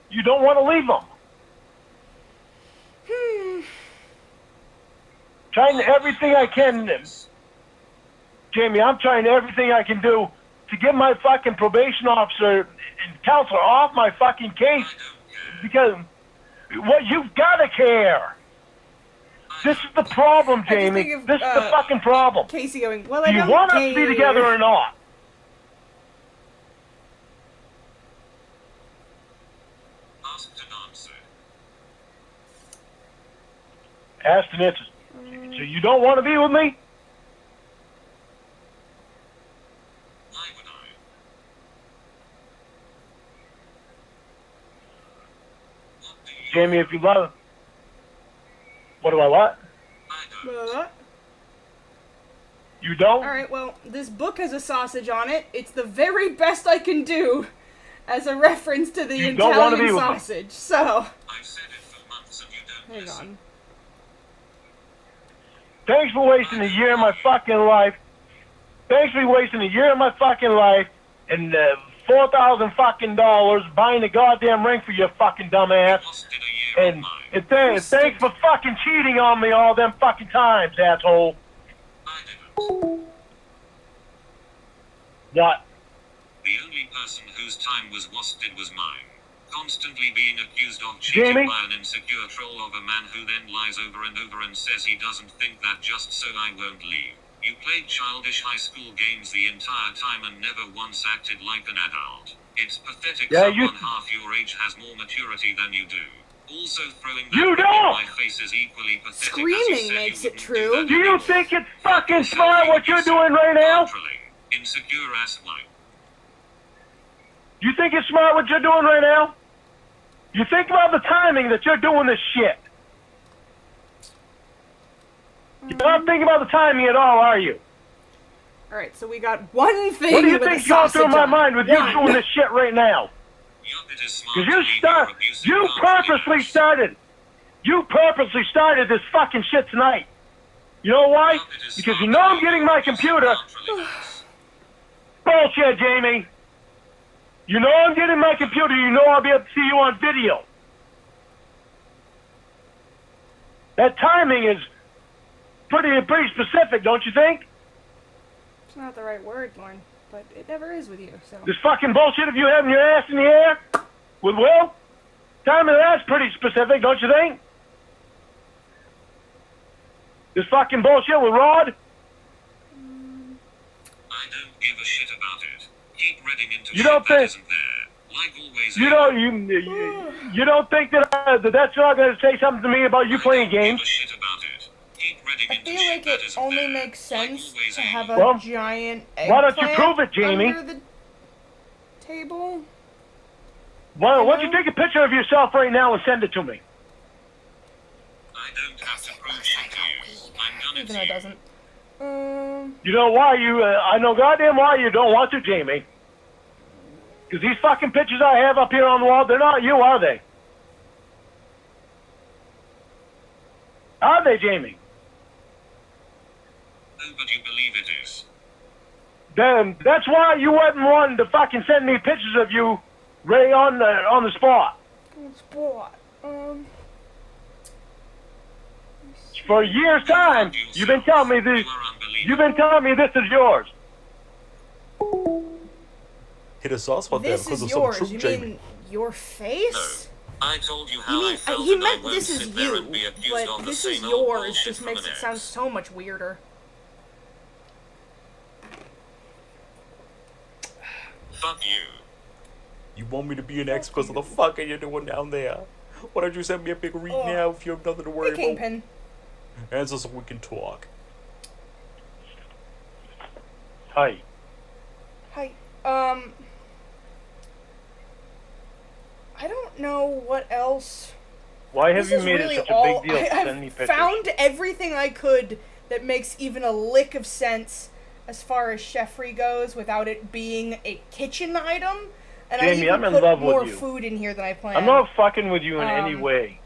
You don't want to leave them. Trying everything I can, Jamie, I'm trying everything I can do to get my fucking probation officer and counselor off my fucking case. Because, well, you've got to care. This is the problem, Jamie. This is the fucking problem. Casey going, well, Do you want us to be together or not? Asked and answered. Asked and answered. So you don't want to be with me? Why would I? What do you... Jamie, if you love... What do I what? I don't. You don't? Alright, well, this book has a sausage on it. It's the very best I can do as a reference to the You don't wanna be Italian with me. sausage. So, I've said it for months and you don't hang listen. on. Thanks for wasting a year of my fucking life. Thanks for wasting a year of my fucking life and $4,000 fucking dollars buying a goddamn ring for your fucking dumb ass. Lost in a year of And, mine. thanks for fucking cheating on me all them fucking times, asshole. I didn't. What? The only person whose time was wasted was mine. Constantly being accused of cheating Jamie? by an insecure troll of a man who then lies over and over and says he doesn't think that just so I won't leave. You played childish high school games the entire time and never once acted like an adult. It's pathetic Yeah, someone half your age has more maturity than you do. Also throwing that You brick in don't! my face is equally pathetic. Screaming makes it true. Do you think it's fucking smart what you're doing right now? Insecure ass white. You think it's smart what you're doing right now? You think about the timing that you're doing this shit. You're not thinking about the timing at all, are you? All right, so we got one thing. What do you with think's a going through sausage my on. mind with you One. doing this shit right now? Yup, it is smart Because to leave your abusive partner. you purposely started this fucking shit tonight. You know why? Yup, it is Because smart you to know I'm leave getting your my abusive computer. partner. Bullshit, Jamie. You know I'm getting my computer. You know I'll be able to see you on video. That timing is pretty specific, don't you think? It's not the right word, Lauren, but it never is with you. So This fucking bullshit of you having your ass in the air with Will? Timing of that's pretty specific, don't you think? This fucking bullshit with Rod? I don't give a shit about it. Keep reading into You shit don't that think- isn't there. Like always. You don't think that that's not going to say something to me about you playing games? Give a shit about it. Keep reading I into feel shit like that it isn't only there. makes Like sense always, to have a Well, giant why don't you eggplant prove it, Jamie? under the table. Why don't you take a picture of yourself right now and send it to me? I don't have to prove shit to you. I'm gonna Even though it doesn't. You know why I know goddamn why you don't want to, Jamie. Because these fucking pictures I have up here on the wall, they're not you, are they? Are they, Jamie? Oh, but you believe it is. Then that's why you wasn't wanting to fucking send me pictures of you right on the spot. Spot. For a year's time, you've been telling me this. You are unbelievable. You've been telling me this is yours. Hit a soft spot there This because is of some yours. truth, You Jamie. mean your face? I told you how You mean I felt he and I meant won't this is sit there you, and be accused but of the this same is old yours. bullshit Just from makes an it ex. sound so much weirder. Fuck you. You want me to be an ex because of the fuck are you doing down there? Why don't you send me a big read now if you have nothing to worry Hey, about? Kingpin. Answer so we can talk. Hi. Hi. I don't know what else. Why have This you is made really it such a all. big deal to send me I've pictures? found everything I could that makes even a lick of sense as far as chefry goes without it being a kitchen item. And I Jamie, even I'm in put love with more you. food in here than I planned. I'm not fucking with you in any Um, way.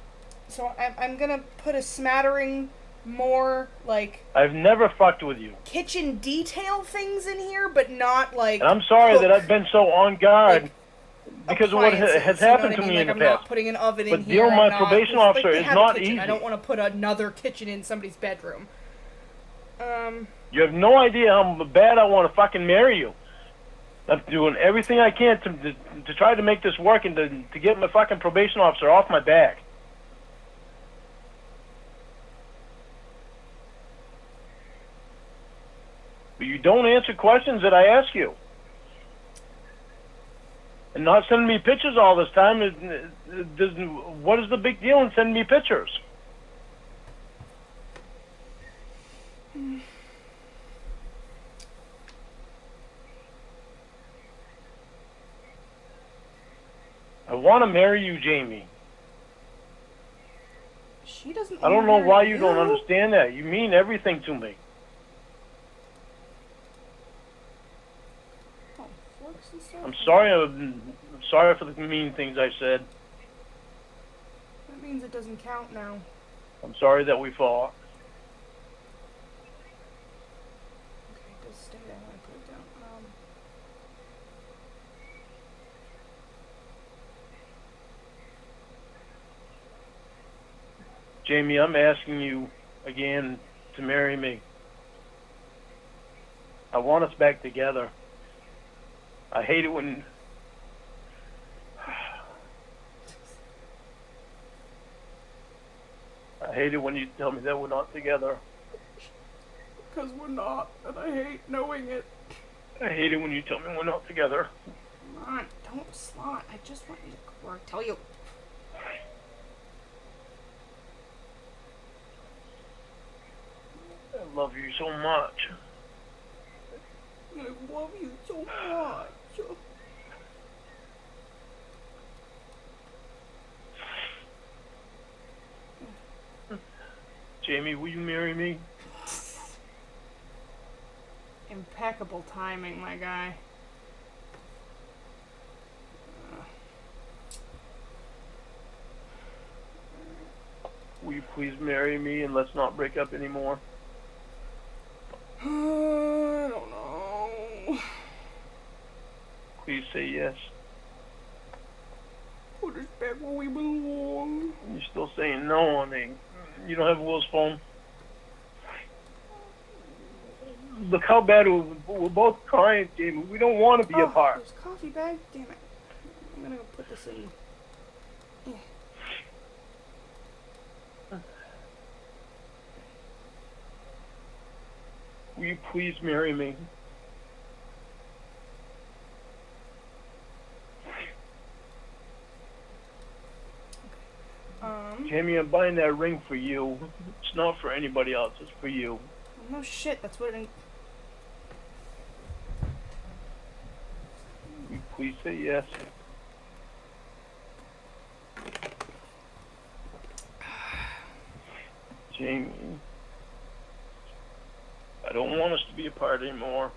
So I'm gonna put a smattering more like I've never fucked with you. kitchen detail things in here, but not like. And I'm sorry that I've been so on guard like, because of what appliances, has you know happened what I to mean? me Like, in the I'm past. not putting an oven in But here. dealing with I'm my not- probation like, officer they is have a not kitchen. I easy. don't want to put another kitchen in somebody's bedroom. You have no idea how bad I want to fucking marry you. I'm doing everything I can to try to make this work and to get my fucking probation officer off my back. But you don't answer questions that I ask you. And not sending me pictures all this time, what is the big deal in sending me pictures? I want to marry you, Jamie. She doesn't. I don't know marry why you don't understand that. You mean everything to me. Oh, forks and stuff? I'm sorry for the mean things I said. That means it doesn't count now. I'm sorry that we fought. Okay, it does stay there when I put it down. Jamie, I'm asking you again to marry me. I want us back together. I hate it when... I hate it when you tell me that we're not together. Because we're not, and I hate knowing it. I hate it when you tell me we're not together. Come on, don't slot. I just want you to tell you. I love you so much. I love you so much. Jamie, will you marry me? Impeccable timing, my guy. Will you please marry me and let's not break up anymore? I don't know. Please say yes. Put us back where we belong. You're still saying no, honey. You don't have Will's phone? Look how bad we're both crying, Jamie. We don't want to be apart. There's a coffee bag? Damn it. I'm gonna go put this in. Yeah. Will you please marry me? Jamie, I'm buying that ring for you. It's not for anybody else. It's for you. No shit, that's what it... Will you please say yes? Jamie, I don't want us to be apart anymore.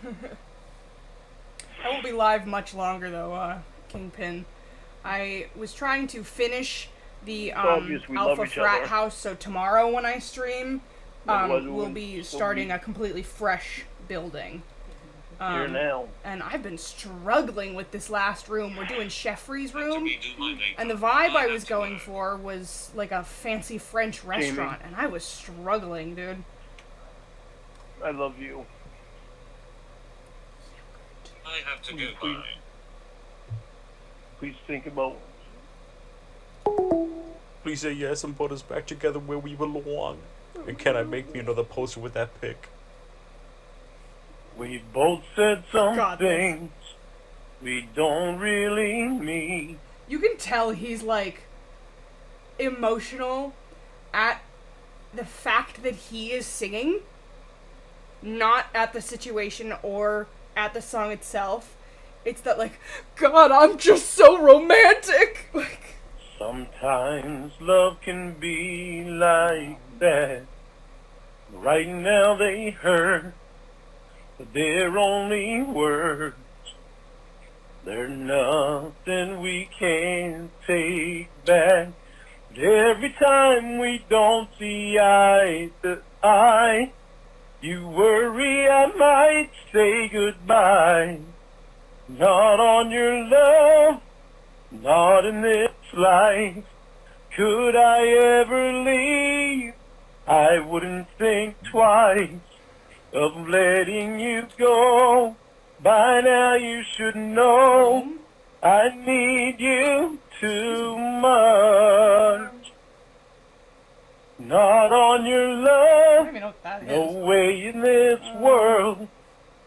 I won't be live much longer though, Kingpin. I was trying to finish the Alpha Frat House, so tomorrow when I stream, we'll be starting a completely fresh building. Here now. And I've been struggling with this last room. We're doing Cheffrey's room, and the vibe I was going for was like a fancy French restaurant, and I was struggling, dude. I love you. I have to go by. Please think about... Please say yes and put us back together where we belong. And can I make me another poster with that pic? We both said some things we don't really mean. You can tell he's like emotional at the fact that he is singing, not at the situation or at the song itself. It's that like, God, I'm just so romantic. Like, sometimes love can be like that. Right now they hurt, but they're only words. They're nothing we can't take back. But every time we don't see eye to eye, you worry I might say goodbye. Not on your love, not in this life. Could I ever leave? I wouldn't think twice of letting you go. By now you should know I need you too much. Not on your love, I don't even know what that is. no way in this world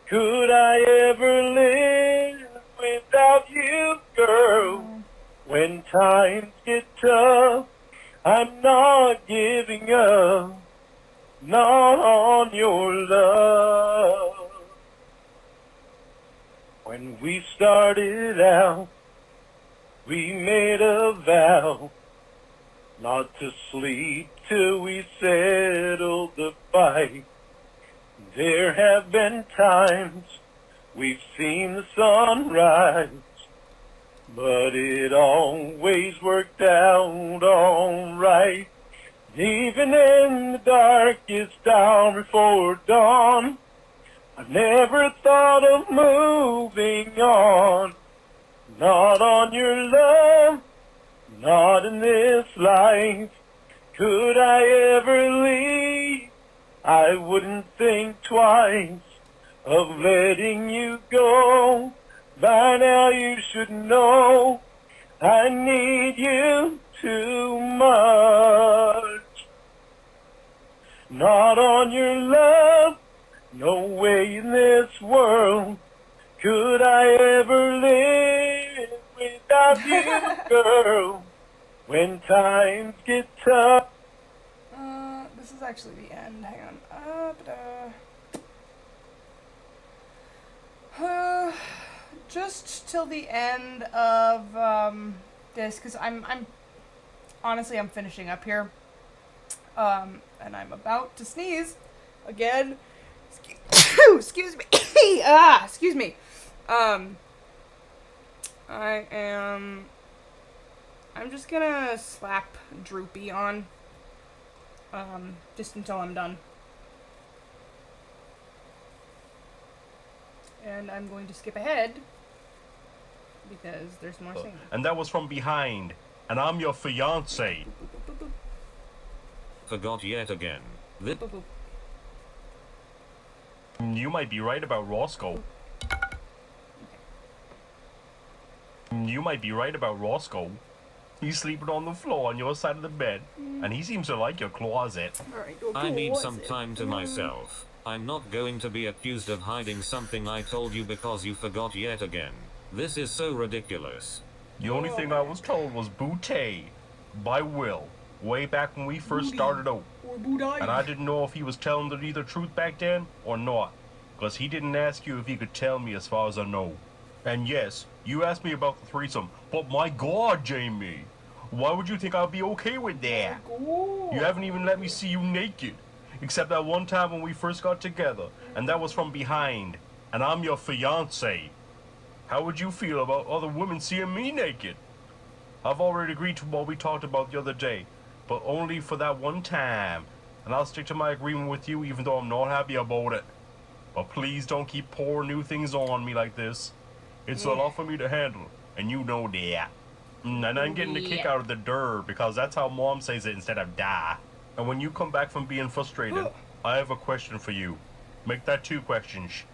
could I ever live without you, girl. When times get tough, I'm not giving up, not on your love. When we started out, we made a vow not to sleep till we settled the fight. There have been times we've seen the sunrise, but it always worked out alright. Even in the darkest hour before dawn, I never thought of moving on. Not on your love, not in this life. Could I ever leave? I wouldn't think twice of letting you go. By now you should know I need you too much. Not on your love, no way in this world could I ever live without you, girl. When times get tough. This is actually the end. Hang on. Just till the end of this, because I'm honestly I'm finishing up here, and I'm about to sneeze again. Excuse me. Excuse me. I'm just gonna slap Droopy on, just until I'm done. And I'm going to skip ahead, because there's more singing. And that was From Behind, and I'm your fiance. Forgot yet again. You might be right about Roscoe. You might be right about Roscoe. He's sleeping on the floor on your side of the bed, and he seems to like your closet. Alright, I need some time to myself. I'm not going to be accused of hiding something I told you because you forgot yet again. This is so ridiculous. The only thing I was told was Bootay by Will, way back when we first started out. And I didn't know if he was telling the truth back then or not, because he didn't ask you if he could tell me as far as I know. And yes, you asked me about the threesome, but my God, Jamie, why would you think I'd be okay with that? You haven't even let me see you naked, except that one time when we first got together, and that was from behind, and I'm your fiance. How would you feel about other women seeing me naked? I've already agreed to what we talked about the other day, but only for that one time, and I'll stick to my agreement with you even though I'm not happy about it. But please don't keep pouring new things on me like this. It's a lot for me to handle, and you know that. And I'm getting a kick out of the "der" because that's how Mom says it instead of "da." And when you come back from being frustrated, I have a question for you. Make that 2 questions.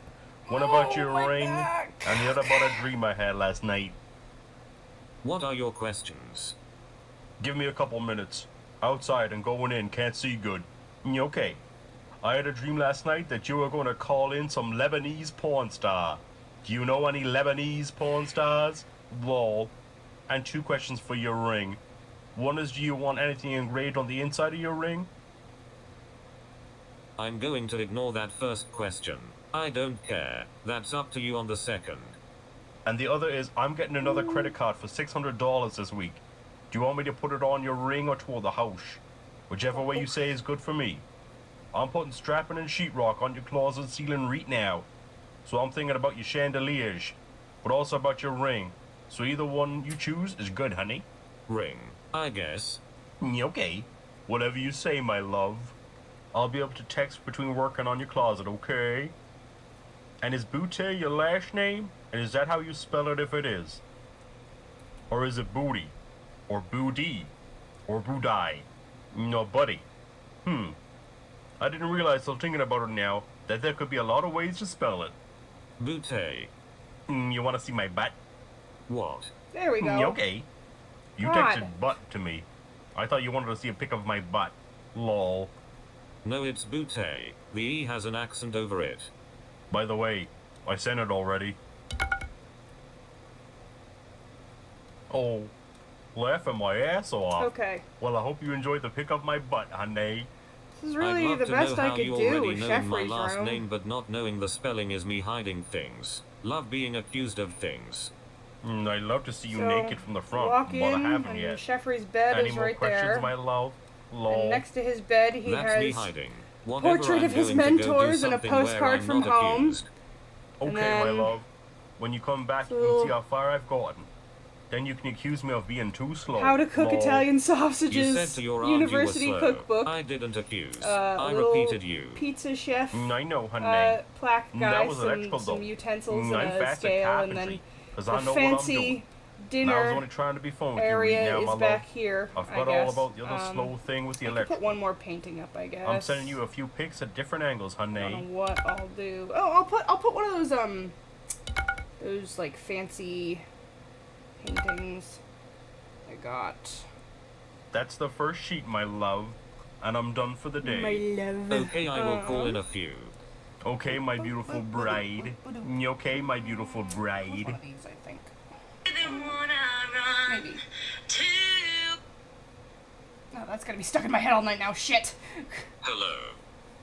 One about your ring, and the other about a dream I had last night. What are your questions? Give me a couple minutes. Outside and going in, can't see good. Okay. I had a dream last night that you were going to call in some Lebanese porn star. Do you know any Lebanese porn stars? Lol. And 2 questions for your ring. One is, do you want anything engraved on the inside of your ring? I'm going to ignore that first question. I don't care. That's up to you on the second. And the other is, I'm getting another credit card for $600 this week. Do you want me to put it on your ring or toward the house? Whichever way you say is good for me. I'm putting strapping and sheetrock on your closet ceiling right now. So I'm thinking about your chandeliers, but also about your ring. So either one you choose is good, honey. Ring, I guess. Okay. Whatever you say, my love. I'll be able to text between working on your closet, okay? And is Booty your last name? And is that how you spell it if it is? Or is it Booty? Or Boody? Or Boodai? No, buddy. I didn't realize till thinking about it now that there could be a lot of ways to spell it. Booty. You want to see my butt? What? There we go. Okay. You God. texted butt to me. I thought you wanted to see a pic of my butt. Lol. No, it's Booty. The E has an accent over it. By the way, I sent it already. Oh, laughing my ass off. Okay. Well, I hope you enjoyed the pic of my butt, honey. This is I'd really love the to best know I how could you do already with knowing my Jeffrey's last room. name but not knowing the spelling is me hiding things. Love being accused of things. I'd love to see you So, naked from the front, walk but in, I haven't and yet. Jeffrey's bed Any is more right questions, there. my love? Lol. And next to his bed, he That's me has hiding. Whatever portrait I'm of his going to go do mentors and a something where postcard I'm from not home. accused. Okay, and my then- love. When you come back, you So- can see how far I've gotten. Then you can accuse me of being too slow. How to Cook Lol. Italian You Sausages said to your aunt University you were slow. Cookbook. I didn't accuse. A I little repeated you. Pizza chef. I know, honey. Plaque That guy, was electrical, some though. utensils I'm and a fast at scale, and carpentry, then 'cause the I know what I'm fancy doing. And I was dinner only trying to be fun with you right area now, is my love. back here. I forgot all about the other slow thing with the I could electric. put one more painting up, I guess. I'm sending you a few pics at different angles, I don't honey. know what I'll do. Oh, I'll put one of those like fancy paintings I got. That's the first sheet, my love. And I'm done for the day. My love. Okay, I will call in a few. Okay, my beautiful bride. Okay, my beautiful One bride. of these, I think. Maybe. No, that's gonna be stuck in my head all night now. Shit. Hello.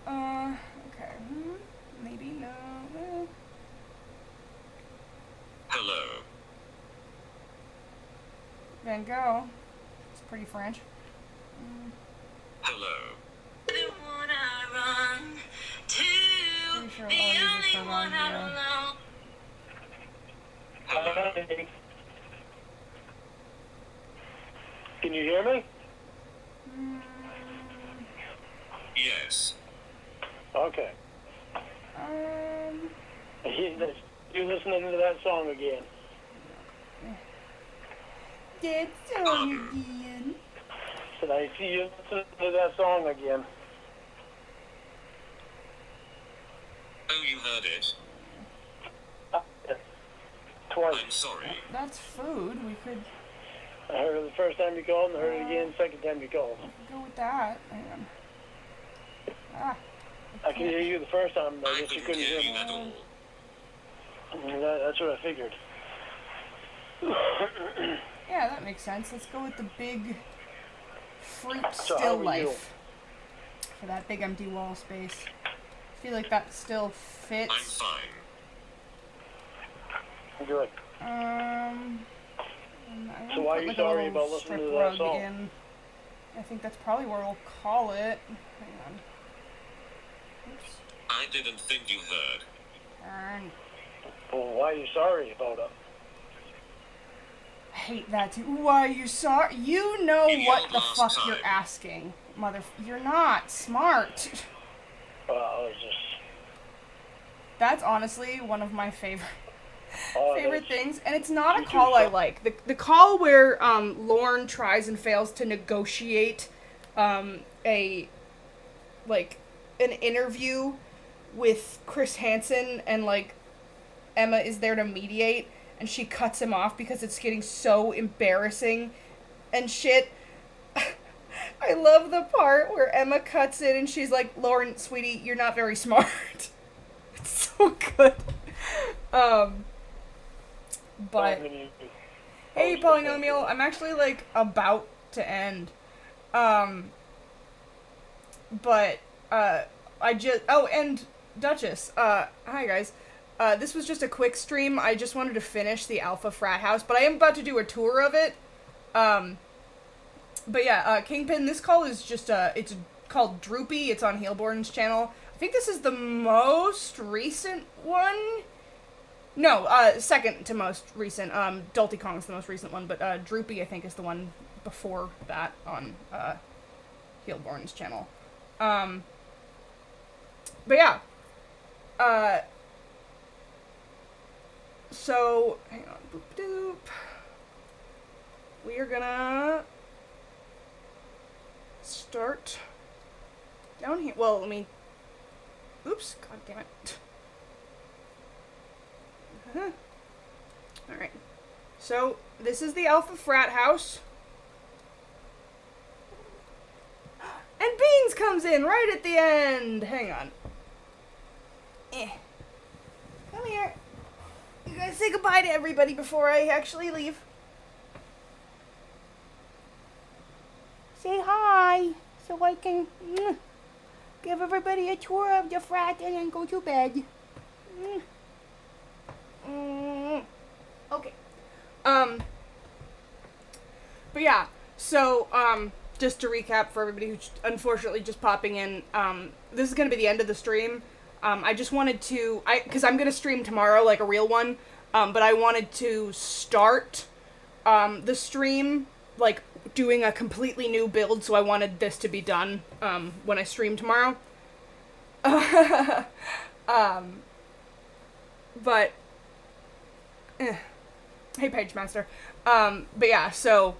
Okay. Maybe no. Hello. Van Gogh. It's pretty French. Hello. Pretty sure all these are from on here. Hello. Can you hear me? Yes. Okay. You're listening to that song again. That song again. Did I see you listening to that song again? Oh, you heard it? Twice. I'm sorry. That's food. We could I heard it the first time you called, and I heard it again the second time you called. go with that. Hang on. Ah. I could hear you the first time, but I I guess you couldn't couldn't hear hear you me. at all. That's what I figured. Yeah, that makes sense. Let's go with the big fruit So how still are life. you? For that big empty wall space. I feel like that still fits. I'm fine. Good. I So wanna why put, are you like, a sorry little about listening strip to that rug song? in. I think that's probably where we'll call it. Hang on. Oops. I didn't think you heard. Darn. Well, why are you sorry about it? I hate that too. Why are you sorry? You know You what yelled the last fuck time. you're asking, You're not smart. I was just... That's honestly one of my favorite Oh, favorite that's- things, and it's not a You do call I suck. like. The call where Lorne tries and fails to negotiate a like an interview with Chris Hansen, and like Emma is there to mediate, and she cuts him off because it's getting so embarrassing and shit. I love the part where Emma cuts in and she's like, "Lauren, sweetie, you're not very smart." It's so good. But hey, Polynomial, I'm actually like about to end. But I just and Duchess, hi guys. This was just a quick stream. I just wanted to finish the Alpha Frat House, but I am about to do a tour of it. But yeah, Kingpin, this call is just it's called Droopy. It's on Heelborn's channel. I think this is the most recent one. No, second to most recent. Dulty Kong's the most recent one, but Droopy I think is the one before that on Heelborn's channel. But yeah. So hang on, boop doop. We are gonna start down here. Well, let me. Oops! God damn it. Alright. So, this is the Alpha Frat House. And Beans comes in right at the end! Hang on. Come here. You guys say goodbye to everybody before I actually leave. Say hi, so I can give everybody a tour of the frat and then go to bed. Okay. But yeah, so, just to recap for everybody who's unfortunately just popping in, this is gonna be the end of the stream. I just wanted to, cause I'm gonna stream tomorrow, like a real one, but I wanted to start, the stream, like, doing a completely new build, so I wanted this to be done, when I stream tomorrow. But, hey, Page Master. But yeah, so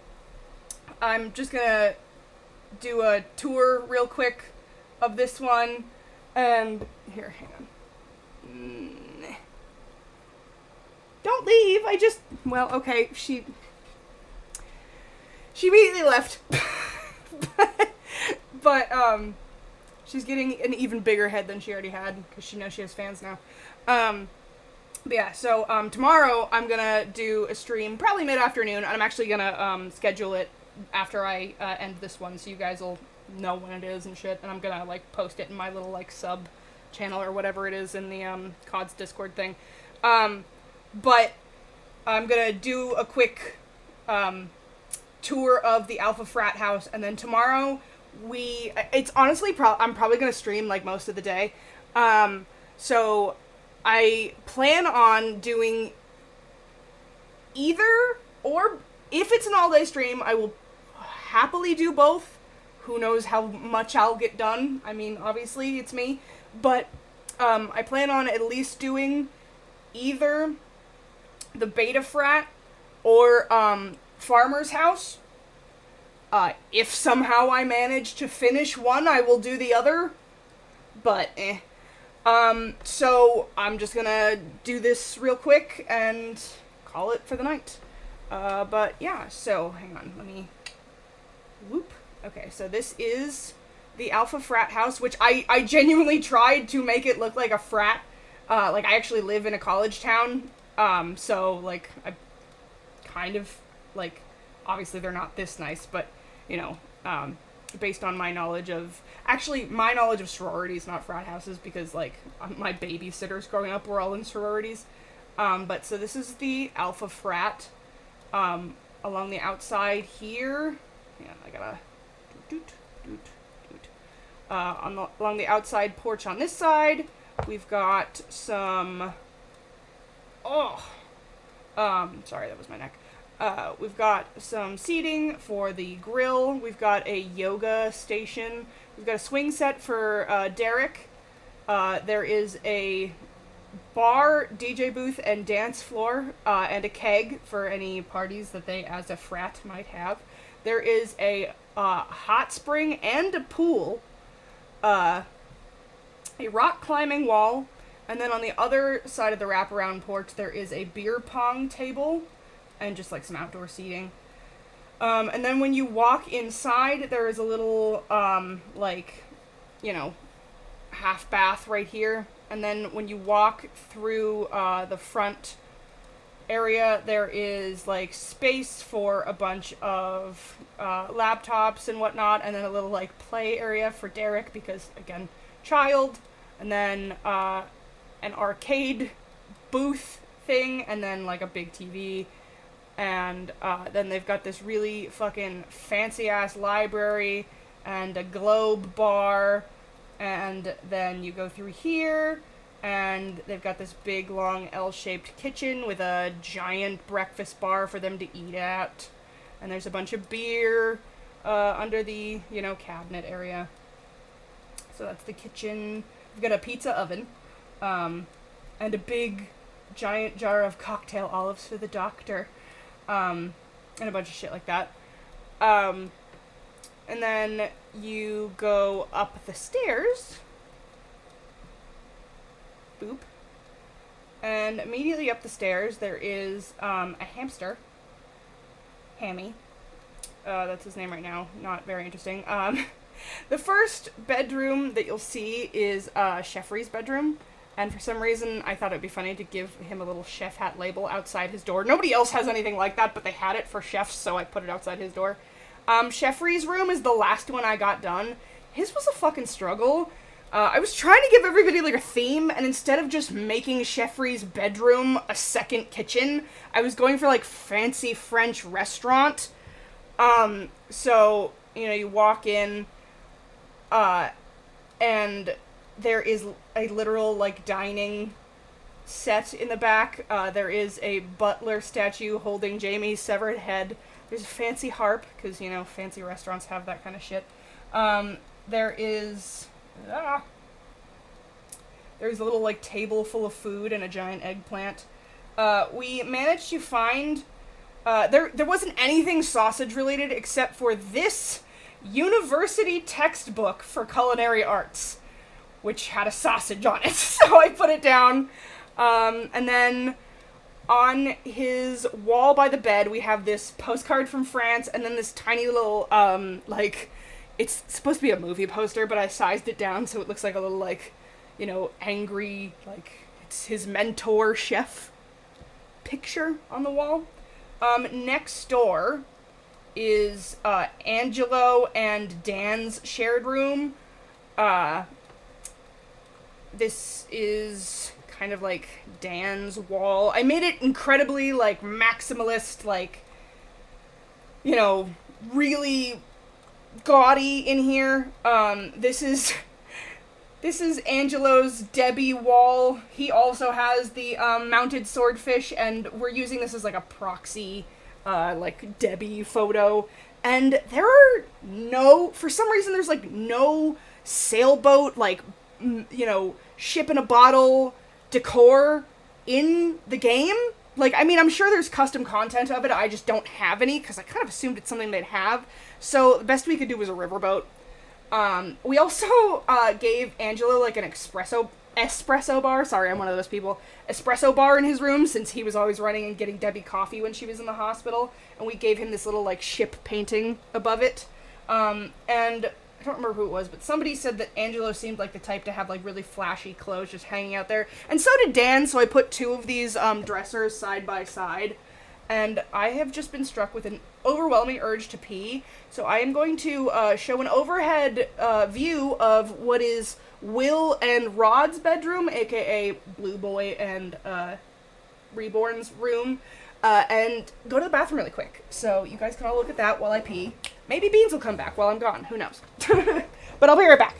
I'm just gonna do a tour real quick of this one, and here, hang on. Don't leave. Well, okay, she immediately left. but she's getting an even bigger head than she already had because she knows she has fans now. But yeah, so tomorrow I'm gonna do a stream probably mid-afternoon, and I'm actually gonna schedule it after I end this one, so you guys will know when it is and shit, and I'm gonna like post it in my little like sub channel or whatever it is in the COD's Discord thing. But I'm gonna do a quick tour of the Alpha Frat House, and then tomorrow it's honestly I'm probably gonna stream like most of the day. So I plan on doing either, or if it's an all-day stream, I will happily do both. Who knows how much I'll get done. I mean, obviously, it's me. But I plan on at least doing either the Beta Frat or Farmer's House. If somehow I manage to finish one, I will do the other. But, so I'm just gonna do this real quick and call it for the night. But yeah, so hang on, let me whoop. Okay, so this is the Alpha Frat House, which I genuinely tried to make it look like a frat. Like, I actually live in a college town, so, like, I kind of, like, obviously they're not this nice, but, you know, based on my knowledge of... Actually, my knowledge of sororities, not frat houses, because, like, my babysitters growing up were all in sororities. But, so this is the Alpha Frat, along the outside here. Yeah, I gotta... along the outside porch on this side, we've got some... sorry, that was my neck. We've got some seating for the grill. We've got a yoga station. We've got a swing set for Derek. There is a bar, DJ booth, and dance floor, and a keg for any parties that they, as a frat, might have. There is a hot spring and a pool, a rock climbing wall, and then on the other side of the wraparound porch there is a beer pong table and just like some outdoor seating. And then when you walk inside, there is a little like, you know, half bath right here, and then when you walk through the front area, there is like space for a bunch of laptops and whatnot, and then a little like play area for Derek because, again, child, and then an arcade booth thing, and then like a big TV, and then they've got this really fucking fancy ass library and a globe bar, and then you go through here, and they've got this big, long, L-shaped kitchen with a giant breakfast bar for them to eat at. And there's a bunch of beer under the, you know, cabinet area. So that's the kitchen. We've got a pizza oven. And a big, giant jar of cocktail olives for the doctor. And a bunch of shit like that. And then you go up the stairs. Boop. And immediately up the stairs there is a hamster. Hammy. That's his name right now. Not very interesting. The first bedroom that you'll see is Jeffrey's bedroom. And for some reason, I thought it'd be funny to give him a little chef hat label outside his door. Nobody else has anything like that, but they had it for chefs, so I put it outside his door. Jeffrey's room is the last one I got done. His was a fucking struggle. I was trying to give everybody, like, a theme, and instead of just making Jeffrey's bedroom a second kitchen, I was going for, like, fancy French restaurant. So, you know, you walk in, and there is a literal, like, dining set in the back. There is a butler statue holding Jamie's severed head. There's a fancy harp, because, you know, fancy restaurants have that kind of shit. There is... there's a little, like, table full of food and a giant eggplant. We managed to find There wasn't anything sausage related except for this university textbook for culinary arts, which had a sausage on it. So I put it down. And then on his wall by the bed, we have this postcard from France, and then this tiny little, it's supposed to be a movie poster, but I sized it down so it looks like a little, angry, it's his mentor chef picture on the wall. Next door is, Angelo and Dan's shared room. This is kind of like Dan's wall. I made it incredibly, maximalist, really gaudy in here. This is Angelo's Debbie wall. He also has the, mounted swordfish, and we're using this as, a proxy, Debbie photo. And there are for some reason, there's, no sailboat, ship in a bottle decor in the game. I'm sure there's custom content of it, I just don't have any, because I kind of assumed it's something they'd have. So the best we could do was a riverboat. We also, gave Angelo, an espresso bar. Sorry, I'm one of those people. Espresso bar in his room, since he was always running and getting Debbie coffee when she was in the hospital. And we gave him this little, ship painting above it. And I don't remember who it was, but somebody said that Angelo seemed like the type to have, really flashy clothes just hanging out there. And so did Dan, so I put two of these, dressers side by side. And I have just been struck with an overwhelming urge to pee, so I am going to, show an overhead, view of what is Will and Rod's bedroom, aka Blue Boy and, Reborn's room, and go to the bathroom really quick. So you guys can all look at that while I pee. Maybe Beans will come back while I'm gone. Who knows? But I'll be right back.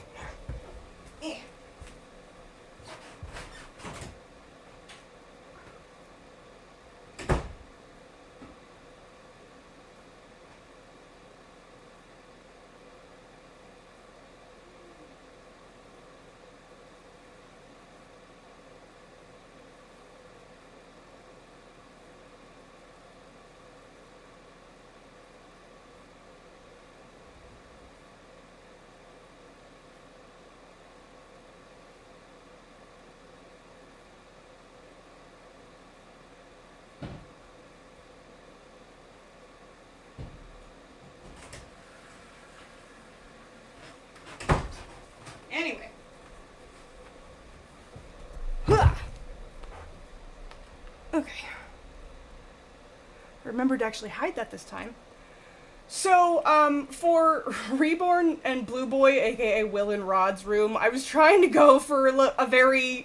Anyway. Okay. Remembered to actually hide that this time. So, for Reborn and Blue Boy, aka Will and Rod's room, I was trying to go for a very,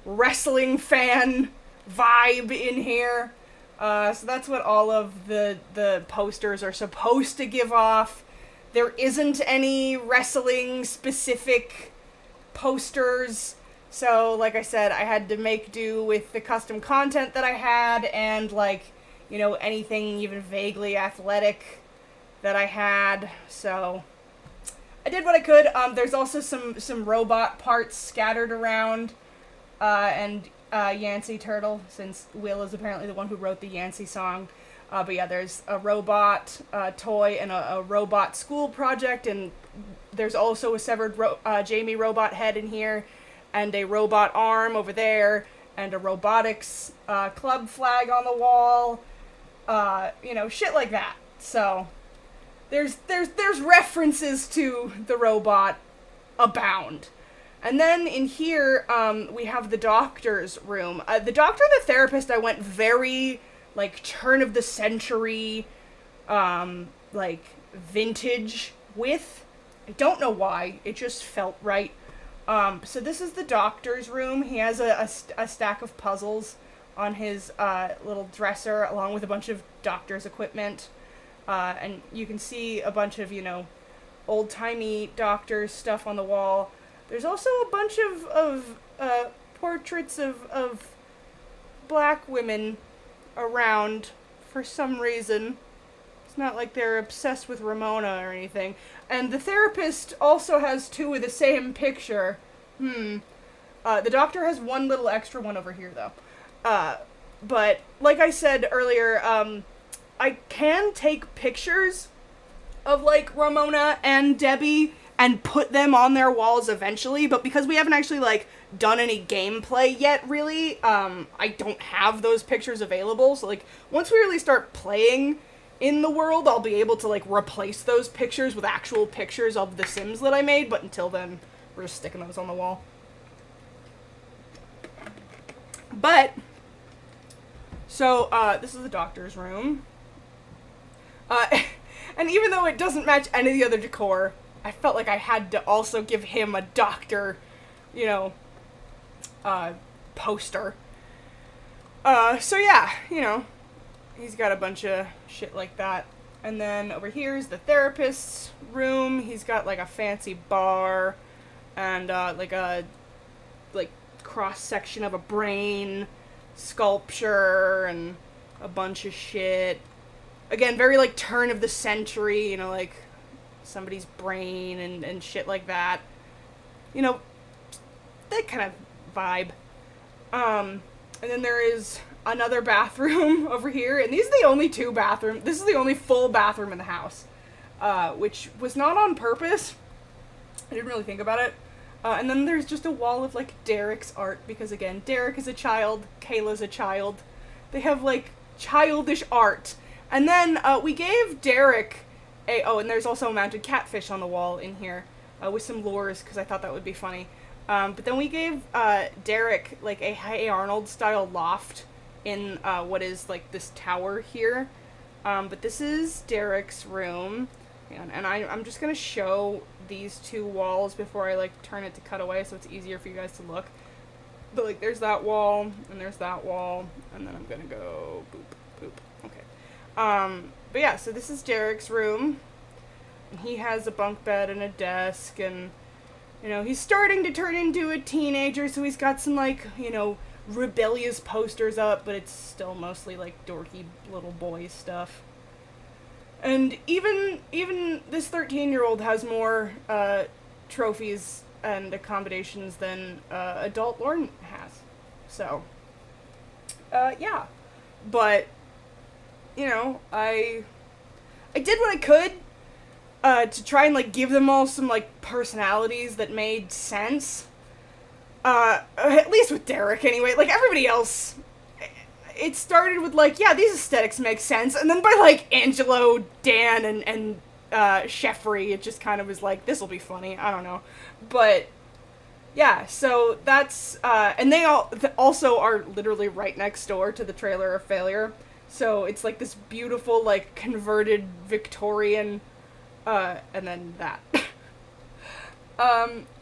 wrestling fan vibe in here. So that's what all of the posters are supposed to give off. There isn't any wrestling specific posters, so like I said, I had to make do with the custom content that I had, and anything even vaguely athletic that I had, so I did what I could. There's also some robot parts scattered around, and Yancey Turtle, since Will is apparently the one who wrote the Yancey song. But yeah, there's a robot toy and a robot school project, and there's also a severed Jamie robot head in here, and a robot arm over there, and a robotics club flag on the wall, shit like that. So there's references to the robot abound. And then in here, we have the doctor's room. The doctor and the therapist, I went very turn of the century, vintage with. I don't know why, it just felt right. So this is the doctor's room. He has a stack of puzzles on his little dresser, along with a bunch of doctor's equipment. And you can see a bunch of, old-timey doctor's stuff on the wall. There's also a bunch of portraits of black women around for some reason. It's not like they're obsessed with Ramona or anything. And the therapist also has two of the same picture. The doctor has one little extra one over here, though. But, like I said earlier, I can take pictures of, like, Ramona and Debbie and put them on their walls eventually, but because we haven't actually, like, done any gameplay yet, really, I don't have those pictures available, so, like, once we really start playing in the world, I'll be able to, like, replace those pictures with actual pictures of the Sims that I made, but until then, we're just sticking those on the wall. But, so, this is the doctor's room. And even though it doesn't match any of the other decor, I felt like I had to also give him a doctor, you know, poster. So yeah, you know, he's got a bunch of shit like that. And then over here is the therapist's room. He's got, like, a fancy bar and, like a, like, cross-section of a brain sculpture and a bunch of shit. Again, very, like, turn of the century, you know, like, somebody's brain and shit like that. You know, that kind of vibe. And then there is another bathroom over here, and these are the only two bathrooms. This is the only full bathroom in the house, which was not on purpose. I didn't really think about it. And then there's just a wall of, like, Derek's art, because, again, Derek is a child, Kayla's a child. They have, like, childish art. And then, we gave Derek and there's also a mounted catfish on the wall in here, with some lures, because I thought that would be funny. But then we gave, Derek, like, a Hey Arnold-style loft in, what is, like, this tower here. But this is Derek's room, and I'm just gonna show these two walls before I, like, turn it to cut away, so it's easier for you guys to look. But, like, there's that wall, and there's that wall, and then I'm gonna go boop, boop, okay. But yeah, so this is Derek's room, and he has a bunk bed and a desk, and, you know, he's starting to turn into a teenager, so he's got some, like, you know, rebellious posters up, but it's still mostly, like, dorky little boy stuff. And even this 13-year-old has more, trophies and accommodations than, adult Lauren has. So, yeah. But, you know, I did what I could, to try and, like, give them all some, like, personalities that made sense. At least with Derek, anyway. Like, everybody else, it started with, like, yeah, these aesthetics make sense, and then by, like, Angelo, Dan, and Sheffrey, it just kind of was like, this'll be funny, I don't know. But, yeah, so that's, and they all also are literally right next door to the Trailer of Failure, so it's, like, this beautiful, like, converted Victorian, and then that.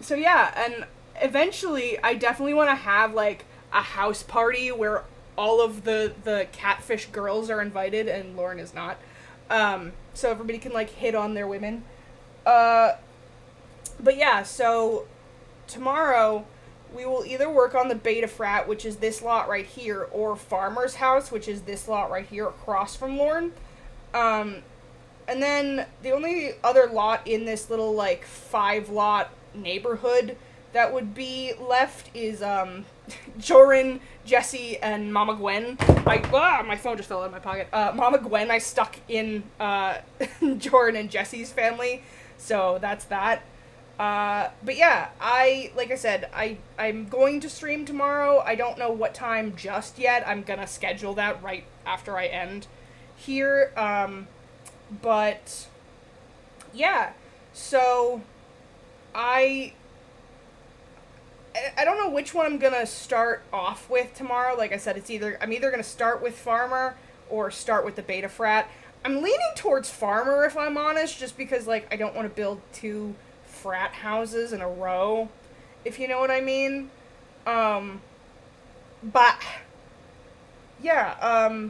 So yeah, and eventually, I definitely want to have, like, a house party where all of the catfish girls are invited and Lauren is not. So everybody can, like, hit on their women. But yeah, so tomorrow we will either work on the beta frat, which is this lot right here, or Farmer's house, which is this lot right here across from Lauren. And then the only other lot in this little, like, 5-lot neighborhood that would be left is, Joran, Jesse, and Mama Gwen. My phone just fell out of my pocket. Mama Gwen I stuck in, Joran and Jesse's family, so that's that. But yeah, like I said, I'm going to stream tomorrow. I don't know what time just yet. I'm gonna schedule that right after I end here. But yeah, so I don't know which one I'm gonna start off with tomorrow. Like I said, I'm either gonna start with Farmer or start with the beta frat. I'm leaning towards Farmer, if I'm honest, just because, like, I don't want to build 2 frat houses in a row, if you know what I mean. But yeah,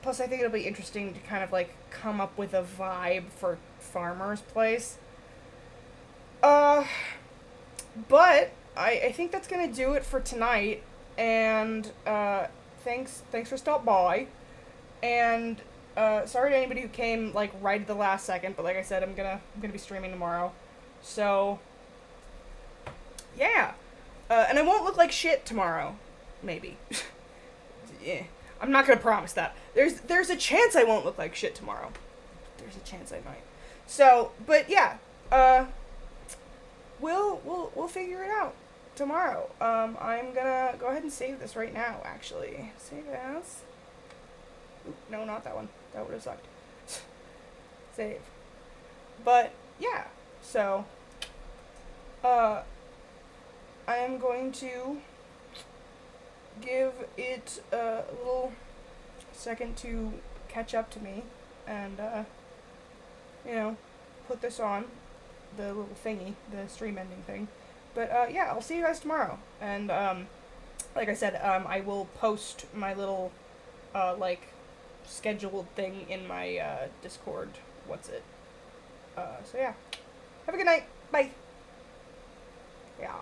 plus I think it'll be interesting to kind of, like, come up with a vibe for Farmer's place. But I think that's gonna do it for tonight, and, thanks for stopping by, and, sorry to anybody who came, like, right at the last second, but like I said, I'm gonna be streaming tomorrow, so, yeah, and I won't look like shit tomorrow, maybe, yeah, I'm not gonna promise that. There's a chance I won't look like shit tomorrow. There's a chance I might. So, but yeah, we'll figure it out tomorrow. I'm gonna go ahead and save this right now, actually. Save as. Oop, no, not that one. That would have sucked. Save. But, yeah. So, I am going to give it a little second to catch up to me and, put this on, the little thingy, the stream ending thing. But, yeah, I'll see you guys tomorrow. And, like I said, I will post my little, scheduled thing in my, Discord. So yeah. Have a good night. Bye. Yeah.